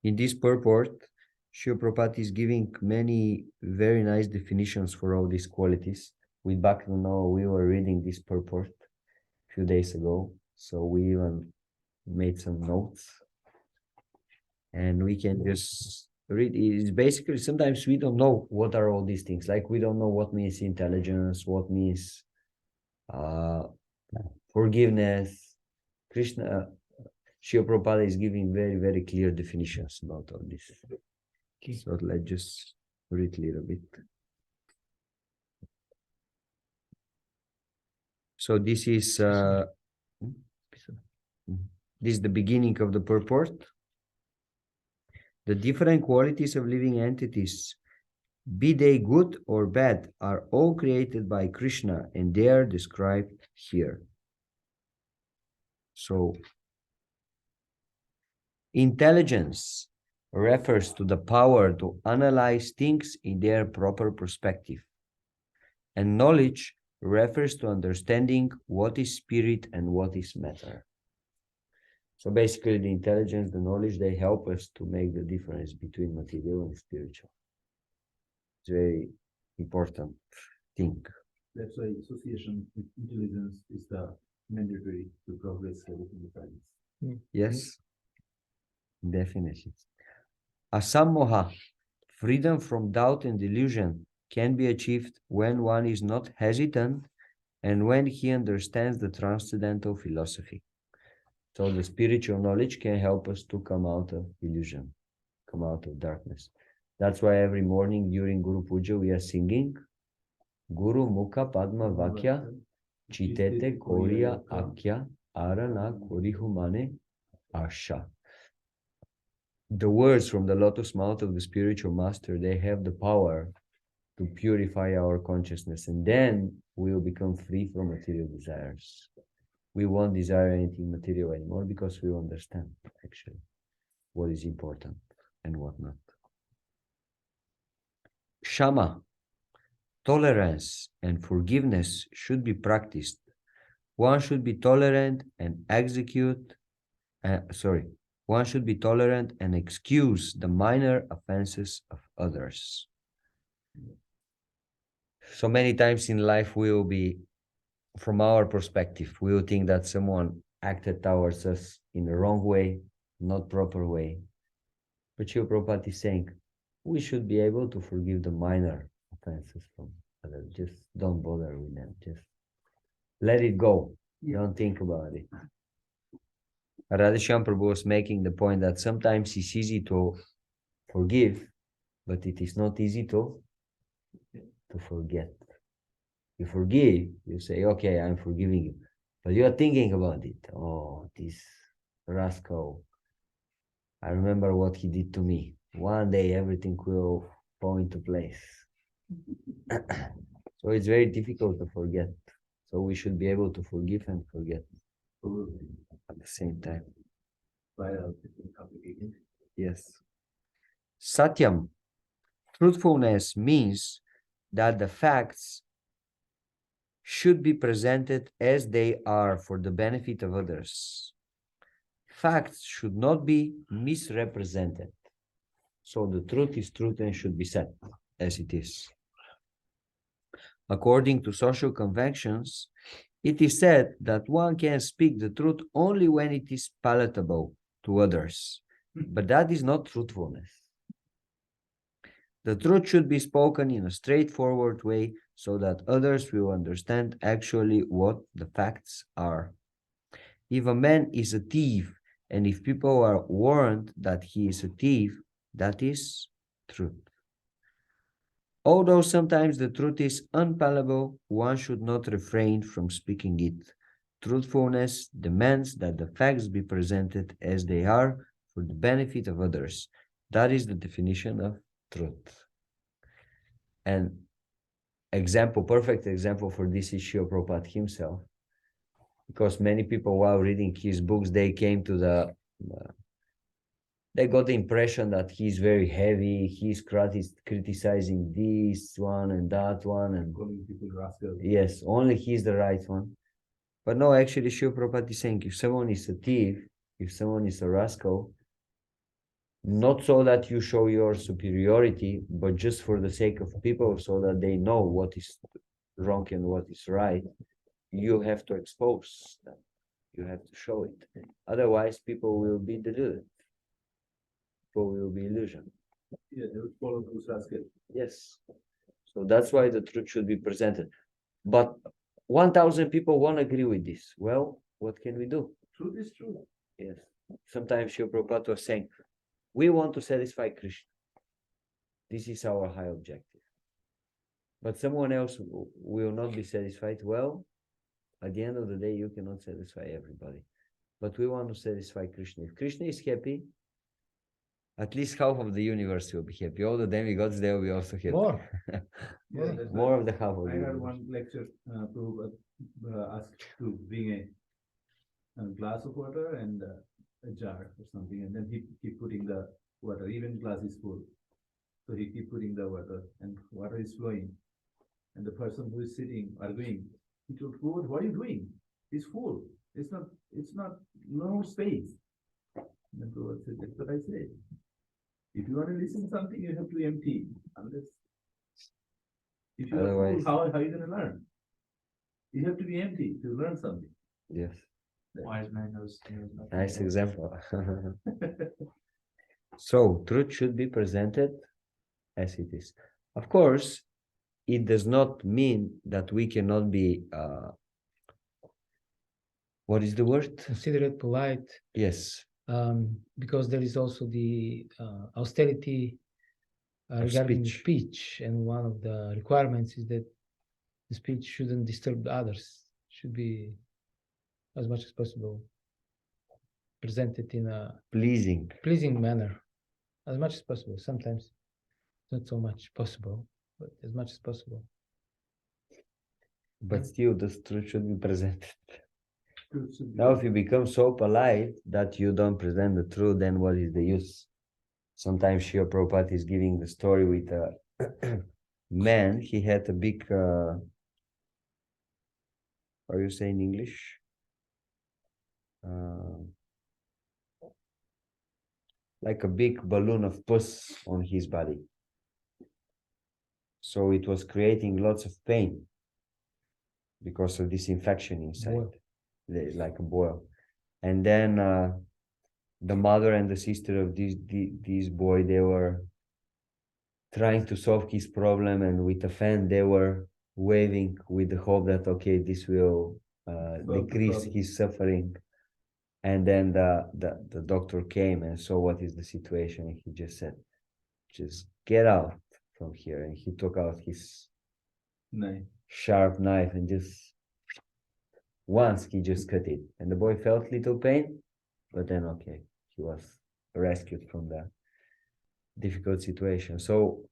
Speaker 1: In this purport, Srila Prabhupada is giving many very nice definitions for all these qualities. With Bhaktivinoda, we were reading this purport a few days ago, so we even made some notes, and we can just read. It's basically, sometimes we don't know what are all these things. Like we don't know what means intelligence, what means forgiveness. Krishna, Srila Prabhupada is giving very, very clear definitions about all this. Okay. So let's just read a little bit. So this is the beginning of the purport. The different qualities of living entities, be they good or bad, are all created by Krishna, and they are described here. So, intelligence refers to the power to analyze things in their proper perspective, and knowledge refers to understanding what is spirit and what is matter. So basically the intelligence, the knowledge, they help us to make the difference between material and spiritual. It's a very important thing.
Speaker 6: That's why association with intelligence is the mandatory to progress within the practice.
Speaker 1: Yes, definitely. Asammoha, freedom from doubt and delusion, can be achieved when one is not hesitant and when he understands the transcendental philosophy. So the spiritual knowledge can help us to come out of illusion, come out of darkness. That's why every morning during Guru Puja we are singing Guru Mukha Padma Vakya Chitete Koria Akya Arana Korihumane Asha. The words from the lotus mouth of the spiritual master, they have the power to purify our consciousness, and then we will become free from material desires. We won't desire anything material anymore because we understand actually what is important and what not. Shama, tolerance and forgiveness should be practiced. One should be tolerant and one should be tolerant and excuse the minor offenses of others. So many times in life we will be, from our perspective, we will think that someone acted towards us in the wrong way, not proper way. But Srila Prabhupada is saying, we should be able to forgive the minor offenses from others. Just don't bother with them. Just let it go. Don't think about it. Radheshyam Prabhu was making the point that sometimes it's easy to forgive, but it is not easy to forget. You forgive, you say, okay, I'm forgiving you. But you are thinking about it. Oh, this rascal. I remember what he did to me. One day everything will fall into place. So it's very difficult to forget. So we should be able to forgive and forget at the same time. Yes. Satyam, truthfulness means that the facts should be presented as they are for the benefit of others. Facts should not be misrepresented. So the truth is truth and should be said as it is. According to social conventions, it is said that one can speak the truth only when it is palatable to others. But that is not truthfulness. The truth should be spoken in a straightforward way so that others will understand actually what the facts are. If a man is a thief, and if people are warned that he is a thief, that is truth. Although sometimes the truth is unpalatable, one should not refrain from speaking it. Truthfulness demands that the facts be presented as they are for the benefit of others. That is the definition of truth. And perfect example for this is Srila Prabhupada himself, because many people while reading his books, they came to they got the impression that he's very heavy, he's criticizing this one and that one, and
Speaker 6: Calling people rascals.
Speaker 1: yes, only he's the right one. But no, actually, Srila Prabhupada is saying, if someone is a thief, if someone is a rascal, not so that you show your superiority, but just for the sake of people, so that they know what is wrong and what is right, you have to expose them. You have to show it. Otherwise, people will be deluded. People will be illusioned.
Speaker 6: Yeah, they would follow those rascals.
Speaker 1: Yes. So that's why the truth should be presented. But 1,000 people won't agree with this. Well, what can we do?
Speaker 6: Truth is truth.
Speaker 1: Yes. Sometimes Srila Prabhupada was saying, we want to satisfy Krishna. This is our high objective. But someone else will not be satisfied. Well, at the end of the day, you cannot satisfy everybody. But we want to satisfy Krishna. If Krishna is happy, at least half of the universe will be happy. All the demigods, they will be also happy.
Speaker 2: More.
Speaker 6: Yeah, that's
Speaker 1: More
Speaker 6: why
Speaker 1: of the half of
Speaker 6: I
Speaker 1: the
Speaker 6: had
Speaker 1: universe.
Speaker 6: one lecture to ask to bring a glass of water and a jar or something, and then he keep putting the water, even glass is full. So he keep putting the water, and water is flowing. And the person who is sitting arguing, he told, what are you doing? It's full. It's not, no space. And the Prabhupada said, that's what I said. If you want to listen to something, you have to empty. Unless, if you are
Speaker 1: Otherwise-
Speaker 6: full, how are you going to learn? You have to be empty to learn something.
Speaker 1: Yes,
Speaker 5: Wise man knows nothing.
Speaker 1: nice example. So truth should be presented as it is. Of course, it does not mean that we cannot be what is the word?
Speaker 2: Considerate, polite,
Speaker 1: Yes,
Speaker 2: because there is also the austerity
Speaker 1: Of
Speaker 2: regarding
Speaker 1: speech.
Speaker 2: speech, and one of the requirements is that the speech shouldn't disturb others, should be as much as possible presented in a
Speaker 1: pleasing.
Speaker 2: pleasing manner, as much as possible. Sometimes not so much possible, but as much as possible.
Speaker 1: But still, the truth should be presented.
Speaker 6: Truth should be-
Speaker 1: Now, if you become so polite that you don't present the truth, then what is the use? Sometimes Srila Prabhupada is giving the story with a man. He had a big, how you say in English? Like a big balloon of pus on his body. So it was creating lots of pain because of this infection inside,
Speaker 2: Boil.
Speaker 1: like a boil. And then the mother and the sister of this boy, they were trying to solve his problem, and with a fan they were waving with the hope that okay, this will
Speaker 6: the
Speaker 1: decrease
Speaker 6: problem.
Speaker 1: his suffering. And then the doctor came and saw what is the situation, and he just said, just get out from here. And he took out his
Speaker 6: Nice.
Speaker 1: sharp knife and just once he just cut it, and the boy felt little pain, but then okay, he was rescued from the difficult situation. So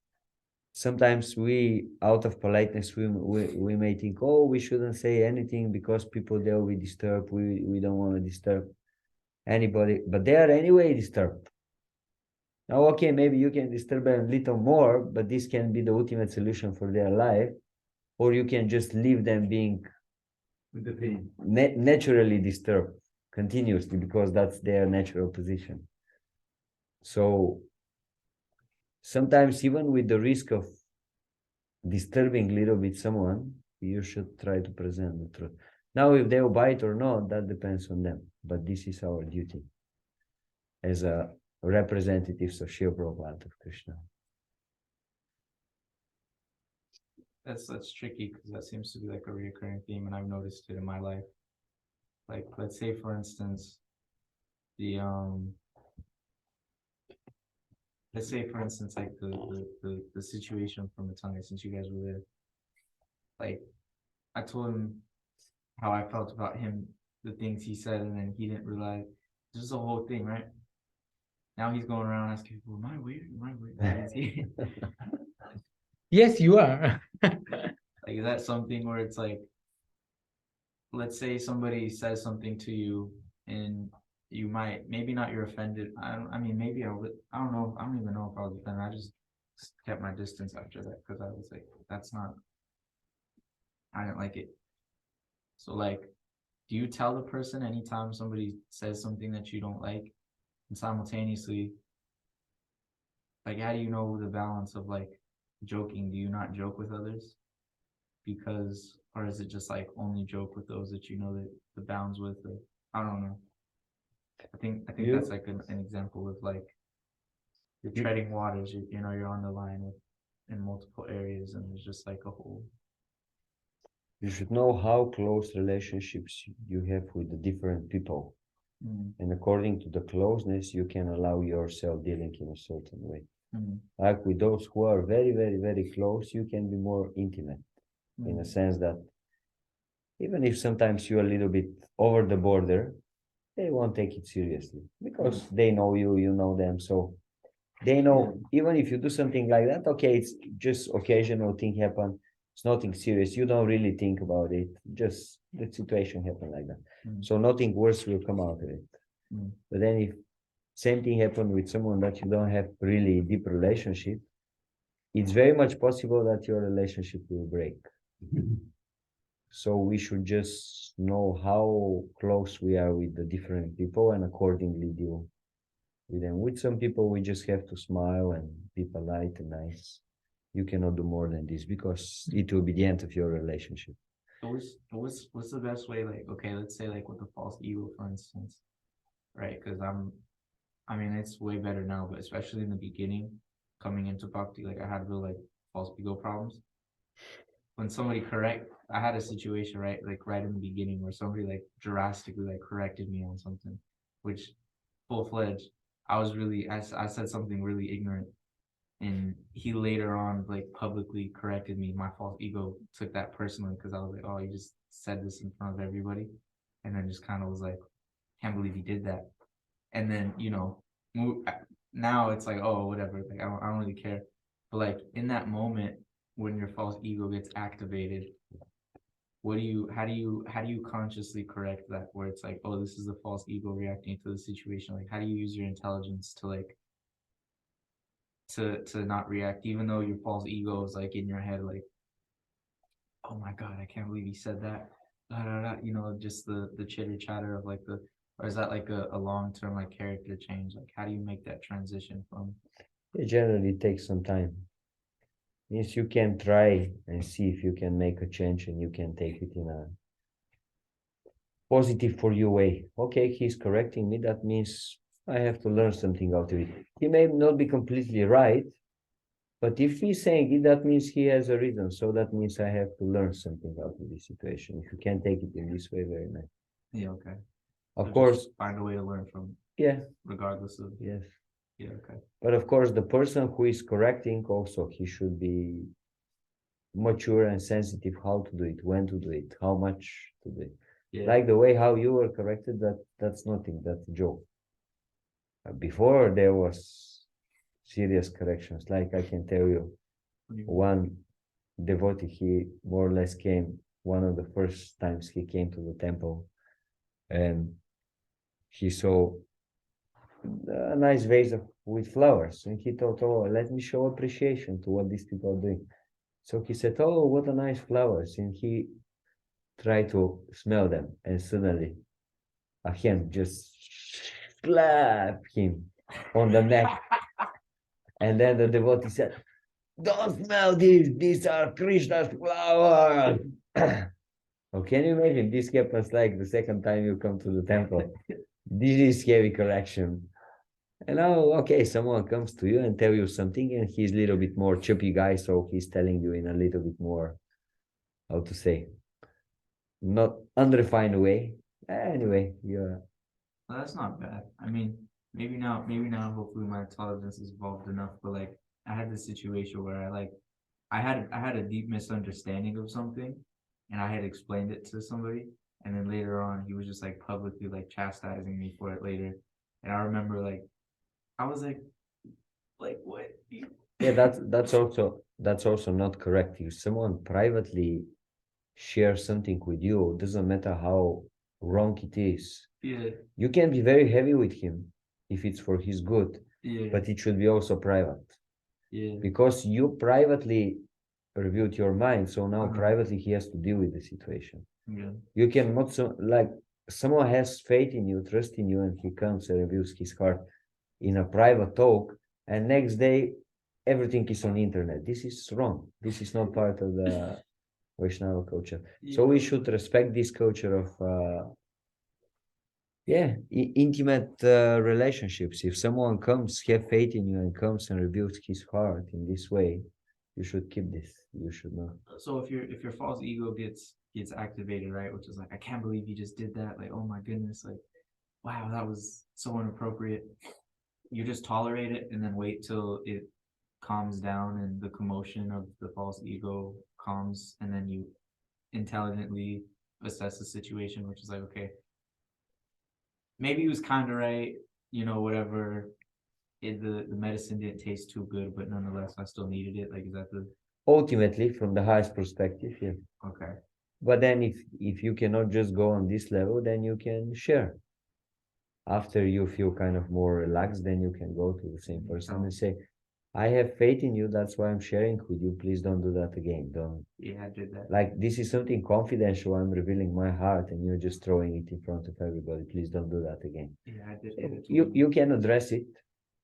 Speaker 1: sometimes we, out of politeness, we may think, oh, we shouldn't say anything because people, they'll be disturbed. We don't want to disturb anybody, but they are anyway disturbed. Now, okay, maybe you can disturb them a little more, but this can be the ultimate solution for their life, or you can just leave them being
Speaker 6: With the pain.
Speaker 1: naturally disturbed continuously because that's their natural position. So sometimes even with the risk of disturbing a little bit someone, you should try to present the truth. Now, if they'll bite or not, that depends on them. But this is our duty as a representatives of Srila Prabhupada of Krishna.
Speaker 5: That's tricky because that seems to be like a recurring theme, and I've noticed it in my life. Like, let's say for instance, let's say for instance, like the situation from the tongue, since you guys were there. Like, I told him how I felt about him, the things he said, and then he didn't realize this is the whole thing, right? Now he's going around asking people, "Am I weird? Am I weird?" Like, is he-
Speaker 2: Yes, you are.
Speaker 5: like, is that something where it's like, let's say somebody says something to you and you might, maybe not, you're offended. I mean, maybe I would, I don't know. I don't even know if I was offended. I just kept my distance after that because I was like, that's not, I didn't like it. So like, do you tell the person anytime somebody says something that you don't like, and simultaneously, like, how do you know the balance of like joking? Do you not joke with others? Because, or is it just like only joke with those that you know that the bounds with? Or, I don't know. I think that's like an example of like you're treading waters. You know, you're on the line with in multiple areas, and there's just like a whole.
Speaker 1: You should know how close relationships you have with the different people.
Speaker 5: Mm,
Speaker 1: And according to the closeness, you can allow yourself dealing in a certain way. Like with those who are very, very, very close, you can be more intimate in a sense that even if sometimes you're a little bit over the border, they won't take it seriously because they know you, you know them. So they know even if you do something like that, okay, it's just occasional thing happen. It's nothing serious. You don't really think about it. Just the situation happened like that. So nothing worse will come out of it. But then if same thing happened with someone that you don't have really deep relationship, it's very much possible that your relationship will break. So we should just know how close we are with the different people and accordingly deal with them. With some people, we just have to smile and be polite and nice. You cannot do more than this because it will be the end of your relationship.
Speaker 5: What's the best way? Like, okay, let's say like with the false ego, for instance, right? Because I mean, it's way better now, but especially in the beginning, coming into bhakti, like I had real like false ego problems. When somebody I had a situation like right in the beginning where somebody like drastically like corrected me on something, which full-fledged, I said something really ignorant, and he later on like publicly corrected me. My false ego took that personally because I was like, oh, you just said this in front of everybody, and then just kind of was like, can't believe he did that. And then now it's like, oh, whatever, like I don't really care. But like in that moment when your false ego gets activated, how do you consciously correct that, where it's like, oh, this is the false ego reacting to the situation? Like, how do you use your intelligence to like to not react, even though your false ego is like in your head, like, oh my god, I can't believe he said that, da, da, da, just the chitter chatter of like or is that like a long-term like character change? Like, how do you make that transition from?
Speaker 1: It generally takes some time. Means you can try and see if you can make a change, and you can take it in a positive for you way. Okay, he's correcting me. That means I have to learn something out of it. He may not be completely right, but if he's saying it, that means he has a reason. So that means I have to learn something out of this situation. If you can take it in this way, very nice.
Speaker 5: Yeah, okay.
Speaker 1: Of
Speaker 5: So
Speaker 1: course,
Speaker 5: just find a way to learn from,
Speaker 1: yeah,
Speaker 5: regardless of.
Speaker 1: yes.
Speaker 5: Yeah, okay.
Speaker 1: But of course, the person who is correcting also, he should be mature and sensitive how to do it, when to do it, how much to do it.
Speaker 5: Yeah.
Speaker 1: Like the way how you were corrected, that's nothing, that's a joke. Before there was serious corrections, like I can tell you, one devotee, he more or less came, one of the first times he came to the temple, and he saw a nice vase with flowers, and he thought, oh, let me show appreciation to what these people are doing. So he said, oh, what a nice flowers, and he tried to smell them, and suddenly a hand just slapped him on the neck. And then the devotee said, don't smell these are Krishna's flowers. Oh, can you imagine? This happens like the second time you come to the temple. This is heavy correction. And now, okay, someone comes to you and tell you something, and he's a little bit more chippy guy, so he's telling you in a little bit more, how to say, not unrefined way. Anyway,
Speaker 5: Well, that's not bad. I mean, maybe now, hopefully my intelligence is evolved enough, but like I had this situation where I had a deep misunderstanding of something, and I had explained it to somebody, and then later on he was just like publicly like chastising me for it later. And I remember like I was like what?
Speaker 1: yeah, that's also not correct. If someone privately shares something with you, doesn't matter how wrong it is.
Speaker 5: Yeah.
Speaker 1: You can be very heavy with him if it's for his good,
Speaker 5: Yeah.
Speaker 1: but it should be also private.
Speaker 5: Yeah.
Speaker 1: Because you privately reviewed your mind, so now privately he has to deal with the situation.
Speaker 5: Yeah.
Speaker 1: You cannot like someone has faith in you, trust in you, and he comes and reviews his heart in a private talk, and next day everything is on the internet. This is wrong. This is not part of the Vaishnava culture.
Speaker 5: Yeah.
Speaker 1: So we should respect this culture of intimate relationships. If someone comes, have faith in you and comes and reveals his heart in this way, you should keep this. You should not.
Speaker 5: So if your false ego gets activated, right, which is like, I can't believe you just did that, like, oh my goodness, like, wow, that was so inappropriate. You just tolerate it and then wait till it calms down and the commotion of the false ego calms, and then you intelligently assess the situation, which is like, okay, maybe he was kind of right, whatever. The medicine didn't taste too good, but nonetheless, I still needed it. Like, is that the
Speaker 1: ultimately from the highest perspective? Yeah.
Speaker 5: Okay.
Speaker 1: But then if you cannot just go on this level, then you can share. After you feel kind of more relaxed, then you can go to the same person and say, I have faith in you, that's why I'm sharing with you. Please don't do that again. Don't.
Speaker 5: Yeah, I did that.
Speaker 1: Like, this is something confidential. I'm revealing my heart, and you're just throwing it in front of everybody. Please don't do that again.
Speaker 5: Yeah, I did.
Speaker 1: So you can address it.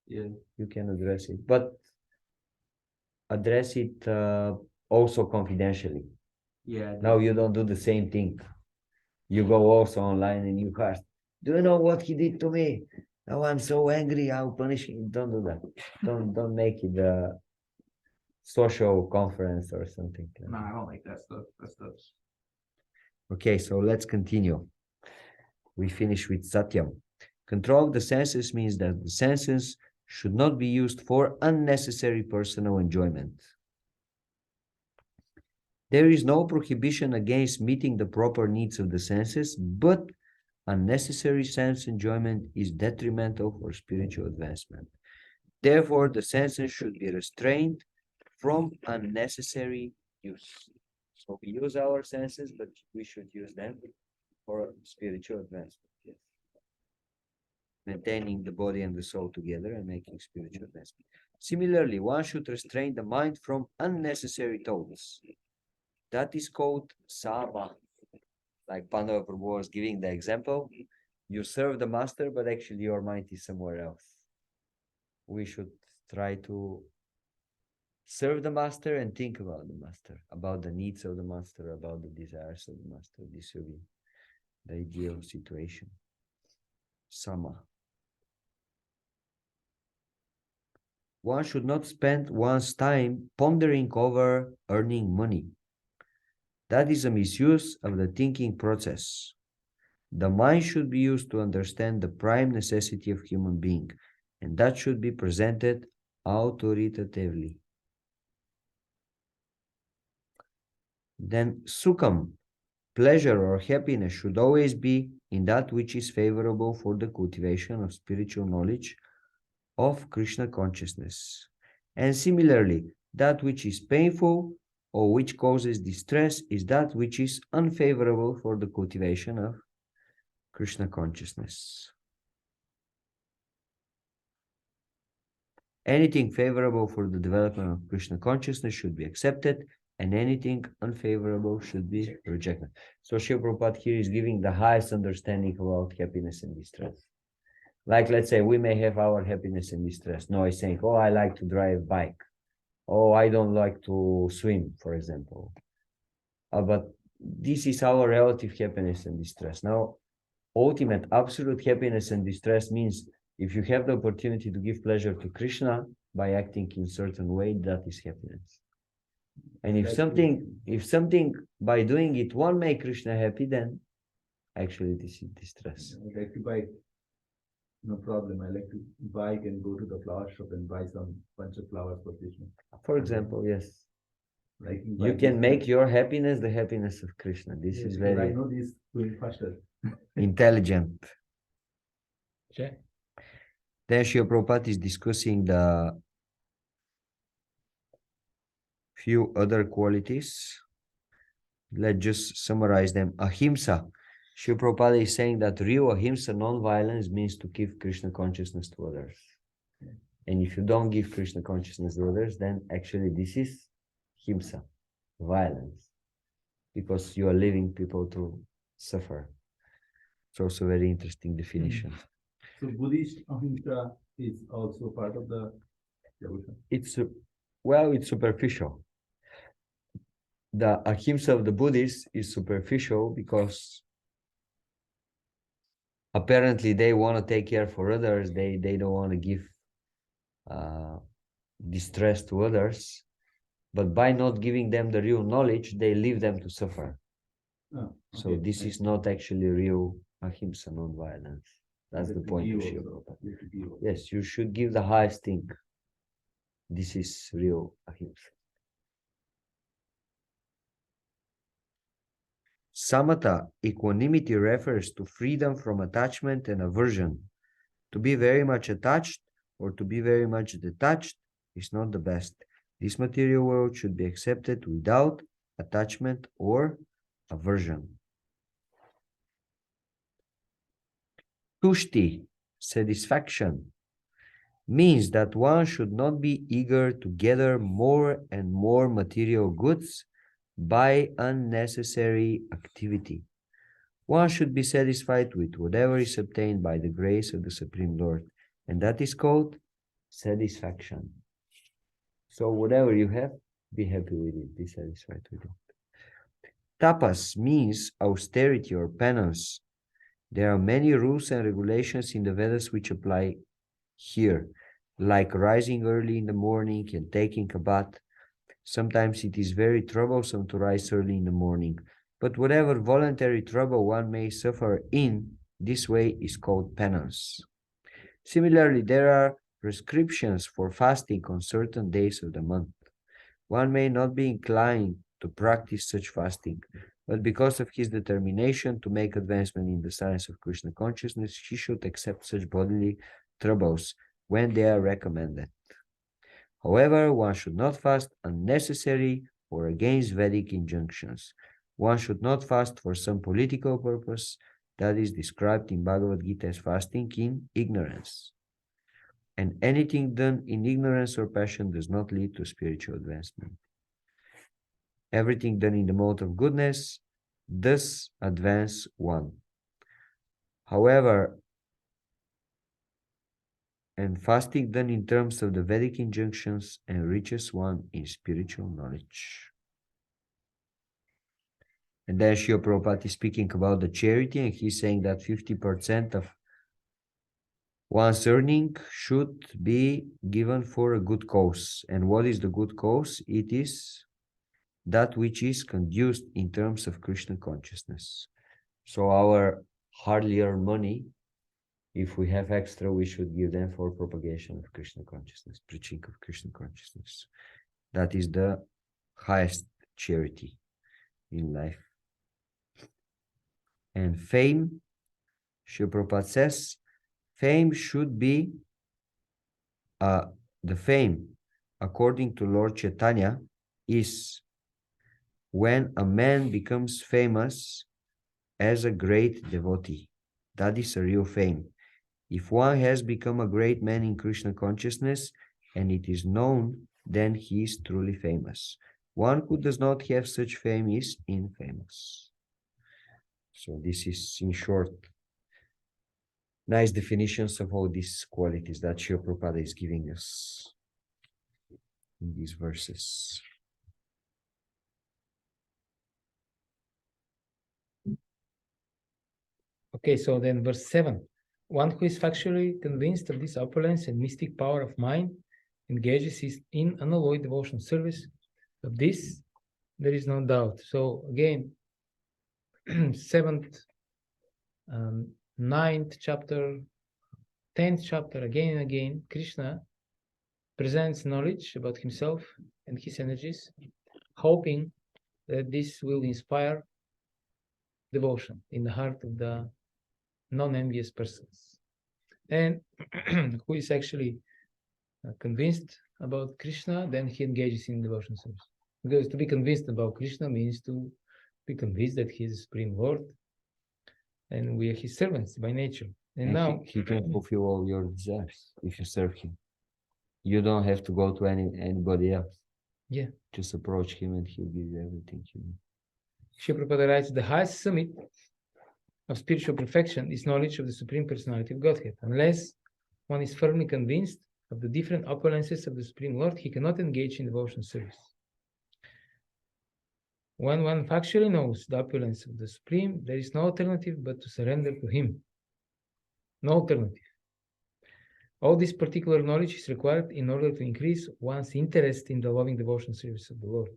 Speaker 5: Yeah.
Speaker 1: You can address it, but address it also confidentially.
Speaker 6: Yeah.
Speaker 1: Now you don't do the same thing. You go also online and you ask, do you know what he did to me? Now I'm so angry, I'll punish him. Don't do that. Don't make it a social conference or something.
Speaker 6: No, I don't like that stuff. That stuff's
Speaker 1: Okay, so let's continue. We finish with Satyam. Control of the senses means that the senses should not be used for unnecessary personal enjoyment. There is no prohibition against meeting the proper needs of the senses, but unnecessary sense enjoyment is detrimental for spiritual advancement. Therefore, the senses should be restrained from unnecessary use. So we use our senses, but we should use them for spiritual advancement. Yes. Maintaining the body and the soul together and making spiritual advancement. Similarly, one should restrain the mind from unnecessary thoughts. That is called sama. Like Pandava Prabhu was giving the example, you serve the master, but actually your mind is somewhere else. We should try to serve the master and think about the master, about the needs of the master, about the desires of the master. This will be the ideal situation. Sama. One should not spend one's time pondering over earning money. That is a misuse of the thinking process. The mind should be used to understand the prime necessity of human being, and that should be presented authoritatively. Then sukham, pleasure or happiness, should always be in that which is favorable for the cultivation of spiritual knowledge of Krishna consciousness. And similarly, that which is painful or which causes distress is that which is unfavorable for the cultivation of Krishna consciousness. Anything favorable for the development of Krishna consciousness should be accepted, and anything unfavorable should be rejected. So Srila Prabhupada here is giving the highest understanding about happiness and distress. Like, let's say we may have our happiness and distress. No, he's saying, oh, I like to drive bike. Oh, I don't like to swim, for example. But this is our relative happiness and distress. Now, ultimate absolute happiness and distress means if you have the opportunity to give pleasure to Krishna by acting in certain way, that is happiness. And if something by doing it won't make Krishna happy, then actually this is distress.
Speaker 6: I like to buy, no problem. I like to bike and go to the flower shop and buy some bunch of flowers for Krishna.
Speaker 1: For example, yes.
Speaker 6: Liking
Speaker 1: You
Speaker 6: bike
Speaker 1: can
Speaker 6: is
Speaker 1: make
Speaker 6: good.
Speaker 1: your happiness the happiness of Krishna. This is
Speaker 6: Because I
Speaker 1: very
Speaker 6: know this going faster.
Speaker 1: intelligent.
Speaker 2: Okay.
Speaker 1: Then Srila Prabhupada is discussing the few other qualities. Let's just summarize them. Ahimsa. Srila Prabhupada is saying that real ahimsa, non-violence, means to give Krishna consciousness to others. And if you don't give Krishna consciousness to others, then actually this is himsa, violence, because you are leaving people to suffer. It's also a very interesting definition.
Speaker 6: So Buddhist ahimsa is also part of the devotion.
Speaker 1: It's superficial. The ahimsa of the Buddhists is superficial because apparently they want to take care for others. They don't want to give distress to others, but by not giving them the real knowledge, they leave them to suffer.
Speaker 6: Oh,
Speaker 1: So
Speaker 6: okay.
Speaker 1: this is not actually real ahimsa, non-violence. That's the point of Srila Prabhupada.
Speaker 6: You have to give.
Speaker 1: Yes, you should give the highest thing. This is real ahimsa. Samatha, equanimity, refers to freedom from attachment and aversion. To be very much attached or to be very much detached is not the best. This material world should be accepted without attachment or aversion. Tushti, satisfaction, means that one should not be eager to gather more and more material goods by unnecessary activity. One should be satisfied with whatever is obtained by the grace of the Supreme Lord, and that is called satisfaction. So whatever you have, be happy with it, be satisfied with it. Tapas means austerity or penance. There are many rules and regulations in the Vedas which apply here, like rising early in the morning and taking a bath. Sometimes it is very troublesome to rise early in the morning, but whatever voluntary trouble one may suffer in this way is called penance. Similarly, there are prescriptions for fasting on certain days of the month. One may not be inclined to practice such fasting, but because of his determination to make advancement in the science of Krishna consciousness, he should accept such bodily troubles when they are recommended. However, one should not fast unnecessary or against Vedic injunctions. One should not fast for some political purpose that is described in Bhagavad-gita as fasting in ignorance. And anything done in ignorance or passion does not lead to spiritual advancement. Everything done in the mode of goodness does advance one. However, and fasting done in terms of the Vedic injunctions enriches one in spiritual knowledge. And then Srila Prabhupada is speaking about the charity, and he's saying that 50% of one's earning should be given for a good cause. And what is the good cause? It is that which is conduced in terms of Krishna consciousness. So our hardly earned money, if we have extra, we should give them for propagation of Krishna consciousness, preaching of Krishna consciousness. That is the highest charity in life. And fame, Srila Prabhupada says, fame should be, the fame, according to Lord Chaitanya, is when a man becomes famous as a great devotee. That is a real fame. If one has become a great man in Krishna consciousness and it is known, then he is truly famous. One who does not have such fame is infamous. So this is, in short, nice definitions of all these qualities that Srila Prabhupada is giving us in these verses.
Speaker 2: Okay, so then verse 7. One who is factually convinced of this opulence and mystic power of mind engages in unalloyed devotional service. Of this, there is no doubt. So again, 7th, 9th chapter, 10th chapter, again and again, Krishna presents knowledge about himself and his energies, hoping that this will inspire devotion in the heart of the non-envious persons. And who is actually convinced about Krishna, then he engages in devotion service. Because to be convinced about Krishna means to be convinced that he is the Supreme Lord and we are his servants by nature. And now
Speaker 1: he can fulfill all your desires if you serve him. You don't have to go to anybody else.
Speaker 2: Yeah.
Speaker 1: Just approach him and he'll give you everything you need.
Speaker 2: Srila Prabhupada writes, the highest summit of spiritual perfection is knowledge of the Supreme Personality of Godhead. Unless one is firmly convinced of the different opulences of the Supreme Lord, he cannot engage in devotion service. When one factually knows the opulence of the Supreme, there is no alternative but to surrender to him. No alternative. All this particular knowledge is required in order to increase one's interest in the loving devotion service of the Lord.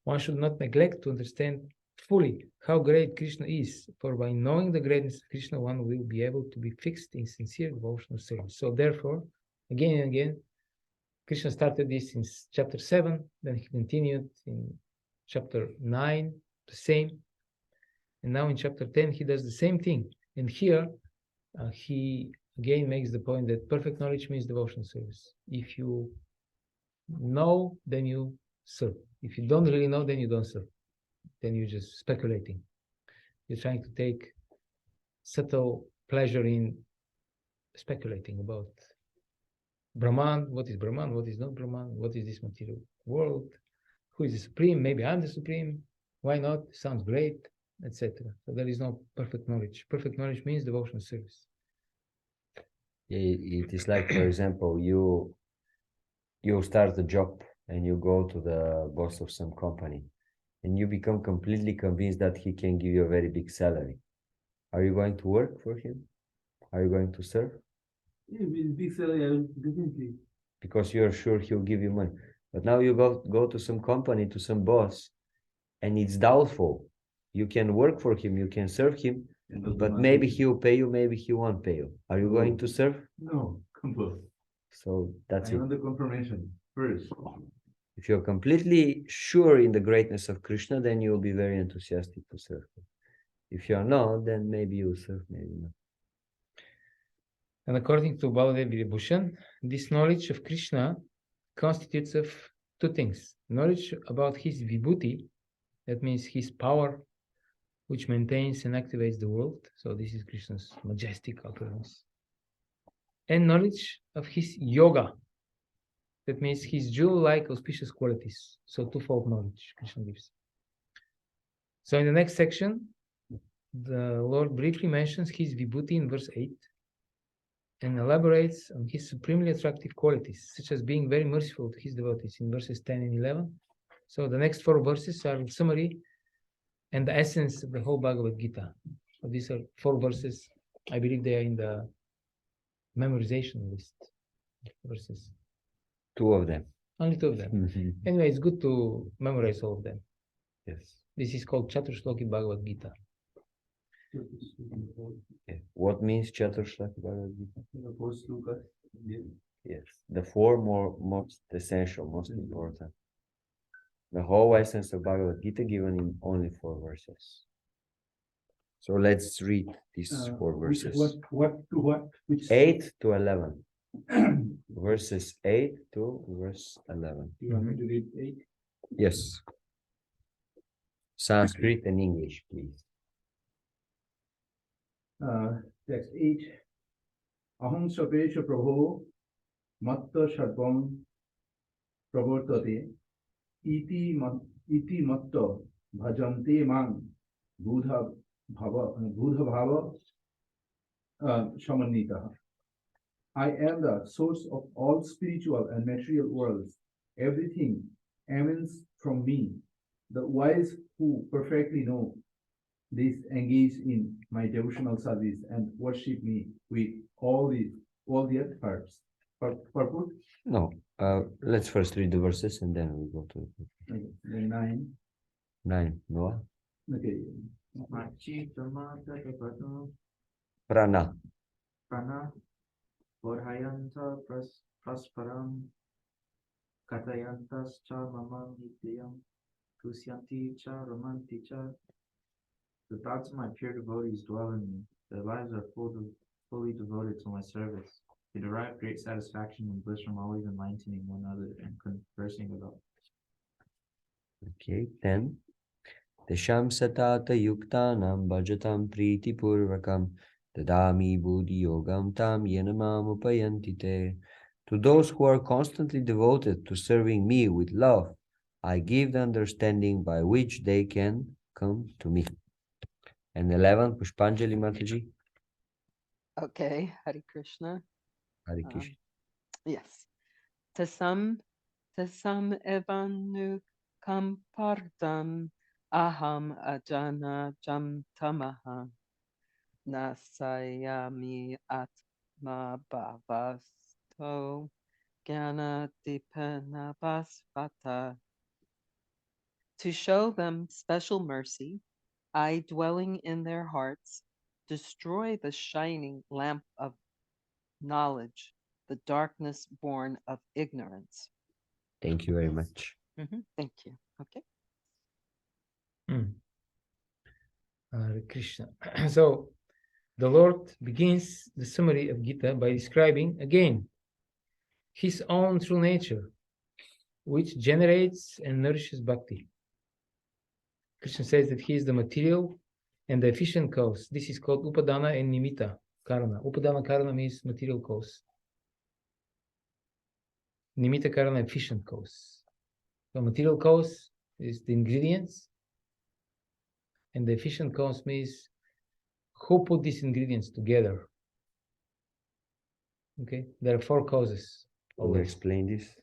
Speaker 2: One should not neglect to understand fully how great Krishna is, for by knowing the greatness of Krishna, one will be able to be fixed in sincere devotional service. So therefore, again and again, Krishna started this in chapter 7, then he continued in chapter 9, the same. And now in chapter 10, he does the same thing. And here, he again makes the point that perfect knowledge means devotional service. If you know, then you serve. If you don't really know, then you don't serve. Then you're just speculating. You're trying to take subtle pleasure in speculating about Brahman, what is Brahman, what is not Brahman, what is this material world, who is the Supreme, maybe I'm the Supreme, why not, sounds great, etc. So there is no perfect knowledge. Perfect knowledge means devotional service.
Speaker 1: It is like, for example, you start a job and you go to the boss of some company and you become completely convinced that he can give you a very big salary, are you going to work for him? Are you going to serve?
Speaker 6: Yeah, with big salary, I will definitely.
Speaker 1: Because you're sure he'll give you money. But now you go to some company, to some boss, and it's doubtful. You can work for him, you can serve him, but maybe he'll pay you, maybe he won't pay you. Are you going to serve?
Speaker 6: No, compose.
Speaker 1: So that's
Speaker 6: I
Speaker 1: it.
Speaker 6: want the confirmation first.
Speaker 1: If you're completely sure in the greatness of Krishna, then you'll be very enthusiastic to serve him. If you're not, then maybe you'll serve, maybe not.
Speaker 2: And according to Baladev Vibhushan, this knowledge of Krishna constitutes of two things. Knowledge about his vibhuti, that means his power, which maintains and activates the world. So this is Krishna's majestic appearance. And knowledge of his yoga, that means his jewel-like auspicious qualities. So twofold knowledge Krishna gives. So in the next section, the Lord briefly mentions his vibhuti in verse 8 and elaborates on his supremely attractive qualities, such as being very merciful to his devotees in verses 10 and 11. So the next 4 verses are a summary and the essence of the whole Bhagavad-gita. So these are 4 verses. I believe they are in the memorization list verses.
Speaker 1: 2 of them.
Speaker 2: Only 2 of them. Anyway, it's good to memorize all of them.
Speaker 1: Yes.
Speaker 2: This is called Chaturshloki Bhagavad-gita.
Speaker 1: Yeah. What means Chaturshloki Bhagavad-gita?
Speaker 6: Post Lukas.
Speaker 1: Yes. The 4 most essential, most important. The whole essence of Bhagavad-gita given in only 4 verses. So let's read these 4 verses.
Speaker 6: What to what? Which
Speaker 1: 8 to 11. Verses 8 to verse 11.
Speaker 6: you want me to read 8?
Speaker 1: Yes. Sanskrit and English, please.
Speaker 6: Text 8. Aham sapesha prabho matta sarvam pravartate iti matta bhajante mang buddha bhava shamanita. I am the source of all spiritual and material worlds. Everything emanates from me. The wise who perfectly know this engage in my devotional service and worship me with all the hearts. Purport?
Speaker 1: No. Let's first read the verses and then we go to
Speaker 6: Okay. Then 9.
Speaker 1: 9. Noah.
Speaker 6: Okay.
Speaker 1: Prana.
Speaker 5: Prana Bodhayanta Prasparam Katayantascha Mamam Nityam Tusyanti Cha Ramanti Cha. The thoughts of my pure devotees dwell in me. Their lives are fully devoted to my service. They derive great satisfaction and bliss from always enlightening one another and conversing about.
Speaker 1: Okay. 10. Tesham satata yuktanam bhajatam priti purvakam dadami buddhi yogam tam yenamam upayantite. To those who are constantly devoted to serving me with love, I give the understanding by which they can come to me. And 11, Pushpanjali Mataji.
Speaker 3: Okay, Hare Krishna.
Speaker 1: Hare Krishna.
Speaker 3: Yes. Tasam evanu kampardam aham ajana jam tamaha nasayami atma bhavasto jnana dipana basvata. To show them special mercy, I, dwelling in their hearts, destroy the shining lamp of knowledge, the darkness born of ignorance.
Speaker 1: Thank you very much.
Speaker 3: Thank you. Okay.
Speaker 2: Hare Krishna. So the Lord begins the summary of Gita by describing again his own true nature, which generates and nourishes bhakti. Krishna says that he is the material and the efficient cause. This is called upadana and nimitta karana. Upadana karana means material cause. Nimitta karana, efficient cause. The material cause is the ingredients, and the efficient cause means who put these ingredients together. Okay, there are 4 causes.
Speaker 1: Can you explain this?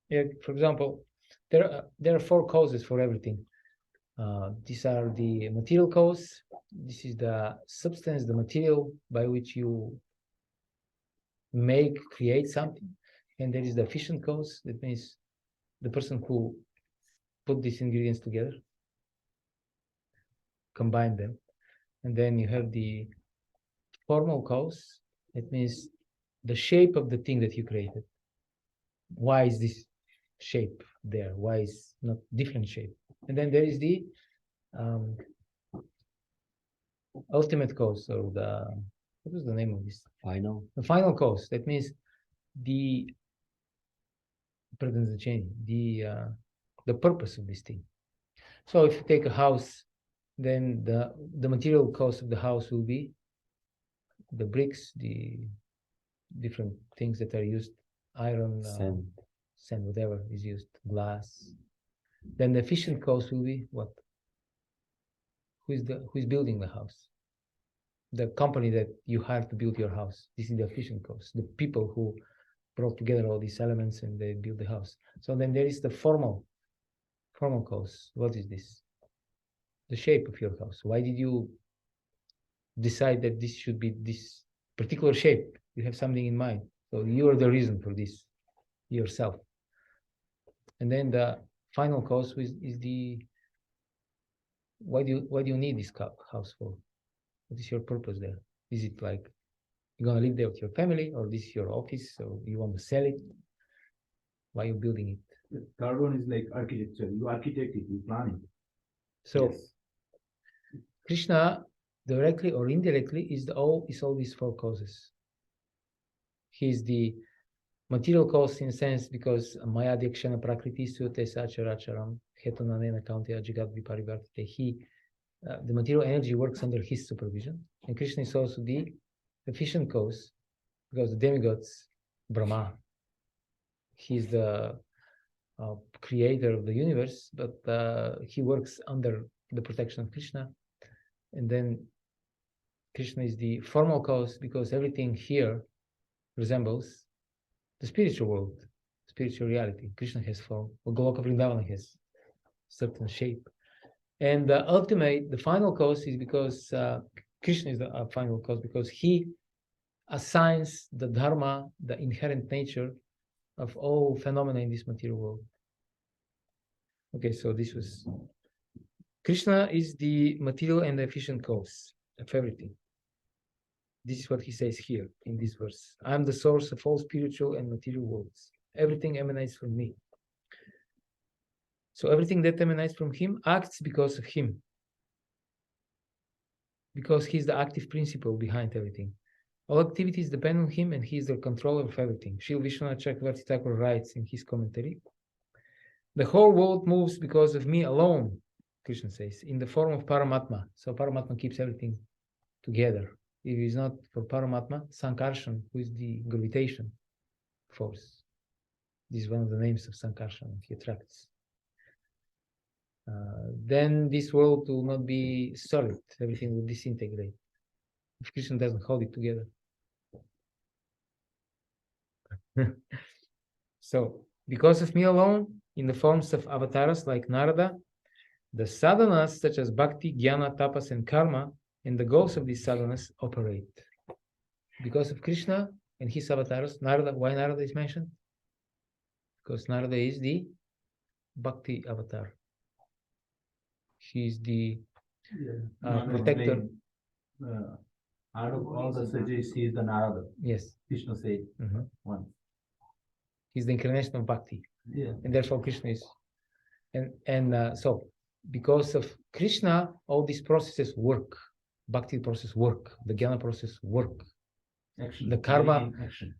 Speaker 2: Yeah, for example, There are four causes for everything. These are the material cause. This is the substance, the material by which you create something. And there is the efficient cause. That means the person who put these ingredients together, combine them. And then you have the formal cause. That means the shape of the thing that you created. Why is this shape there? Why is not different shape? And then there is the ultimate cause, or what is the name of this?
Speaker 1: Final.
Speaker 2: The final cause. That means the purpose of this thing. So if you take a house, then the material cost of the house will be the bricks, the different things that are used, iron, sand, whatever is used, glass. Then the efficient cost will be what? Who is building the house? The company that you hire to build your house. This is the efficient cost. The people who brought together all these elements and they build the house. So then there is the formal cause. What is this? The shape of your house. Why did you decide that this should be this particular shape? You have something in mind. So you are the reason for this yourself. And then the final cause is the why do you need this house for? What is your purpose there? Is it like you're gonna live there with your family, or this is your office, or you want to sell it? Why are you building it?
Speaker 6: The third one is like architecture. You architect it, you plan it.
Speaker 2: So
Speaker 6: Yes.
Speaker 2: Krishna, directly or indirectly, is all these four causes. He is the material cause in a sense because Maya Dikshana Prakriti Sute Sacharacharam Hetunanena Kaunti Ajigat Viparivartite. The material energy works under his supervision. And Krishna is also the efficient cause because the demigods, Brahma, he is the creator of the universe, but he works under the protection of Krishna. And then Krishna is the formal cause because everything here resembles the spiritual world, spiritual reality. Krishna has form, or Goloka Vrindavana has certain shape. And the final cause is because Krishna is the final cause because he assigns the dharma, the inherent nature of all phenomena in this material world. Okay, so this was Krishna is the material and the efficient cause of everything. This is what he says here in this verse. I am the source of all spiritual and material worlds. Everything emanates from me. So everything that emanates from him acts because of him. Because he's the active principle behind everything. All activities depend on him and he is the controller of everything. Srila Vishwanath Chakravarti Thakur writes in his commentary, the whole world moves because of me alone, Krishna says, in the form of Paramatma. So Paramatma keeps everything together. If it is not for Paramatma, Sankarshan, who is the gravitation force. This is one of the names of Sankarshan, he attracts. Then this world will not be solid, everything will disintegrate if Krishna doesn't hold it together. So, because of me alone, in the forms of avatars like Narada, the sadhanas such as bhakti, jnana, tapas, and karma, and the goals of these sadhanas operate. Because of Krishna and his avatars, Narada, why Narada is mentioned? Because Narada is the bhakti avatar. He is the protector.
Speaker 6: Out of all the sages, he is the Narada.
Speaker 2: Yes.
Speaker 6: Krishna said once.
Speaker 2: He's the incarnation of bhakti.
Speaker 6: Yeah.
Speaker 2: And therefore Krishna is. So because of Krishna, all these processes work. Bhakti process work. The jnana process work.
Speaker 6: Action.
Speaker 2: The karma.
Speaker 6: Action.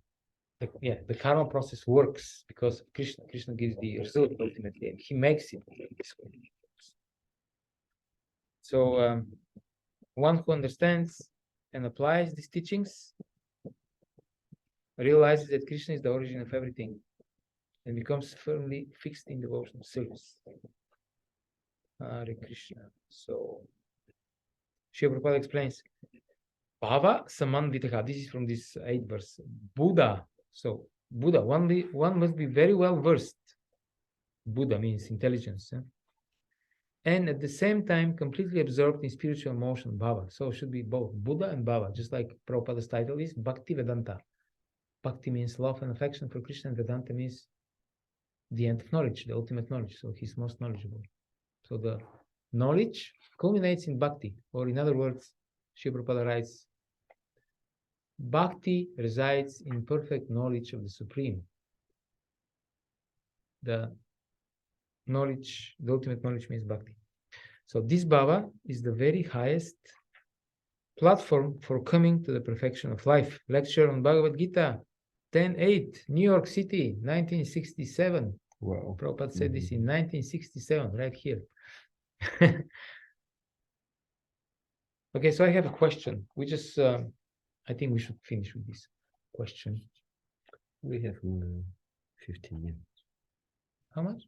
Speaker 2: The karma process works because of Krishna. Krishna gives the result ultimately, and he makes it this way. So one who understands and applies these teachings realizes that Krishna is the origin of everything and becomes firmly fixed in devotional service. Hare Krishna. So Srila Prabhupada explains Bhava Samanvitaha. This is from this 8th verse. Buddha. So Buddha, one must be very well versed Buddha means intelligence. And at the same time, completely absorbed in spiritual motion, Bhava. So it should be both Buddha and Bhava, just like Prabhupada's title is Bhakti Vedanta. Bhakti means love and affection for Krishna, and Vedanta means the end of knowledge, the ultimate knowledge. So he's most knowledgeable. So the knowledge culminates in Bhakti, or in other words, Srila Prabhupada writes, Bhakti resides in perfect knowledge of the Supreme. The knowledge, the ultimate knowledge means Bhakti. So this Bhava is the very highest platform for coming to the perfection of life. Lecture on Bhagavad-gita, 10/8, New York City, 1967.
Speaker 1: Wow.
Speaker 2: Prabhupada said this in 1967, right here. Okay, so I have a question. We just, I think we should finish with this question.
Speaker 1: We have 15 minutes.
Speaker 2: How much?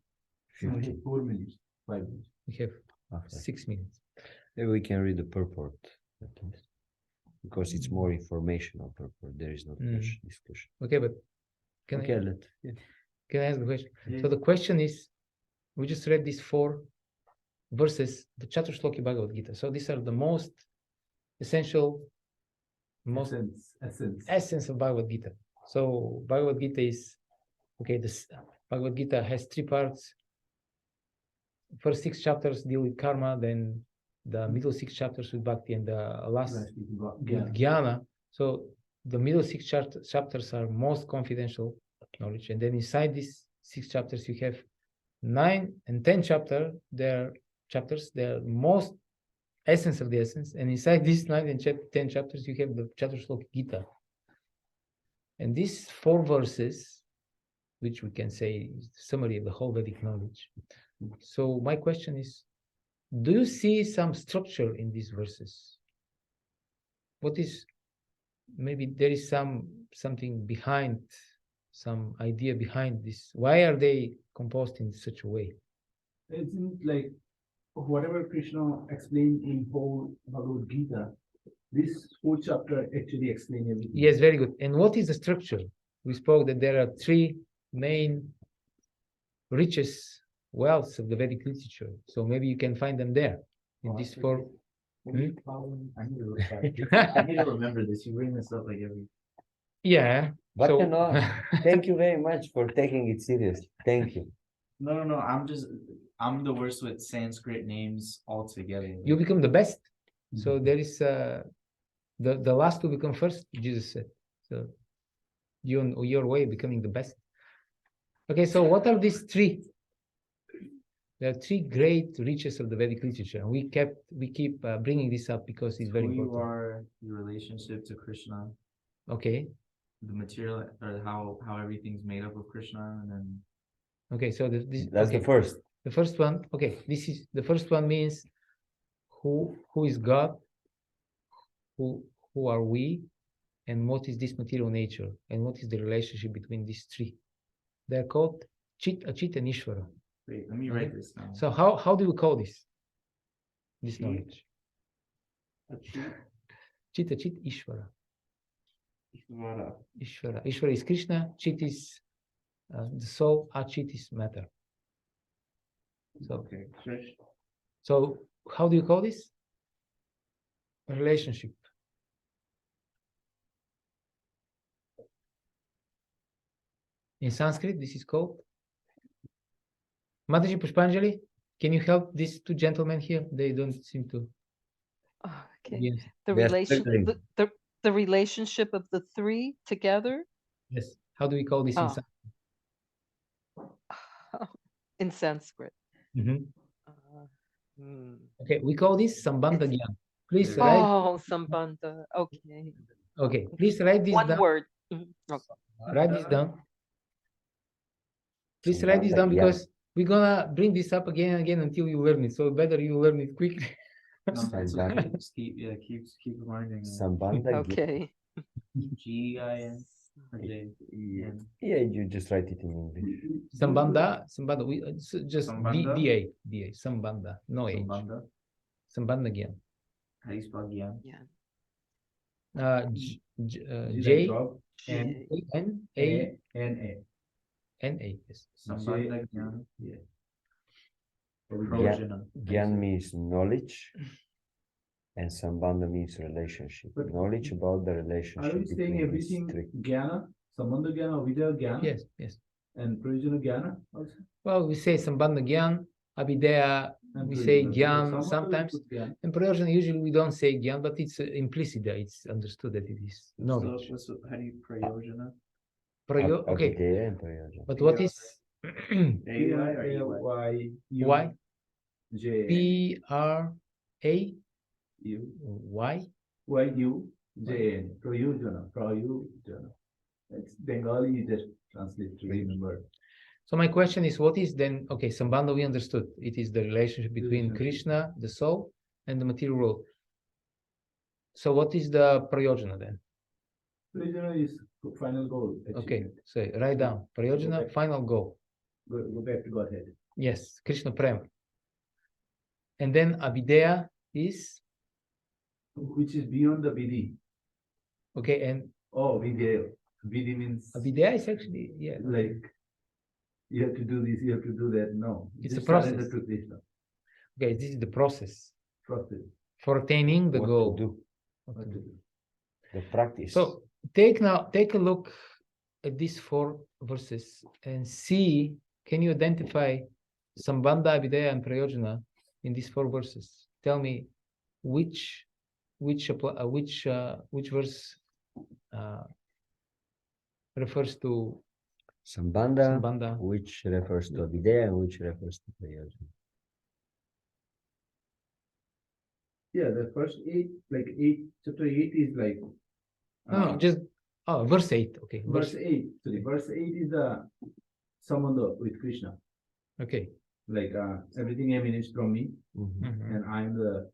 Speaker 1: 15.
Speaker 6: 4 minutes, 5 minutes.
Speaker 2: We have
Speaker 1: After.
Speaker 2: 6 minutes.
Speaker 1: Maybe we can read the purport at least, because it's more informational purport. There is no discussion.
Speaker 2: Okay, but can
Speaker 1: Okay,
Speaker 2: I, can I ask the question?
Speaker 5: Yeah.
Speaker 2: So the question is, we just read these 4 verses, the Chaturshloki Bhagavad-gita. So these are the most essential, most essence of Bhagavad-gita. So Bhagavad-gita is, okay, this Bhagavad-gita has 3 parts. First 6 chapters deal with karma, then the middle 6 chapters with bhakti, and the last with jnana. So the middle 6 chapters are most confidential knowledge, and then inside these 6 chapters you have 9 and 10 chapters. They're most essence of the essence, and inside these 9 and 10 chapters you have the Chaturshloki Gita. And these 4 verses, which we can say is the summary of the whole Vedic knowledge. So my question is, do you see some structure in these verses? What is, maybe there is something behind, some idea behind this. Why are they composed in such a way?
Speaker 6: It seems like whatever Krishna explained in whole Bhagavad Gita, this 4th chapter actually explains everything.
Speaker 2: Yes, very good. And what is the structure? We spoke that there are 3 main riches, wealths of the Vedic literature. So maybe you can find them there in these 4.
Speaker 5: I need to remember this. You bring this up like every.
Speaker 2: Yeah.
Speaker 1: But
Speaker 2: So,
Speaker 1: thank you very much for taking it seriously. Thank you.
Speaker 5: No. I'm the worst with Sanskrit names altogether.
Speaker 2: you become the best. So there is the last to become first, Jesus said. So you on your way becoming the best. Okay, so what are these 3? There are 3 great riches of the Vedic literature. And we keep bringing this up because it's very
Speaker 5: Who you
Speaker 2: important.
Speaker 5: are, your relationship to Krishna,
Speaker 2: Okay.
Speaker 5: the material, or how everything's made up of Krishna, and then.
Speaker 2: Okay, so
Speaker 1: That's the first.
Speaker 2: The first one. Okay, this is the first one means who is God, who are we, and what is this material nature, and what is the relationship between these 3. They're called Chit, Achit, and Ishvara.
Speaker 5: Wait, let me write this down.
Speaker 2: So how do we call this knowledge? Chit, Achit, Ishvara. Ishvara is Krishna, Chit is the soul, Achit is matter. So,
Speaker 5: Okay.
Speaker 2: so how do you call this? A relationship. In Sanskrit, this is called Mataji Pushpanjali. Can you help these 2 gentlemen here? They don't seem to.
Speaker 3: Okay.
Speaker 2: Yes.
Speaker 3: The
Speaker 1: They're
Speaker 3: relation,
Speaker 1: struggling.
Speaker 3: the relationship of the 3 together.
Speaker 2: Yes. How do we call this in
Speaker 3: Oh.
Speaker 2: Sanskrit?
Speaker 3: In Sanskrit.
Speaker 2: Mhm.
Speaker 3: Hmm.
Speaker 2: Okay, we call this Sambandha
Speaker 3: It's-
Speaker 2: Gyan. Please write.
Speaker 3: Oh, Sambandha. Okay.
Speaker 2: Okay, please write this
Speaker 3: 1
Speaker 2: down.
Speaker 3: word. Mhm. Okay.
Speaker 2: Write this down. Please write this down because we're gonna bring this up again and again until you learn it. So better you learn it quickly.
Speaker 5: No, that's okay. Just keep reminding me.
Speaker 1: Sambandha.
Speaker 3: Okay.
Speaker 5: G-I-N or J?
Speaker 1: Yeah, you just write it in English.
Speaker 2: Sambandha. We just
Speaker 5: Sambandha?
Speaker 2: D-A. Sambandha. No H.
Speaker 5: Sambandha.
Speaker 2: Sambandha Gyan.
Speaker 5: How do you spell Gyan?
Speaker 3: Yeah.
Speaker 2: J
Speaker 6: Job,
Speaker 2: N A.
Speaker 6: A-N-A.
Speaker 2: N-A, yes.
Speaker 5: Sambandha Jnana.
Speaker 6: Yeah.
Speaker 5: Prayojana.
Speaker 1: Gyan means knowledge, and Sambandha means relationship.
Speaker 6: But-
Speaker 1: Knowledge about the
Speaker 6: Are
Speaker 1: relationship
Speaker 6: we saying
Speaker 1: between these
Speaker 6: everything
Speaker 1: three.
Speaker 6: Jnana, Sambandha Jnana, Avidya Jnana,
Speaker 2: Yes, yes.
Speaker 6: and Prayojana Jnana also?
Speaker 2: Well, we say Sambandha Gyan, Abhideya,
Speaker 6: And
Speaker 2: we say
Speaker 6: Prayojana.
Speaker 2: Gyan
Speaker 6: Sambandha we
Speaker 2: sometimes.
Speaker 6: put Jnana.
Speaker 2: And Prayojana, usually we don't say Gyan, but it's implicit there. It's understood that it is knowledge.
Speaker 5: How do you Prayojana?
Speaker 2: Okay,
Speaker 1: Avideya and Prayojana.
Speaker 2: but what is
Speaker 5: A-Y or E-Y?
Speaker 6: Y-U-
Speaker 2: Y?
Speaker 6: J-
Speaker 2: P-R-A-Y?
Speaker 6: U- Y-U-J-N, Prayojana. It's Bengali, you just translate to remember.
Speaker 2: So my question is, what is then, okay, Sambandha we understood. It is the relationship between
Speaker 6: Relationship.
Speaker 2: Krishna, the soul, and the material world. So what is the Prayojana then?
Speaker 6: Prayojana is final goal.
Speaker 2: Okay,
Speaker 6: achievement.
Speaker 2: so write down. Prayojana,
Speaker 6: Okay.
Speaker 2: final goal.
Speaker 6: Go back to Godhead.
Speaker 2: Yes, Krishna Prema. And then Abhideya is,
Speaker 6: Which is beyond the Vidhi.
Speaker 2: okay, and
Speaker 6: Oh, Vidya. Vidhi means
Speaker 2: Abhideya is actually, yeah.
Speaker 6: like you have to do this, you have to do that. No.
Speaker 2: It's
Speaker 6: Just
Speaker 2: a process.
Speaker 6: surrender to Krishna.
Speaker 2: Okay, this is the process
Speaker 6: Process.
Speaker 2: for attaining the
Speaker 1: What
Speaker 2: goal.
Speaker 1: to do,
Speaker 2: What to
Speaker 6: What to
Speaker 2: do.
Speaker 6: do.
Speaker 1: the practice.
Speaker 2: So take a look at these 4 verses and see, can you identify Sambandha, Abhideya, and Prayojana in these 4 verses? Tell me which verse refers to
Speaker 1: Sambandha,
Speaker 2: Sambandha.
Speaker 1: which refers to Avideya and which refers to Prayojana.
Speaker 6: Yeah, the first 8, like 8, chapter 8 is like
Speaker 2: No, just verse 8. Okay,
Speaker 6: verse 8. Sorry, verse 8 is the sambandha with Krishna.
Speaker 2: Okay.
Speaker 6: Like everything emanates from me,
Speaker 1: Mhm.
Speaker 2: Mhm.
Speaker 6: and I'm the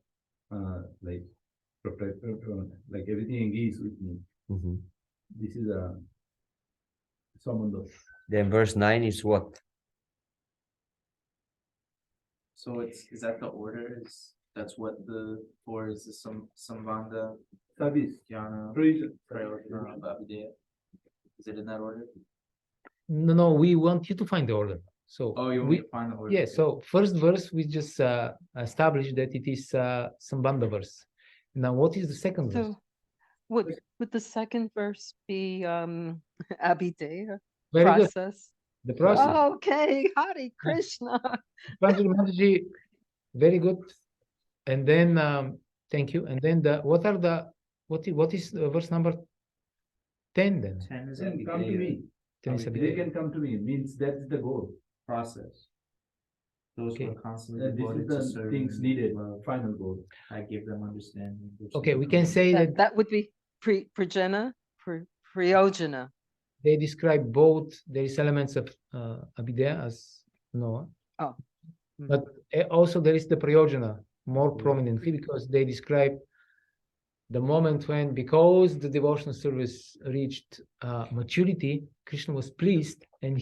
Speaker 6: like like everything engages with me.
Speaker 1: Mhm.
Speaker 6: This is a sambandha.
Speaker 1: Then verse 9 is what?
Speaker 5: So is that the order? That's what the 4 is, the Sambandha,
Speaker 6: Service,
Speaker 5: Jnana,
Speaker 6: Prayojana.
Speaker 5: Prayojana, Abhideya? Is it in that order?
Speaker 2: No, we want you to find the order. So
Speaker 5: Oh, you want me to find the order?
Speaker 2: yeah,
Speaker 5: Okay.
Speaker 2: so first verse we just established that it is Sambandha verse. Now what is the second verse?
Speaker 3: So would the second verse be Abhideya
Speaker 2: Very good.
Speaker 3: process?
Speaker 2: The process.
Speaker 3: Okay, Hare Krishna.
Speaker 2: Pranjali Mataji, very good. And then thank you. And then what is verse number 10 then?
Speaker 5: 10 is
Speaker 6: Then come to
Speaker 5: Abhideya.
Speaker 6: me.
Speaker 2: 10 is
Speaker 6: They
Speaker 2: Abhideya.
Speaker 6: can come to me. Means that's the goal.
Speaker 5: Process. Those who
Speaker 2: Okay.
Speaker 5: are constantly
Speaker 6: This
Speaker 5: devoted
Speaker 6: is
Speaker 5: to
Speaker 6: the
Speaker 5: serving
Speaker 6: things needed.
Speaker 5: love.
Speaker 6: Final goal.
Speaker 5: I give them understanding. which
Speaker 2: Okay,
Speaker 5: is
Speaker 2: we can
Speaker 5: the
Speaker 2: say that
Speaker 3: That would be Prajana, Prayojana.
Speaker 2: they describe both. There is elements of Abhideya as Noah.
Speaker 3: Oh.
Speaker 2: But also there is the Prayojana more prominently because they describe the moment when, because the devotional service reached maturity, Krishna was pleased and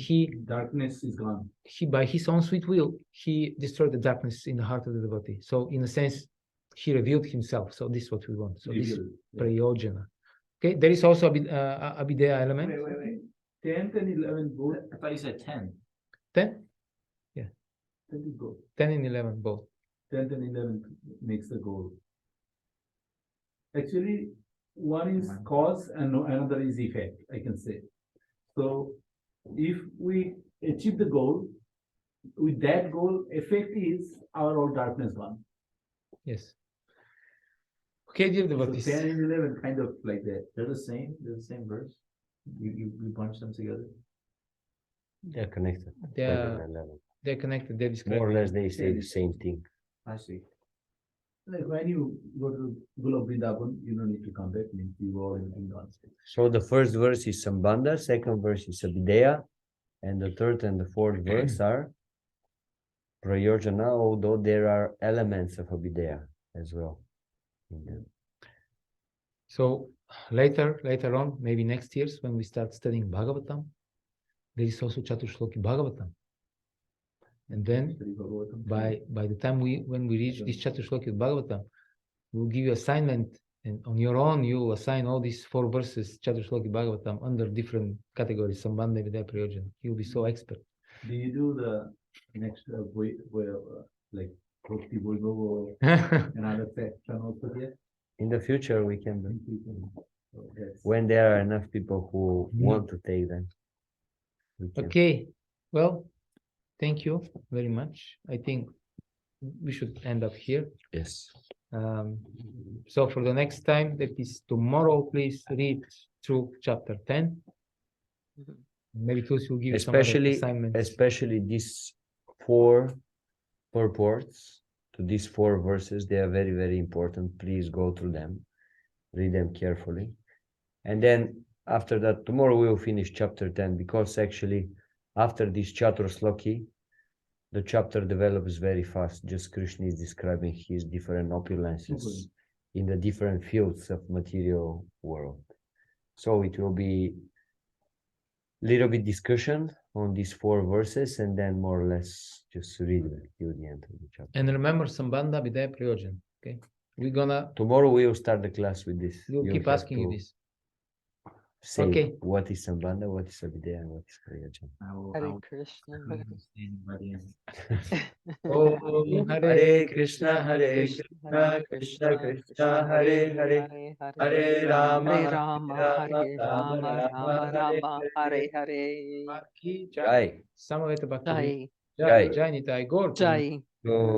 Speaker 6: Darkness is gone.
Speaker 2: he by his own sweet will, he destroyed the darkness in the heart of the devotee. So in a sense, he revealed himself. So this is what we want. So this is
Speaker 6: Revealed. Yeah.
Speaker 2: Prayojana. Okay, there is also Abhideya element.
Speaker 5: Wait.
Speaker 6: 10th and 11th both.
Speaker 5: I thought you said 10.
Speaker 2: 10?
Speaker 6: 10th is goal.
Speaker 2: 10 and 11 both.
Speaker 6: 10th and 11th makes the goal. Actually, one is cause and another is effect, I can say. So if we achieve the goal, with that goal, effect is our all darkness gone.
Speaker 2: Yes. Okay, dear
Speaker 6: So
Speaker 2: devotees.
Speaker 6: 10 and 11 kind of like that.
Speaker 5: They're the same verse. You bunch them together.
Speaker 1: They're connected.
Speaker 2: They
Speaker 1: 10
Speaker 2: are
Speaker 1: and 11.
Speaker 2: they're connected. They describe.
Speaker 1: More or less, they say the same thing.
Speaker 5: I see.
Speaker 6: Like when you go to Gulab Vrindavan, you don't need to come back, means you go everything gone.
Speaker 1: So the first verse is Sambandha, second verse is Avideya, and the third and the fourth verse are Prayojana, although there are elements of Avideya as well in them.
Speaker 2: So later on, maybe next years when we start studying Bhagavatam, there is also Chatushloki Bhagavatam. And then by the time when we reach this Chatushloki Bhagavatam, we'll give you assignment And on your own, you'll assign all these 4 verses, Chaturshloki Bhagavatam, under different categories, Sambandha Vidya Prayojan. You'll be so expert.
Speaker 6: Do you do the next like Bhakti Vaibhava and other section also here?
Speaker 1: In the future, we can do.
Speaker 6: Think we can- so that's-
Speaker 1: When there are enough people who want to take them. we can.
Speaker 2: Okay, well, thank you very much. I think we should end up here.
Speaker 1: Yes.
Speaker 2: So for the next time, that is tomorrow, please read through chapter 10.
Speaker 3: Mhm.
Speaker 2: Maybe Tulsi will give you some other
Speaker 1: Especially,
Speaker 2: assignments.
Speaker 1: especially these 4 purports to these 4 verses, they are very, very important. Please go through them, read them carefully. And then after that, tomorrow we will finish chapter 10, because actually after this Chaturshloki, the chapter develops very fast. Just Krishna is describing his different opulences in the different fields of material world. So it will be little bit discussion on these 4 verses, and then more or less just read it till the end of the chapter.
Speaker 2: And remember Sambandha Vidya Prayojan. Okay, we're gonna
Speaker 1: Tomorrow we will start the class with this.
Speaker 2: we'll
Speaker 1: You
Speaker 2: keep
Speaker 1: have
Speaker 2: asking you
Speaker 1: to
Speaker 2: this.
Speaker 1: Say
Speaker 2: Okay.
Speaker 1: what is Sambandha, what is Avidya, and what is Prayojan.
Speaker 3: Hare Krishna.
Speaker 2: Om
Speaker 1: Hare Krishna, Hare Krishna, Krishna Krishna, Hare Hare, Hare Rama,
Speaker 3: Hare Rama, Hare Rama, Rama Rama, Hare Hare.
Speaker 2: Ki
Speaker 1: Jai.
Speaker 2: Samaveta Bhakti.
Speaker 3: Jai,
Speaker 1: Jai.
Speaker 2: Jai Nitai Gaur.
Speaker 3: Jai.
Speaker 1: So